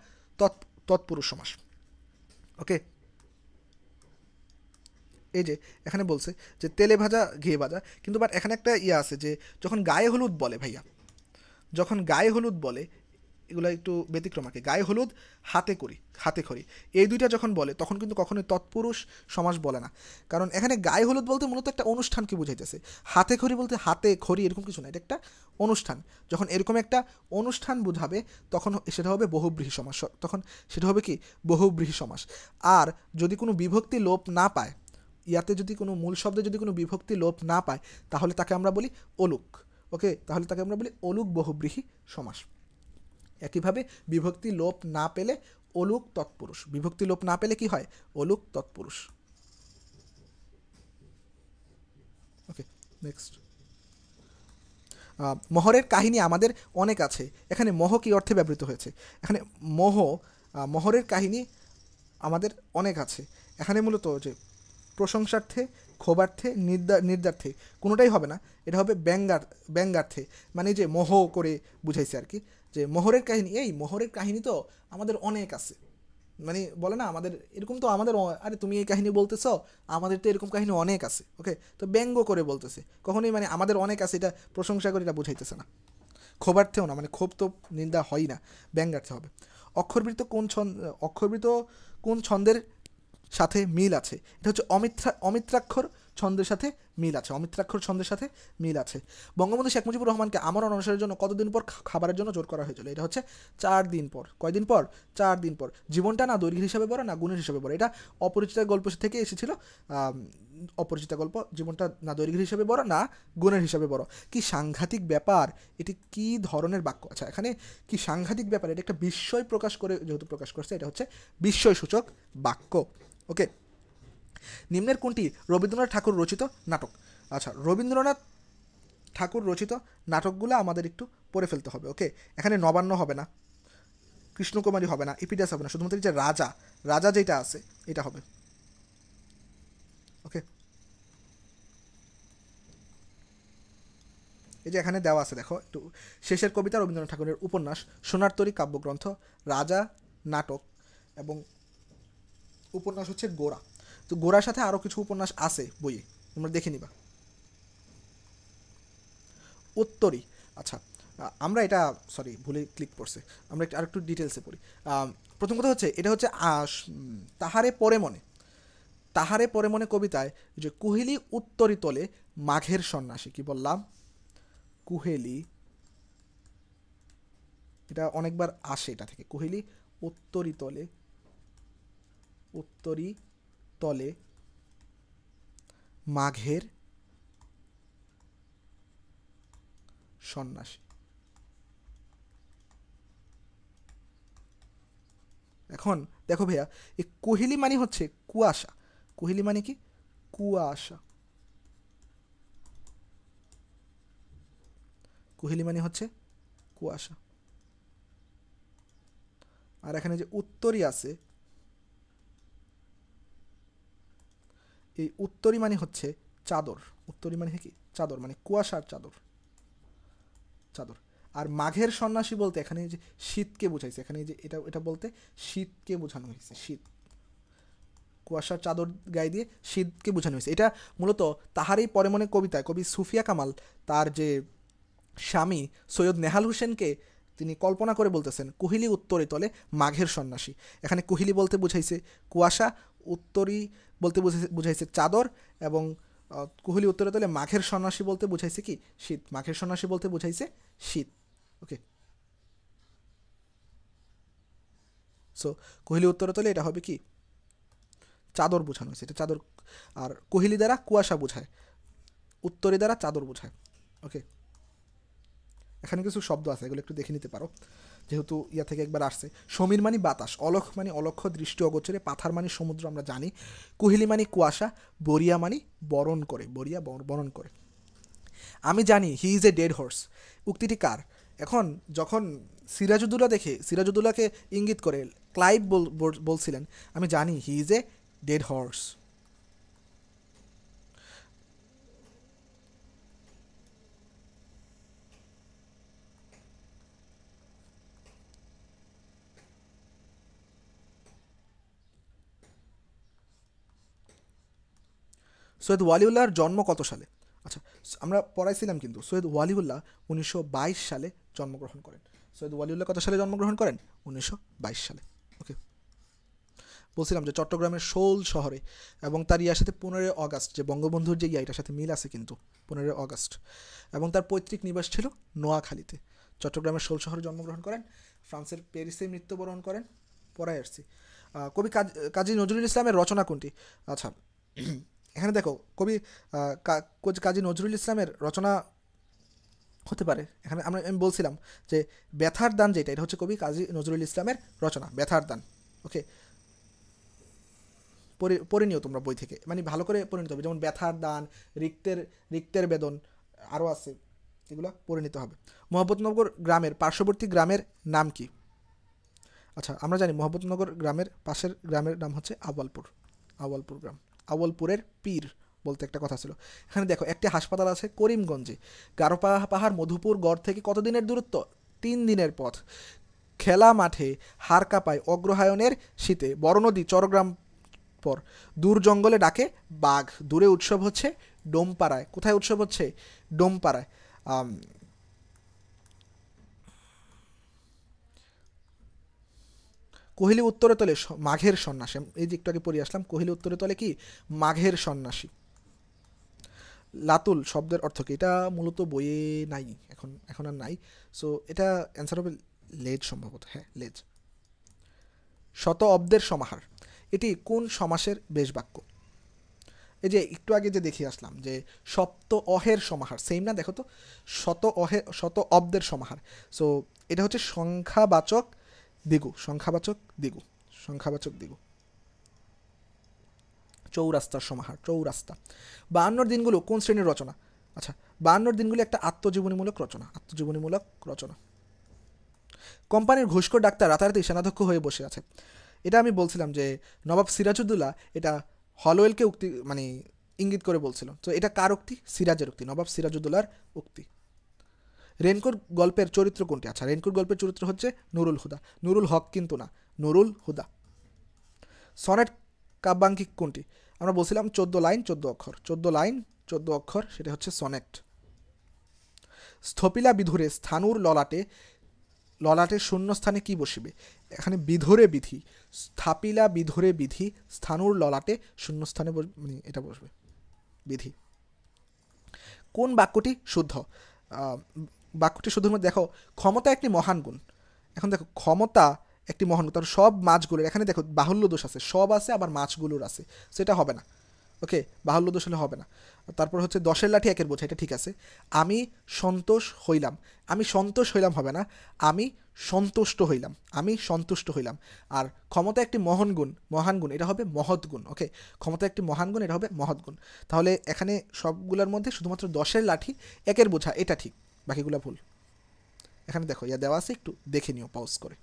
তৎপুরুষ সমাস। ওকে, এই যে এখানে বলছে যে তেলে ভাজা, ঘিয়ে ভাজা, কিন্তু বাট এখানে একটা ইয়ে আছে যে যখন গায়ে হলুদ বলে ভাইয়া, যখন গায়ে হলুদ বলে, এগুলো একটু ব্যতিক্রম আঁকে, গায়ে হলুদ, হাতে খড়ি, এই দুইটা যখন বলে তখন কিন্তু কখনোই তৎপুরুষ সমাস বলে না, কারণ এখানে গায়ে হলুদ বলতে মূলত একটা অনুষ্ঠানকে বুঝাইতেছে। হাতে খড়ি বলতে হাতে খড়ি এরকম কিছু না, এটা একটা অনুষ্ঠান। যখন এরকম একটা অনুষ্ঠান বুঝাবে তখন সেটা হবে বহুব্রীহি সমাস, তখন সেটা হবে কি? বহুব্রীহি সমাস। আর যদি কোনো বিভক্তি লোপ না পায়, ইয়াতে যদি কোনো মূল শব্দে যদি কোনো বিভক্তি লোপ না পায় তাহলে তাকে আমরা বলি অলুক। ওকে, তাহলে তাকে আমরা বলি অলুক বহুব্রীহি সমাস। একইভাবে বিভক্তি লোপ না পেলে অলুক তৎপুরুষ, বিভক্তি লোপ না পেলে কি হয়? অলুক তৎপুরুষ। ওকে, নেক্সট। মোহরের কাহিনী আমাদের অনেক আছে। এখানে মোহ কি অর্থে ব্যবহৃত হয়েছে? এখানে মোহরের কাহিনী আমাদের অনেক আছে। এখানে মূলত যে প্রশংসার্থে, ক্ষোভার্থে, নির্দার্থে কোনোটাই হবে না, এটা হবে ব্যঙ্গার্থে, মানে যে মোহ করে বুঝাইছে আর কি, যে মোহরের কাহিনী, এই মোহরের কাহিনী তো আমাদের অনেক আছে, মানে বলে না আমাদের এরকম তো আমাদের, আরে তুমি এই কাহিনী বলতেছ, আমাদের তো এরকম কাহিনী অনেক আছে। ওকে, তো ব্যঙ্গ করে বলতেছে, কখনোই মানে আমাদের অনেক আছে এটা প্রশংসা করে এটা বুঝাইতেছে না। ক্ষোভার্থেও না, মানে ক্ষোভ তো নিন্দা হয় না, ব্যঙ্গার্থে হবে। অক্ষরবৃত্ত কোন ছন্দের সাথে মিল আছে? এটা হচ্ছে অমিত্রাক্ষর ছন্দের সাথে মিল আছে, অমিত্রাক্ষর ছন্দের সাথে মিল আছে। বঙ্গবন্ধু শেখ মুজিবুর রহমানকে আমরণ অনশনের জন্য কতদিন পর খাবারের জন্য জোর করা হয়েছিল? এটা হচ্ছে 4 দিন পর। কয়দিন পর? 4 দিন পর। জীবনটা না দৈর্ঘ্যের হিসাবে বড় না গুণের হিসাবে বড়? এটা অপরিচিতার গল্প থেকে এসেছিল। অপরিচিতা গল্প, জীবনটা না দৈর্ঘ্যের হিসাবে বড় না গুণের হিসাবে বড়। কি সাংঘাতিক ব্যাপার! এটি কি ধরনের বাক্য? আচ্ছা, এখানে কি সাংঘাতিক ব্যাপার, এটা একটা বিস্ময় প্রকাশ করে, যেহেতু প্রকাশ করছে, এটা হচ্ছে বিস্ময়সূচক বাক্য। ওকে, নিম্নের কোনটি রবীন্দ্রনাথ ঠাকুর রচিত নাটক? আচ্ছা, রবীন্দ্রনাথ ঠাকুর রচিত নাটকগুলো আমাদের একটু পড়ে ফেলতে হবে। ওকে, এখানে নবান্ন হবে না, কৃষ্ণকুমারী হবে না, ইপিডাস হবে না, শুধুমাত্র যে রাজা যেটা আছে এটা হবে। ওকে, এই যে এখানে দেওয়া আছে দেখো একটু, শেষের কবিতা রবীন্দ্রনাথ ঠাকুরের উপন্যাস, সোনার তরী কাব্যগ্রন্থ, রাজা নাটক, এবং উপন্যাস হচ্ছে গোরা। তো গোরার সাথে আরও কিছু উপন্যাস আছে বইয়ে, তোমরা দেখে নিবা। উত্তরী, আচ্ছা, আমরা এটা সরি ভুলে ক্লিক করছে, আমরা একটু আরেকটু ডিটেলসে পড়ি। প্রথম কথা হচ্ছে এটা হচ্ছে তাহারে পরে মনে কবিতায় যে কুহেলি উত্তরী তলে মাঘের সন্ন্যাসী, কি বললাম? কুহেলি, এটা অনেকবার আসে, এটা থেকে কুহেলি উত্তরী তলে মাঘের সন্ন্যাসী। এখন দেখো ভাইয়া, এই কুহেলি মানে হচ্ছে কুয়াশা। কুহেলি মানে কি? কুয়াশা। কুহেলি মানে হচ্ছে কুয়াশা। আর এখানে যে উত্তরী আছে, এই উত্তরী মানে হচ্ছে চাদর। উত্তরী মানে কি? চাদর, মানে কুয়াশার চাদর। আর মাঘের সন্ন্যাসী বলতে এখানে যে শীতকে বোঝাইছে, এখানে যে এটা বলতে শীতকে বোঝানো হয়েছে। শীত, কুয়াশার চাদর গায়ে দিয়ে শীতকে বোঝানো হয়েছে। এটা মূলত তাহারই পরে মনে কবিতায় কবি সুফিয়া কামাল তার যে স্বামী সৈয়দ নেহাল হোসেনকে তিনি কল্পনা করে বলতেছেন কুহিলি উত্তরে তলে মাঘের সন্ন্যাসী। এখানে কুহিলি বলতে বুঝাইছে কুয়াশা, উত্তরী বলতে বুঝাইছে চাদর, এবং কুহিলি উত্তরে তলে মাঘের সন্ন্যাসী বলতে বুঝাইছে কি? শীত। মাঘের সন্ন্যাসী বলতে বুঝাইছে শীত। ওকে, সো কুহিলি উত্তরে তলে এটা হবে কি? চাদর বোঝানো হয়েছে, এটা চাদর। আর কুহিলি দ্বারা কুয়াশা বোঝায়, উত্তরী দ্বারা চাদর বোঝায়। ওকে, এখানে কিছু শব্দ আছে, এগুলো একটু দেখে নিতে পারো, যেহেতু ইয়া থেকে একবার আসছে। সমীর মানে বাতাস, অলখ মানে অলক্ষ্য দৃষ্টি অগোচরে, পাথার মানে সমুদ্র আমরা জানি, কুহিলি মানে কুয়াশা, বরিয়া মানে বরণ করে, বরিয়া বরণ করে। আমি জানি he is a dead horse, উক্তিটি কার? এখন যখন সিরাজুদ্দৌলাকে ইঙ্গিত করে ক্লাইভ বলছিলেন আমি জানি he is a dead horse. Syed ওয়ালিউল্লাহর জন্ম কত সালে? আচ্ছা, আমরা পড়াইছিলাম কিন্তু সৈয়দ ওয়ালিউল্লাহ 1922 সালে জন্মগ্রহণ করেন। সৈয়দ ওয়ালিউল্লাহ কত সালে জন্মগ্রহণ করেন? 1922 সালে। ওকে, বলছিলাম যে চট্টগ্রামের শোল শহরে, এবং তার ইয়ার সাথে 15 অগাস্ট, যে বঙ্গবন্ধুর যে এটার সাথে মিল আছে কিন্তু 15 অগাস্ট, এবং তার পৈতৃক নিবাস ছিল নোয়াখালীতে। চট্টগ্রামের শোল শহরে জন্মগ্রহণ করেন, ফ্রান্সের প্যারিসে মৃত্যুবরণ করেন। পড়ায় আসছি। কবি কাজী নজরুল ইসলামের রচনা কোনটি? আচ্ছা, এখানে দেখো কবি কাজী নজরুল ইসলামের রচনা হতে পারে। এখানে আমি বলছিলাম যে ব্যথার দান যেটা, এটা হচ্ছে কবি কাজী নজরুল ইসলামের রচনা, ব্যথার দান। ওকে, পড়ে নিও তোমরা বই থেকে, মানে ভালো করে পড়ে নিতে হবে, যেমন ব্যথার দান, রিক্তের বেদন, আরও আছে, এগুলো পড়ে নিতে হবে। মোহাম্মদনগর গ্রামের পার্শ্ববর্তী গ্রামের নাম কি? আচ্ছা, আমরা জানি মোহাম্মদনগর গ্রামের পাশের গ্রামের নাম হচ্ছে আওয়ালপুর গ্রাম। আওয়ালপুরের পীর বলতে একটা কথা ছিল। এখানে দেখো একটি হাসপাতাল আছে করিমগঞ্জে। গারো পাহাড় মধুপুর গড় থেকে কত দিনের দূরত্ব? 3 দিনের পথ। খেলা মাঠে হাড় কাঁপায় অগ্রহায়ণের শীতে, বড় নদী চরগ্রাম পর, দূর জঙ্গলে ডাকে বাঘ, দূরে উৎসব হচ্ছে ডোমপাড়ায়। কোথায় উৎসব হচ্ছে? ডোমপাড়ায়। কোহলি উত্তরে তলে মাঘের সন্ন্যাসী, এই যে একটু আগে পড়ে আসলাম, কোহলি উত্তরে তলে কি? মাঘের সন্ন্যাসী। লাতুল শব্দের অর্থ কি? এটা মূলত বইয়ে নাই, এখন আর নাই। সো এটা অ্যান্সার হবে লেজ সম্ভবত, হ্যাঁ লেজ। শত অব্দের সমাহার, এটি কোন সমাসের বেশ বাক্য? এই যে একটু আগে যে দেখিয়ে আসলাম যে সপ্ত অহের সমাহার, সেম না? দেখো তো, শত অব্দের সমাহার। সো এটা হচ্ছে সংখ্যাবাচক দিগু। চৌরাস্তার সমাহার, চৌরাস্তা। 52 দিনগুলো কোন শ্রেণীর রচনা? আচ্ছা, 52 দিনগুলো একটা আত্মজীবনীমূলক রচনা। কোম্পানির ঘুষখোর ডাক্তার রাতারাতি সেনাধ্যক্ষ হয়ে বসে আছে। এটা আমি বলছিলাম যে নবাব সিরাজউদ্দৌলা এটা হলওয়েলকে উক্তি, মানে ইঙ্গিত করে বলছিল। তো এটা কার উক্তি? সিরাজের উক্তি, নবাব সিরাজউদ্দৌলার উক্তি। রেনকুর গল্পের চরিত্র কোনটি? আচ্ছা, রেনকুর গল্পের চরিত্র হচ্ছে নুরুল হুদা, নুরুল হক কিন্তু না, নুরুল হুদা। সনেট কাব্যাঙ্কিক কোনটি? আমরা বলছিলাম 14 লাইন 14 অক্ষর, সেটা হচ্ছে সনেট। স্থপিলা বিধুরে স্থানুর ললাটের শূন্যস্থানে কি বসিবে? এখানে বিধুরে বিধি, স্থাপিলা বিধুরে বিধি, স্থানুর ললাটে শূন্যস্থানে মানে এটা বসবে বিধি। কোন বাক্যটি শুদ্ধ? বাক্যটি শুদ্ধর মধ্যে দেখো, ক্ষমতা একটি মহান গুণ। এখন দেখো, ক্ষমতা একটি মহান গুণ, তার সব মাছগুলোর, এখানে দেখো বাহুল্য দোষ আছে, সব আছে আবার মাছগুলোর আছে, সেটা হবে না। ওকে, বাহুল্য দোষ হলে হবে না। তারপর হচ্ছে 10 লাঠি 1 বোঝা, এটা ঠিক আছে। আমি সন্তোষ হইলাম হবে না, আমি সন্তুষ্ট হইলাম। আর ক্ষমতা একটি মহান গুণ, এটা হবে মহৎ গুণ। ওকে, ক্ষমতা একটি মহান গুণ, এটা হবে মহৎ গুণ। তাহলে এখানে সবগুলোর মধ্যে শুধুমাত্র 10 লাঠি 1 বোঝা এটা ঠিক, বাকিগুলো ভুল। এখানে দেখো ইয়া দেওয়া আছে, একটু দেখে নিও পজ করে।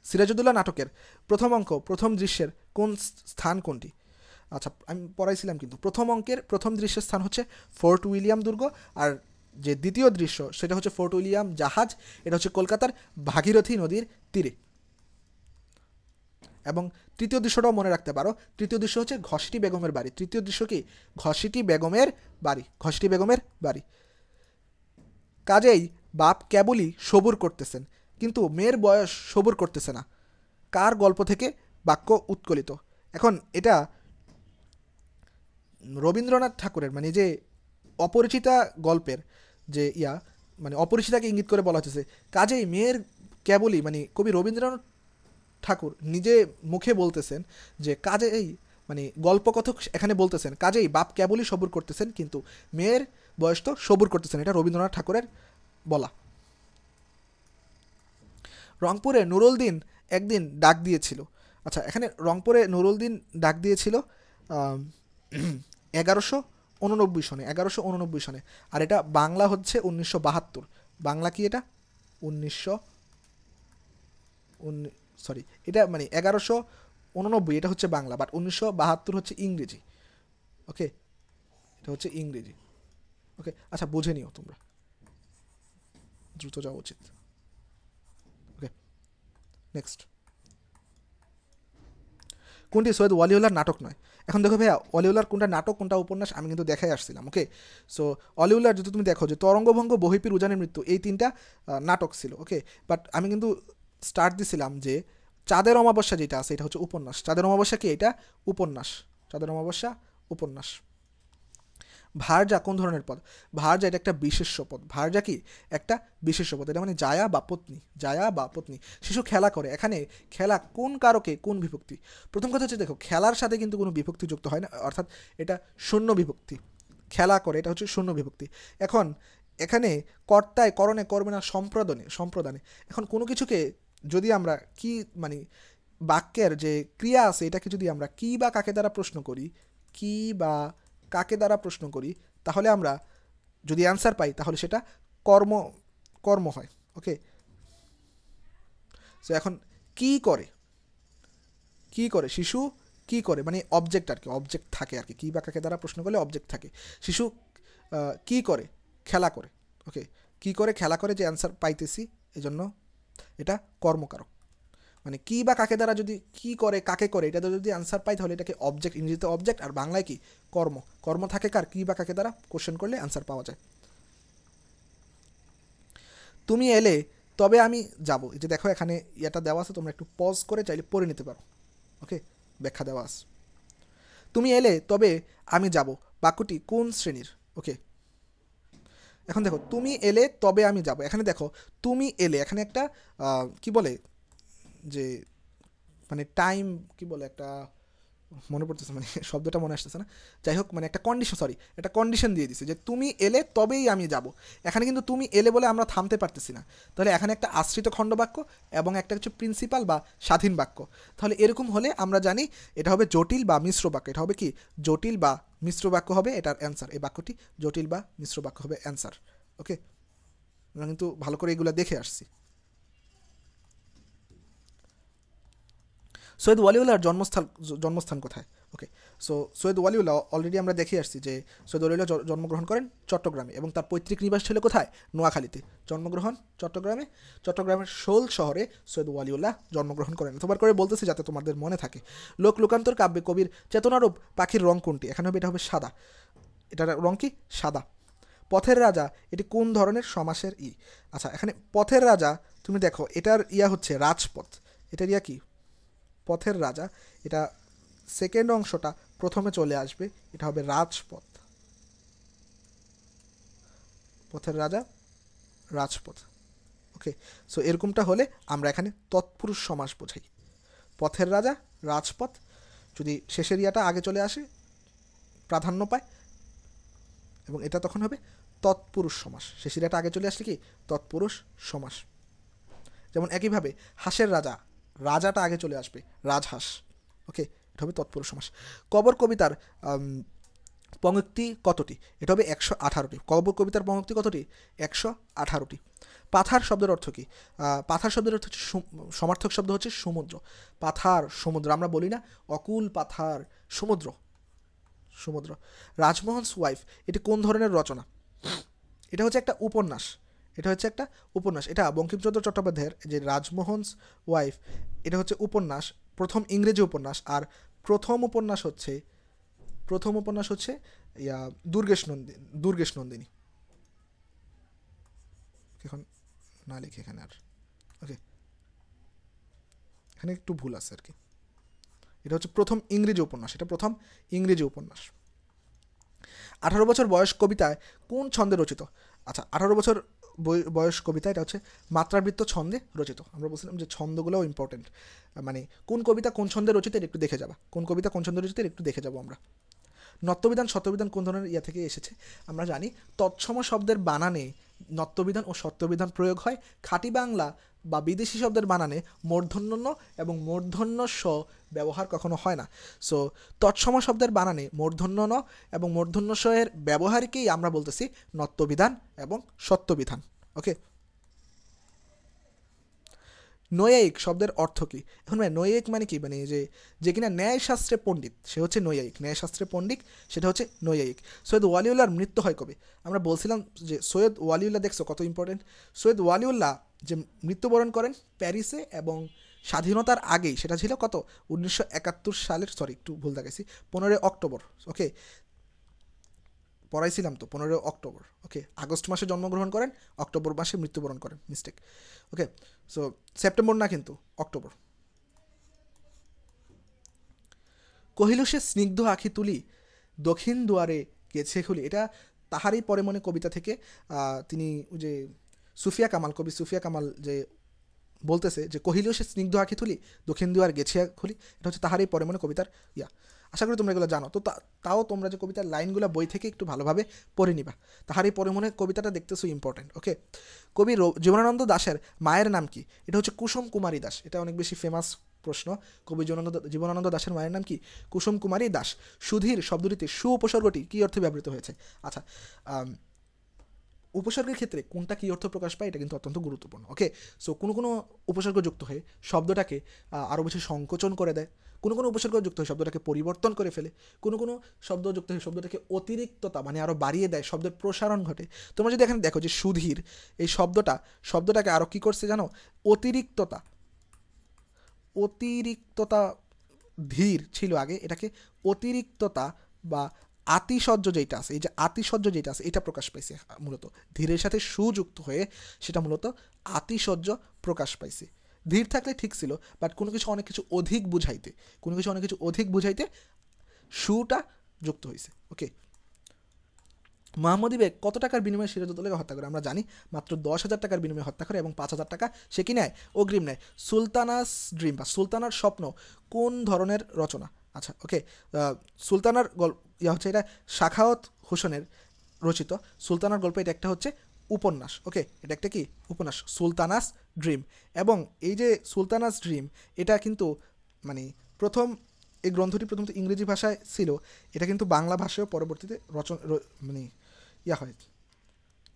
সিরাজউদ্দৌলা নাটকের প্রথম অঙ্ক প্রথম দৃশ্যের কোন স্থান কোনটি? আচ্ছা, আমি পড়াইছিলাম কিন্তু প্রথম অঙ্কের প্রথম দৃশ্যের স্থান হচ্ছে ফোর্ট উইলিয়াম দুর্গ, আর যে দ্বিতীয় দৃশ্য সেটা হচ্ছে ফোর্ট উইলিয়াম জাহাজ, এটা হচ্ছে কলকাতার ভাগীরথী নদীর তীরে। এবং তৃতীয় দৃশ্যটাও মনে রাখতে পারো, তৃতীয় দৃশ্য হচ্ছে ঘসিটি বেগমের বাড়ি। তৃতীয় দৃশ্য কি? ঘসিটি বেগমের বাড়ি। কাজেই বাপ কেবলই সবুর করতেছেন, কিন্তু মেয়ের বয়স সবুর করতেছে না। কার গল্প থেকে বাক্য উৎকলিত? এখন এটা রবীন্দ্রনাথ ঠাকুরের, মানে যে অপরিচিতা গল্পের যে মানে অপরিচিতাকে ইঙ্গিত করে বলা হচ্ছে। কাজেই মেয়ের কেবলই, মানে কবি রবীন্দ্রনাথ ঠাকুর নিজে মুখে বলতেছেন যে কাজেই, মানে গল্পকথক এখানে বলতেছেন কাজেই বাপ কেবলই সবুর করতেছেন, কিন্তু মেয়ের বয়স তো সবুর করতেছেন। এটা রবীন্দ্রনাথ ঠাকুরের বলা। রংপুরে নুরুল দিন একদিন ডাক দিয়েছিল। আচ্ছা, এখানে রংপুরে নুরুল দিন ডাক দিয়েছিল 1189 সনে, আর এটা বাংলা হচ্ছে 1972। বাংলা কি এটা? 1900 সরি, এটা মানে 1189 এটা হচ্ছে বাংলা, বাট 1972 হচ্ছে ইংরেজি। ওকে, এটা হচ্ছে ইংরেজি। ওকে, আচ্ছা বুঝে নিও তোমরা, দ্রুত যাওয়া উচিত। ওকে, নেক্সট। কোনটি সৈয়দ ওয়ালিউল্লাহর নাটক নয়? এখন দেখো ভাইয়া, অলিউল্লাহর কোনটা নাটক কোনটা উপন্যাস আমি কিন্তু দেখাই আসছিলাম। ওকে, সো অলিউল্লাহর যদি তুমি দেখো যে তরঙ্গভঙ্গ, বহিপির, উজানের মৃত্যু, এই 3টা নাটক ছিল। ওকে, বাট আমি কিন্তু স্টার্ট দিছিলাম যে চাঁদের অমাবস্যা যেটা আছে এটা হচ্ছে উপন্যাস। চাঁদের অমাবস্যা কি? এটা উপন্যাস। ভার্যা কোন ধরনের পদ? ভার্যা এটা একটা বিশেষ্য পদ। ভার্যা কি? একটা বিশেষ্য পদ। এটা মানে জায়া বা পত্নী, জায়া বা পত্নী। শিশু খেলা করে, এখানে খেলা কোন কারকে কোন বিভক্তি? প্রথম কথা হচ্ছে দেখো, খেলার সাথে কিন্তু কোনো বিভক্তি যুক্ত হয় না, অর্থাৎ এটা শূন্য বিভক্তি। খেলা করে এটা হচ্ছে শূন্য বিভক্তি। এখন এখানে কর্তায়, করণে, কর্মে না সম্প্রদানে, সম্প্রদানে। এখন কোনো কিছুকে যদি আমরা কি মানে বাক্যের যে ক্রিয়া আছে এটাকে যদি আমরা কি বা কাকে দ্বারা প্রশ্ন করি, কি বা কাকে দ্বারা প্রশ্ন করি, তাহলে আমরা যদি অ্যান্সার পাই তাহলে সেটা কর্ম, কর্ম হয়। ওকে, সো এখন কি করে, কি করে শিশু, কি করে মানে অবজেক্ট আর কি, অবজেক্ট থাকে আর কি, কি বা কাকে দ্বারা প্রশ্ন করলে অবজেক্ট থাকে। শিশু কি করে? খেলা করে। ওকে, কি করে? খেলা করে, যে অ্যান্সার পাইতেছি, এই জন্য এটা কর্মকারক। মানে কি বা কাকে দ্বারা যদি কি করে কাকে করে এটা যদি অ্যান্সার পাই তাহলে এটাকে অবজেক্ট, ইংরেজিতে অবজেক্ট, আর বাংলায় কি? কর্ম। কর্ম থাকে কার? কি বা কাকে দ্বারা কোশ্চেন করলে অ্যান্সার পাওয়া যায়। তুমি এলে তবে আমি যাব, এই যে দেখো এখানে এটা দেওয়া আছে, তোমরা একটু পজ করে চাইলে পড়ে নিতে পারো। ওকে, ব্যাখ্যা দেওয়া আছে। তুমি এলে তবে আমি যাব বাক্যটি কোন শ্রেণীর? ওকে, এখন দেখো তুমি এলে তবে আমি যাব, এখানে দেখো তুমি এলে, এখানে একটা কি বলে যে মানে টাইম, কি বলে একটা, মনে পড়তেছে মানে শব্দটা মনে আসতেছে না, যাই হোক মানে একটা কন্ডিশন, সরি একটা কন্ডিশন দিয়ে দিছে যে তুমি এলে তবেই আমি যাব। এখানে কিন্তু তুমি এলে বলে আমরা থামতে পারতেছি না, তাহলে এখানে একটা আশ্রিত খণ্ডবাক্য এবং একটা হচ্ছে প্রিন্সিপাল বা স্বাধীন বাক্য। তাহলে এরকম হলে আমরা জানি এটা হবে জটিল বা মিশ্র বাক্য। এটা হবে কি? জটিল বা মিশ্র বাক্য হবে এটার অ্যান্সার। এই বাক্যটি জটিল বা মিশ্র বাক্য হবে অ্যান্সার। ওকে, আমরা কিন্তু ভালো করে এগুলো দেখে আসছি। সৈয়দ ওয়ালিউল্লাহর জন্মস্থান কোথায়? ওকে, সো সৈয়দ ওয়ালিউল্লাহ অলরেডি আমরা দেখে আসছি যে সৈয়দ ওয়ালিউল্লাহ জন্মগ্রহণ করেন চট্টগ্রামে এবং তার পৈতৃক নিবাস ছিল কোথায়? নোয়াখালীতে। জন্মগ্রহণ চট্টগ্রামে, চট্টগ্রামের শোল শহরে সৈয়দ ওয়ালিউল্লাহ জন্মগ্রহণ করেন। এতবার করে বলতেছি যাতে তোমাদের মনে থাকে। লোক লোকান্তর কাব্যে কবির চেতনারূপ পাখির রং কোনটি? এখানে হবে, এটা হবে সাদা। এটার রং কি? সাদা। পথের রাজা এটি কোন ধরনের সমাসের ই? আচ্ছা, এখানে পথের রাজা, তুমি দেখো এটার ইয়া হচ্ছে রাজপথ, এটার ইয়া কি? পথের রাজা, এটা সেকেন্ড অংশটা প্রথমে চলে আসবে, এটা হবে রাজপথ। পথের রাজা, রাজপথ। ওকে, সো এরকমটা হলে আমরা এখানে তৎপুরুষ সমাস বোঝাই। পথের রাজা, রাজপথ, যদি শেষের ইয়াটা আগে চলে আসে প্রাধান্য পায়, এবং এটা তখন হবে তৎপুরুষ সমাস। শেষের ইয়াটা আগে চলে আসলে কি? তৎপুরুষ সমাস। যেমন একইভাবে হাঁসের রাজা, রাজাটা আগে চলে আসবে, রাজহাঁস। ওকে, এটা হবে তৎপুরুষ সমাস। কবর কবিতার পঙ্ক্তি কতটি? এটা হবে 118টি। কবর কবিতার পঙ্ক্তি কতটি? 118টি। পাথার শব্দের অর্থ কি? পাথার শব্দের অর্থ হচ্ছে সমার্থক শব্দ হচ্ছে সমুদ্র। পাথার সমুদ্র, আমরা বলি না অকুল পাথার সমুদ্র, সমুদ্র। রাজমোহনস ওয়াইফ এটি কোন ধরনের রচনা? এটা হচ্ছে একটা উপন্যাস, এটা হচ্ছে একটা উপন্যাস। এটা বঙ্কিমচন্দ্র চট্টোপাধ্যায়ের যে রাজমোহনস ওয়াইফ, এটা হচ্ছে উপন্যাস, প্রথম ইংরেজি উপন্যাস। আর প্রথম উপন্যাস হচ্ছে, প্রথম উপন্যাস হচ্ছে ইয়া দুর্গেশ নন্দিনী। এখন না লিখে এখানে আর, ওকে এখানে একটু ভুল আছে আর কি। এটা হচ্ছে প্রথম ইংরেজি উপন্যাস, এটা প্রথম ইংরেজি উপন্যাস। 18 বছর বয়স কবিতায় কোন ছন্দে রচিত? আচ্ছা, 18 বছর বয়স কবিতা, এটা হচ্ছে মাত্রাবৃত্ত ছন্দে রচিত। আমরা বলছিলাম যে ছন্দগুলোও ইম্পর্টেন্ট, মানে কোন কবিতা কোন ছন্দে রচিত একটু দেখে যাবা, কোন কবিতা কোন ছন্দে রচিত একটু দেখে যাবো আমরা। নত্যবিধান সত্যবিধান কোন ধরনের ইয়া থেকে এসেছে? আমরা জানি তৎসম শব্দের বানানে নত্যবিধান ও সত্যবিধান প্রয়োগ হয়। খাঁটি বাংলা বা বিদেশি শব্দের বানানে মূর্ধন্য ন এবং মূর্ধন্য স ব্যবহার কখনো হয় না। সো তৎসম শব্দের বানানে মূর্ধন্য ন এবং মূর্ধন্য স এর ব্যবহারকেই আমরা বলতেছি নত্যবিধান এবং সত্যবিধান। ওকে, নৈয়ায়িক শব্দের অর্থ কী? এখন ভাই নৈয়ায়িক মানে কি? মানে যে কিনা ন্যায়শাস্ত্রে পণ্ডিত, সে হচ্ছে নৈয়ায়িক। ন্যায়শাস্ত্রে পণ্ডিত, সেটা হচ্ছে নৈয়ায়িক। সৈয়দ ওয়ালিউল্লাহর মৃত্যু হয় কবে? আমরা বলছিলাম যে সৈয়দ ওয়ালিউল্লাহ, দেখছো কত ইম্পর্টেন্ট। সৈয়দ ওয়ালিউল্লাহ যে মৃত্যুবরণ করেন প্যারিসে, এবং স্বাধীনতার আগেই, সেটা ছিল কত? 1971 সালের, সরি একটু ভুল দেখাইছি, 15 অক্টোবর। ওকে, পড়াইছিলাম তো 15 অক্টোবর। ওকে, আগস্ট মাসে জন্মগ্রহণ করেন, অক্টোবর মাসে মৃত্যুবরণ করেন, মিস্টেক। ওকে, সো সেপ্টেম্বর না কিন্তু, অক্টোবর। কহিল সে স্নিগ্ধ আখি তুলি দক্ষিণ দুয়ারে গেছে খুলি, এটা তাহারই পরে মনে কবিতা থেকে তিনি ওই যে সুফিয়া কামাল, কবি সুফিয়া কামাল যে বলতেছে যে কহিলেও সে স্নিগ্ধ আঁখি তুলি, দক্ষিণ দুয়ার গেছিয়া খুলি, এটা হচ্ছে তাহারই পরে মনে কবিতার ইয়া। আশা করি তোমরা এগুলো জানো। তো তাও তোমরা যে কবিতার লাইনগুলো বই থেকে একটু ভালোভাবে পড়ে নিবা। তাহারই পরে মনে কবিতাটা দেখতেছো ইম্পর্টেন্ট। ওকে, কবি জীবনানন্দ দাশের মায়ের নাম কি? এটা হচ্ছে কুসুম কুমারী দাস। এটা অনেক বেশি ফেমাস প্রশ্ন। কবি জীবনানন্দ দাশের মায়ের নাম কি? কুসুম কুমারী দাস। সুধীর শব্দটিতে সু উপসর্গটি কী অর্থে ব্যবহৃত হয়েছে? আচ্ছা, উপসর্গের ক্ষেত্রে কোনটা কী অর্থ প্রকাশ পায় এটা কিন্তু অত্যন্ত গুরুত্বপূর্ণ। ওকে, সো কোনো কোনো উপসর্গ যুক্ত হয়ে শব্দটাকে আরও বেশি সংকোচন করে দেয়, কোনো কোনো উপসর্গ যুক্ত হয়ে শব্দটাকে পরিবর্তন করে ফেলে, কোনো কোনো শব্দ যুক্ত হয়ে শব্দটাকে অতিরিক্ততা মানে আরও বাড়িয়ে দেয়, শব্দের প্রসারণ ঘটে। তোমরা যদি এখানে দেখো যে সুধীর এই শব্দটাকে আরও কী করছে জানো? অতিরিক্ততা ধীর ছিল আগে, এটাকে অতিরিক্ততা বা আতিশয্য যেটা আছে, এই যে আতিশয্য যেটা আছে এটা প্রকাশ পাইছে মূলত ধীরের সাথে সুযুক্ত হয়ে, সেটা মূলত আতিশয্য প্রকাশ পাইছে। ধীর থাকলে ঠিক ছিল, বাট কোনো কিছু অনেক কিছু অধিক বুঝাইতে সুটা যুক্ত হয়েছে। ওকে, মোহাম্মদী বেগ কত টাকার বিনিময়ে সিরাজউদ্দৌলাকে হত্যা করে? আমরা জানি মাত্র 10,000 টাকার বিনিময়ে হত্যা করে এবং 5,000 টাকা সে কি নেয়? অগ্রিম নেয়। সুলতানাস ড্রিম বা সুলতানার স্বপ্ন কোন ধরনের রচনা? আচ্ছা, ওকে, সুলতানার হচ্ছে এটা সাখাওয়াত হোসেনের রচিত সুলতানার গল্প। এটা একটা হচ্ছে উপন্যাস। ওকে, এটা একটা কি উপন্যাস? সুলতানাস ড্রিম। এবং এই যে সুলতানাস ড্রিম এটা কিন্তু মানে এই গ্রন্থটি প্রথমত ইংরেজি ভাষায় ছিল, এটা কিন্তু বাংলা ভাষায়ও পরবর্তীতে মানে হয়,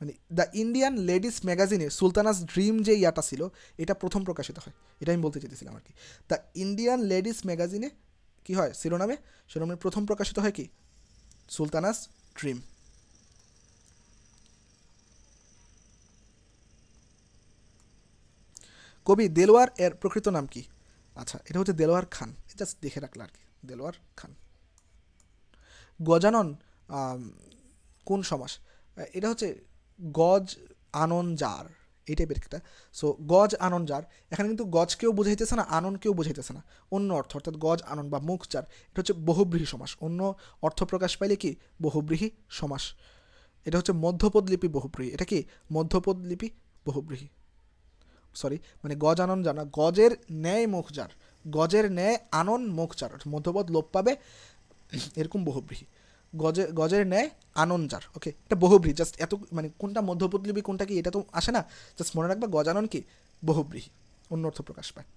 মানে দ্য ইন্ডিয়ান লেডিস ম্যাগাজিনে সুলতানাস ড্রিম যে ইয়াটা ছিল এটা প্রথম প্রকাশিত হয়। এটা আমি বলতে চেয়েছিলাম আর কি। দ্য ইন্ডিয়ান লেডিস ম্যাগাজিনে কি হয়? শিরোনামে প্রথম প্রকাশিত হয় কি? সুলতানাস ড্রিম। কবি দেলোয়ার এর প্রকৃত নাম কি? আচ্ছা, এটা হচ্ছে দেলোয়ার খান। জাস্ট দেখে রাখলা আর কি, দেলোয়ার খান। গজানন কোন সমাস? এটা হচ্ছে গজ আনন জার, এই টাইপের একটা। সো গজ আনন জার, এখানে কিন্তু গজকেও বুঝাইতেছে না, আননকেও বুঝাইতেছে না, অন্য অর্থ, অর্থাৎ গজ আনন বা মুখ জার, এটা হচ্ছে বহুব্রীহি সমাস। অন্য অর্থ প্রকাশ পাইলে কি? বহুব্রীহি সমাস। এটা হচ্ছে মধ্যপদলিপি বহুব্রীহি। এটা কি? মধ্যপদলিপি বহুব্রীহি। সরি, মানে গজ আনন জার না, গজের ন্যায় মুখ যার, গজের ন্যায় আনন মুখ যার, মধ্যপদ লোপ পাবে, এরকম বহুব্রীহি। গজের ন্যায় আনন্দার। ওকে, এটা বহুব্রীহি। জাস্ট এত মানে কোনটা মধ্যপদলিপি কোনটা কি এটা তো আসে না, জাস্ট মনে রাখবা গজানন কি? বহুব্রীহি, অন্য অর্থ প্রকাশ পায়।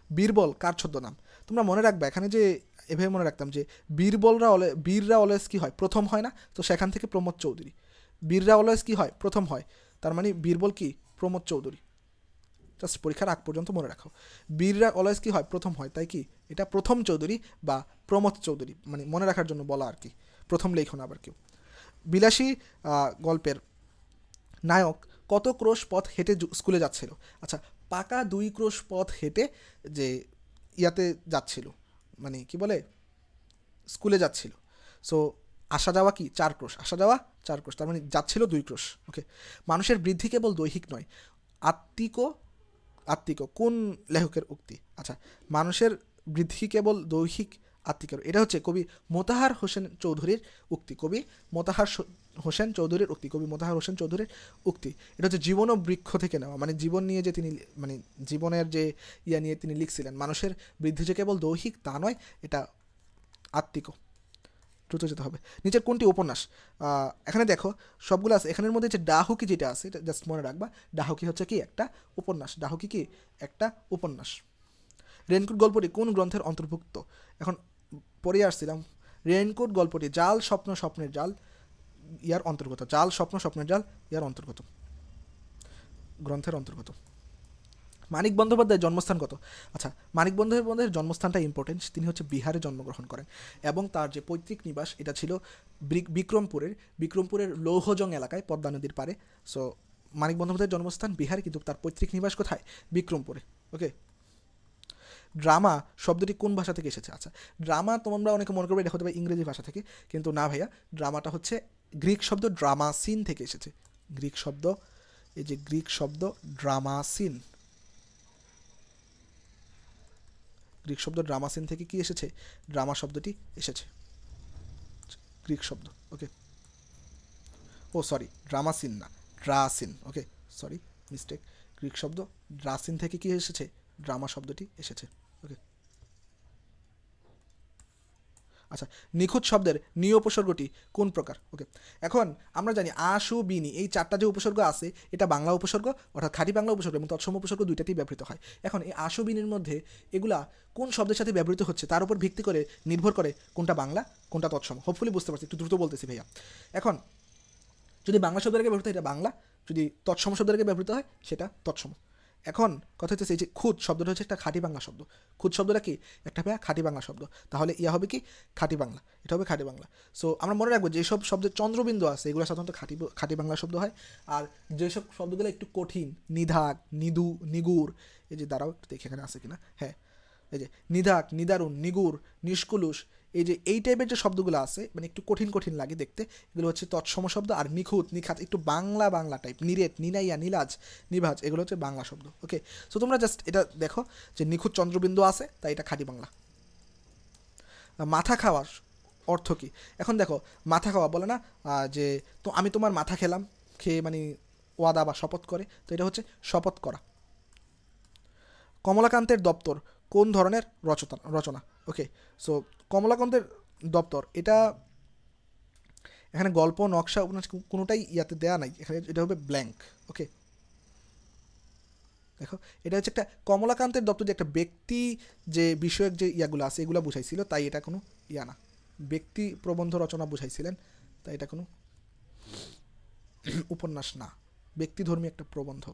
বীরবল কার ছদ্মনাম? তোমরা মনে রাখবা এখানে যে এভাবে মনে রাখতাম যে বীররা অলওয়েজ কি হয়? প্রথম হয় না? তো সেখান থেকে প্রমোদ চৌধুরী। বীররা অলওয়েজ কি হয়? প্রথম হয়, তার মানে বীরবল কি? প্রমোদ চৌধুরী। জাস্ট পরীক্ষার আগ পর্যন্ত মনে রাখো, বীররা অলওয়েজ কি হয়? প্রথম হয়, তাই কি এটা প্রথম চৌধুরী বা প্রমোদ চৌধুরী, মানে মনে রাখার জন্য বলা আর কি, প্রথম লেখন আবার কেউ। বিলাসী গল্পের নায়ক কত ক্রোশ পথ হেঁটে স্কুলে যাচ্ছিল? আচ্ছা, পাকা 2 ক্রোশ পথ হেঁটে যে ইয়াতে যাচ্ছিল, মানে কি বলে, স্কুলে যাচ্ছিল। সো আসা যাওয়া কি? 4 ক্রোশ, আসা যাওয়া 4 ক্রোশ, তার মানে যাচ্ছিল 2 ক্রোশ। ওকে, মানুষের বৃদ্ধি কেবল দৈহিক নয়, আত্মিক কোন লেখকের উক্তি? আচ্ছা, মানুষের বৃদ্ধি কেবল দৈহিক, আত্মিকের, এটা হচ্ছে কবি মোতাহার হোসেন চৌধুরীর উক্তি। কবি মোতাহার হোসেন চৌধুরীর উক্তি। এটা হচ্ছে জীবন ও বৃক্ষ থেকে নেওয়া, মানে জীবন নিয়ে যে তিনি মানে জীবনের যে ইয়া নিয়ে তিনি লিখছিলেন, মানুষের বৃদ্ধি যে কেবল দৈহিক তা নয়, এটা আত্মিক। দ্রুত যেতে হবে। নিচের কোনটি উপন্যাস? এখানে দেখো সবগুলো আছে, এখানের মধ্যে যে ডাহুকি যেটা আছে এটা জাস্ট মনে রাখবা, ডাহুকি হচ্ছে কি? একটা উপন্যাস। ডাহুকি কি? একটা উপন্যাস। রেইনকোট গল্পটি কোন গ্রন্থের অন্তর্ভুক্ত? এখন পড়ে আসছিলাম, রেইনকোট গল্পটি জাল স্বপ্ন স্বপ্নের জাল ইয়ার অন্তর্গত, জাল স্বপ্ন স্বপ্নের জাল ইয়ার অন্তর্গত, গ্রন্থের অন্তর্গত। মানিক বন্দ্যোপাধ্যায়ের জন্মস্থান কত? আচ্ছা, মানিক বন্দ্যোপাধ্যায়ের জন্মস্থানটা ইম্পর্টেন্ট। তিনি হচ্ছে বিহারে জন্মগ্রহণ করেন এবং তার যে পৈতৃক নিবাস এটা ছিল বিক্রমপুরের লৌহজং এলাকায়, পদ্মা নদীর পারে। সো মানিক বন্দ্যোপাধ্যায়ের জন্মস্থান বিহারে, কিন্তু তার পৈতৃক নিবাস কোথায়? বিক্রমপুরে। ওকে, ড্রামা শব্দটি কোন ভাষা থেকে এসেছে? আচ্ছা, ড্রামা তোমরা অনেকে মনে করবে এটা হতে পারে ইংরেজি ভাষা থেকে, কিন্তু না ভাইয়া, ড্রামাটা হচ্ছে গ্রিক শব্দ ড্রামাসিন থেকে এসেছে। গ্রিক শব্দ ড্রামাসিন, গ্রিক শব্দ ড্রামাসিন থেকে কি এসেছে? ড্রামা শব্দটি এসেছে, গ্রিক শব্দ। ওকে, ও সরি, ড্রামাসিন না, ড্রাসিন। ওকে, সরি, মিস্টেক। গ্রিক শব্দ ড্রাসিন থেকে কি এসেছে? ড্রামা শব্দটি এসেছে। ওকে, আচ্ছা, নিখুঁত শব্দের নিয় উপসর্গটি কোন প্রকার? ওকে, এখন আমরা জানি আশু বিনি এই চারটা যে উপসর্গ আছে এটা বাংলা উপসর্গ, অর্থাৎ খাঁটি বাংলা উপসর্গ এবং তৎসম উপসর্গ দুইটাতেই ব্যবহৃত হয়। এখন এই আশু বিনির মধ্যে এগুলা কোন শব্দের সাথে ব্যবহৃত হচ্ছে তার উপর ভিত্তি করে নির্ভর করে কোনটা বাংলা কোনটা তৎসম। হোপফুলি বুঝতে পারছি, একটু দ্রুত বলতেছি ভাইয়া। এখন যদি বাংলা শব্দের আগে ব্যবহৃত হয় এটা বাংলা, যদি তৎসম শব্দের আগে ব্যবহৃত হয় সেটা তৎসম। এখন কথা হচ্ছে এই যে খুদ শব্দটা হচ্ছে একটা খাঁটি বাংলা শব্দ। খুদ শব্দটা কি? একটা খাঁটি বাংলা শব্দ। তাহলে ইয়া হবে কি? খাঁটি বাংলা। এটা হবে খাঁটি বাংলা। সো আমরা মনে রাখবো যেসব শব্দের চন্দ্রবিন্দু আছে এগুলো সাধারণত খাঁটি বাংলা শব্দ হয়। আর যেসব শব্দগুলো একটু কঠিন, নিধাক, নিদু, নিগুর, এই যে দাঁড়াও একটু দেখি এখানে আছে কিনা, হ্যাঁ, এই যে নিধাক, নিদারুণ, নিগুর, নিষ্কুলুষ, এই যে এই টাইপের যে শব্দগুলো আছে মানে একটু কঠিন কঠিন লাগে দেখতে, এগুলো হচ্ছে তৎসম শব্দ। আর নিখুঁত, নিখাত, একটু বাংলা বাংলা টাইপ, নিরেট, নিনাইয়া, নীলাজ, নিভাজ, এগুলো হচ্ছে বাংলা শব্দ। ওকে, সো তোমরা জাস্ট এটা দেখো যে নিখুঁত চন্দ্রবিন্দু আছে তাই এটা খাঁটি বাংলা। মাথা খাওয়ার অর্থ কী? এখন দেখো, মাথা খাওয়া বলে না যে তো আমি তোমার মাথা খেলাম, খেয়ে মানে ওয়াদা বা শপথ করে, তো এটা হচ্ছে শপথ করা। কমলাকান্তের দপ্তর কোন ধরনের রচনা? ওকে, সো কমলাকান্তের দপ্তর এটা এখানে গল্প, নকশা, উপন্যাস কোনোটাই ইয়াতে দেয়া নাই, এখানে এটা হবে ব্ল্যাঙ্ক। ওকে, দেখো এটা হচ্ছে একটা কমলাকান্তের দপ্তর যে একটা ব্যক্তি যে বিষয়ক যে ইয়াগুলো আছে এগুলো বুঝাইছিল, তাই এটা কোনো ইয়া না, ব্যক্তি প্রবন্ধ রচনা বুঝাইছিলেন, তাই এটা কোনো উপন্যাস না, ব্যক্তিধর্মী একটা প্রবন্ধ।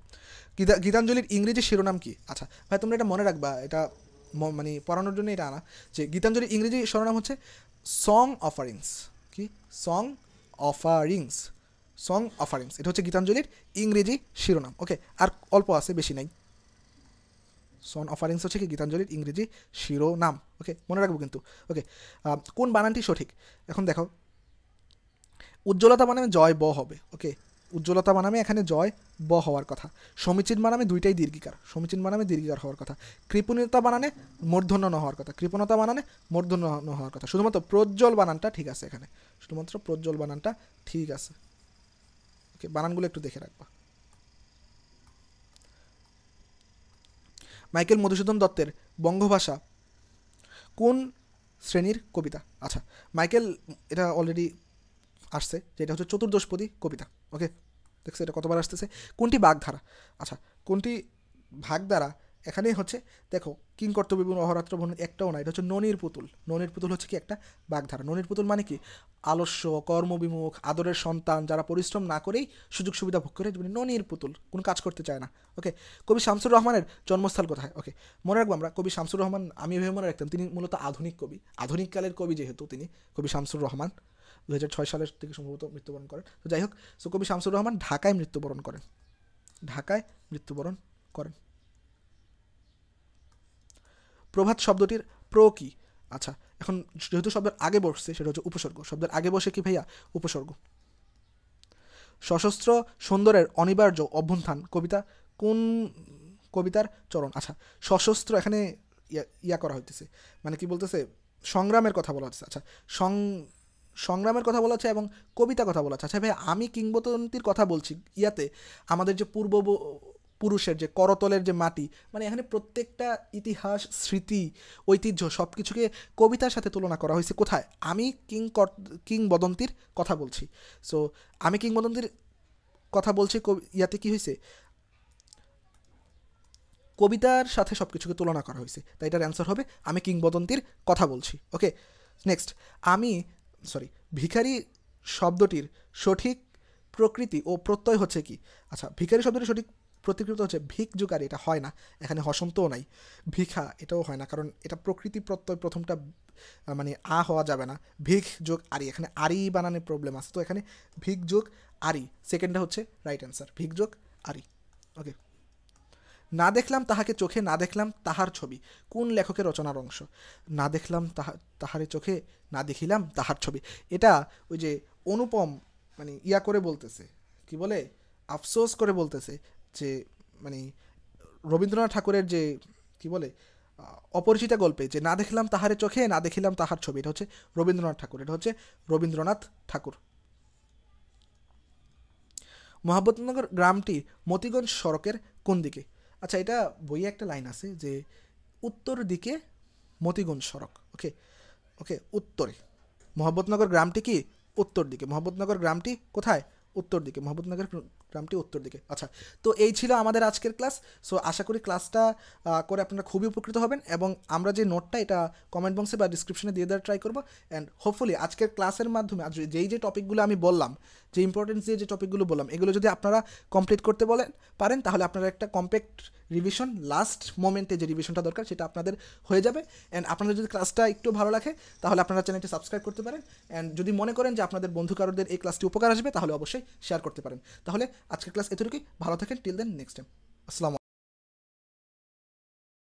গীতাঞ্জলির ইংরেজি শিরোনাম কি? আচ্ছা ভাই, তোমরা এটা মনে রাখবা, এটা মানে পড়ানোর জন্য এটা আনা, যে গীতাঞ্জলির ইংরেজি শিরোনাম হচ্ছে সং অফারিংস। কি? সং অফারিংস, সং অফারিংস, এটা হচ্ছে গীতাঞ্জলির ইংরেজি শিরোনাম। ওকে, আর অল্প আছে, বেশি নাই। সং অফারিংস হচ্ছে কি গীতাঞ্জলির ইংরেজি শিরোনাম। ওকে, মনে রাখবো কিন্তু। ওকে, কোন বানানটি সঠিক? এখন দেখো, উজ্জ্বলতা বানামে জয় ব হবে। ওকে, উজ্জ্বলতা বানামে এখানে জয় ব হওয়ার কথা। সমীচীন বানামে দুইটাই দীর্ঘিকার, সমীচীন বানামে দীর্ঘিকার হওয়ার কথা। কৃপণতা বানানে মূর্ধন্য ন হওয়ার কথা, কৃপণতা বানানে মূর্ধন্য ন হওয়ার কথা। শুধুমাত্র প্রজ্জ্বল বানানটা ঠিক আছে এখানে, শুধুমাত্র প্রজ্জ্বল বানানটা ঠিক আছে। ওকে, বানানগুলো একটু দেখে রাখবা। মাইকেল মধুসূদন দত্তের বঙ্গভাষা কোন শ্রেণীর কবিতা? আচ্ছা, মাইকেল এটা অলরেডি আসছে যে এটা হচ্ছে চতুর্দশপদী কবিতা। ওকে, দেখছো এটা কতবার আসতেছে? কোনটি বাগধারা? আচ্ছা, কোনটি ভাগধারা এখানেই হচ্ছে, দেখো কিং কর্তব্য অহরাত্র ভ্রমণ একটাও না, এটা হচ্ছে ননির পুতুল। ননির পুতুল হচ্ছে কি একটা বাগধারা। ননির পুতুল মানে কি? আলস্য, কর্মবিমুখ, আদরের সন্তান, যারা পরিশ্রম না করেই সুযোগ সুবিধা ভোগ করে, মানে ননির পুতুল, কোনো কাজ করতে চায় না। ওকে, কবি শামসুর রহমানের জন্মস্থল কোথায়? ওকে, মনে রাখবো আমরা কবি শামসুর রহমান, আমি ভেবে মনে রাখতাম তিনি মূলত আধুনিক কবি, আধুনিক কালের কবি যেহেতু তিনি, কবি শামসুর রহমান 2006 সালের থেকে সম্ভবত মৃত্যুবরণ করেন। তো যাই হোক, সো কবি শামসুর রহমান ঢাকায় মৃত্যুবরণ করেন, ঢাকায় মৃত্যুবরণ করেন। প্রভাত শব্দটির প্র কি? আচ্ছা, এখন যেহেতু শব্দের আগে বসছে সেটা হচ্ছে উপসর্গ, শব্দের আগে বসে কি ভাইয়া? উপসর্গ। সশস্ত্র সুন্দরের অনিবার্য অভ্যুত্থান কবিতা কোন কবিতার চরণ? আচ্ছা, সশস্ত্র এখানে ইয়া করা হইতেছে, মানে কি বলতেছে, সংগ্রামের কথা বলা হচ্ছে। আচ্ছা, সংগ্রামের কথা বলা হচ্ছে এবং কবিতা কথা বলা হচ্ছে। আচ্ছা ভাই, আমি কিংবদন্তির কথা বলছি ইয়াতে আমাদের যে পুরুষের যে করতলের যে মাটি, মানে এখানে প্রত্যেকটা ইতিহাস, স্মৃতি, ঐতিহ্য সব কিছুকে কবিতার সাথে তুলনা করা হয়েছে। কোথায়? আমি কিংবদন্তির কথা বলছি। সো আমি কিংবদন্তির কথা বলছি, ইয়াতে কি হয়েছে? কবিতার সাথে সব কিছুকে তুলনা করা হয়েছে, তাই এটার অ্যান্সার হবে আমি কিংবদন্তির কথা বলছি। ওকে, নেক্সট, ভিখারি শব্দটির সঠিক প্রকৃতি ও প্রত্যয় হচ্ছে কি? আচ্ছা, ভিখারি শব্দটির সঠিক প্রতিকৃত হচ্ছে ভিক যুগ আরি, এটা হয় না, এখানে হসন্তও নাই, ভিখা এটাও হয় না, কারণ এটা প্রকৃতি প্রত্যয় প্রথমটা মানে হওয়া যাবে না। ভিক যোগ আরি, এখানে আরি বানানোর প্রবলেম আছে, তো এখানে ভিক যোগ আরি, সেকেন্ডটা হচ্ছে রাইট অ্যান্সার, ভিক যোগ আরি। ওকে, না দেখলাম তাহাকে চোখে, না দেখলাম তাহার ছবি কোন লেখকের রচনার অংশ? না দেখলাম তাহারে চোখে, না দেখিলাম তাহার ছবি, এটা ওই যে অনুপম মানে ইয়া করে বলতেছে, কি বলে, আফসোস করে বলতেছে যে মানে রবীন্দ্রনাথ ঠাকুরের যে কি বলে অপরিচিতা গল্পে যে না দেখলাম তাহারে চোখে, না দেখিলাম তাহার ছবি, এটা হচ্ছে রবীন্দ্রনাথ ঠাকুর, এটা হচ্ছে রবীন্দ্রনাথ ঠাকুর। মোহাম্মদনগর গ্রামটি মতিগঞ্জ সড়কের কোন দিকে? আচ্ছা, এটা বইয়ে একটা লাইন আছে যে উত্তর দিকে মতিগঞ্জ সড়ক। ওকে ওকে, উত্তরে মোহাম্মদনগর গ্রামটি কি উত্তর দিকে। মোহাম্মদনগর গ্রামটি কোথায়? উত্তর দিকে। মোহাম্মদনগর গ্রামটি উত্তর দিকে। আচ্ছা, তো এই ছিল আমাদের আজকের ক্লাস। সো আশা করি ক্লাসটা করে আপনারা খুবই উপকৃত হবেন, এবং আমরা যে নোটটা এটা কমেন্ট বক্সে বা ডিসক্রিপশনে দিয়ে দেওয়ার ট্রাই করবো। অ্যান্ড হোপফুলি আজকের ক্লাসের মাধ্যমে আজ যে টপিকগুলো আমি বললাম, যে ইম্পর্টেন্স দিয়ে যে টপিকগুলো বললাম, এগুলো যদি আপনারা কমপ্লিট করতে পারেন, তাহলে আপনারা একটা কম্প্যাক্ট রিভিশন, লাস্ট মোমেন্টে যে রিভিশনটা দরকার সেটা আপনাদের হয়ে যাবে। অ্যান্ড আপনাদের যদি ক্লাসটা একটু ভালো লাগে তাহলে আপনারা চ্যানেলটি সাবস্ক্রাইব করতে পারেন। অ্যান্ড যদি মনে করেন যে আপনাদের বন্ধু কারোদের এই ক্লাসটি উপকার আসবে তাহলে অবশ্যই শেয়ার করতে পারেন। তাহলে আজকের ক্লাস এতটুকুই। ভালো থাকেন। Till then next time. আসসালামু আলাইকুম।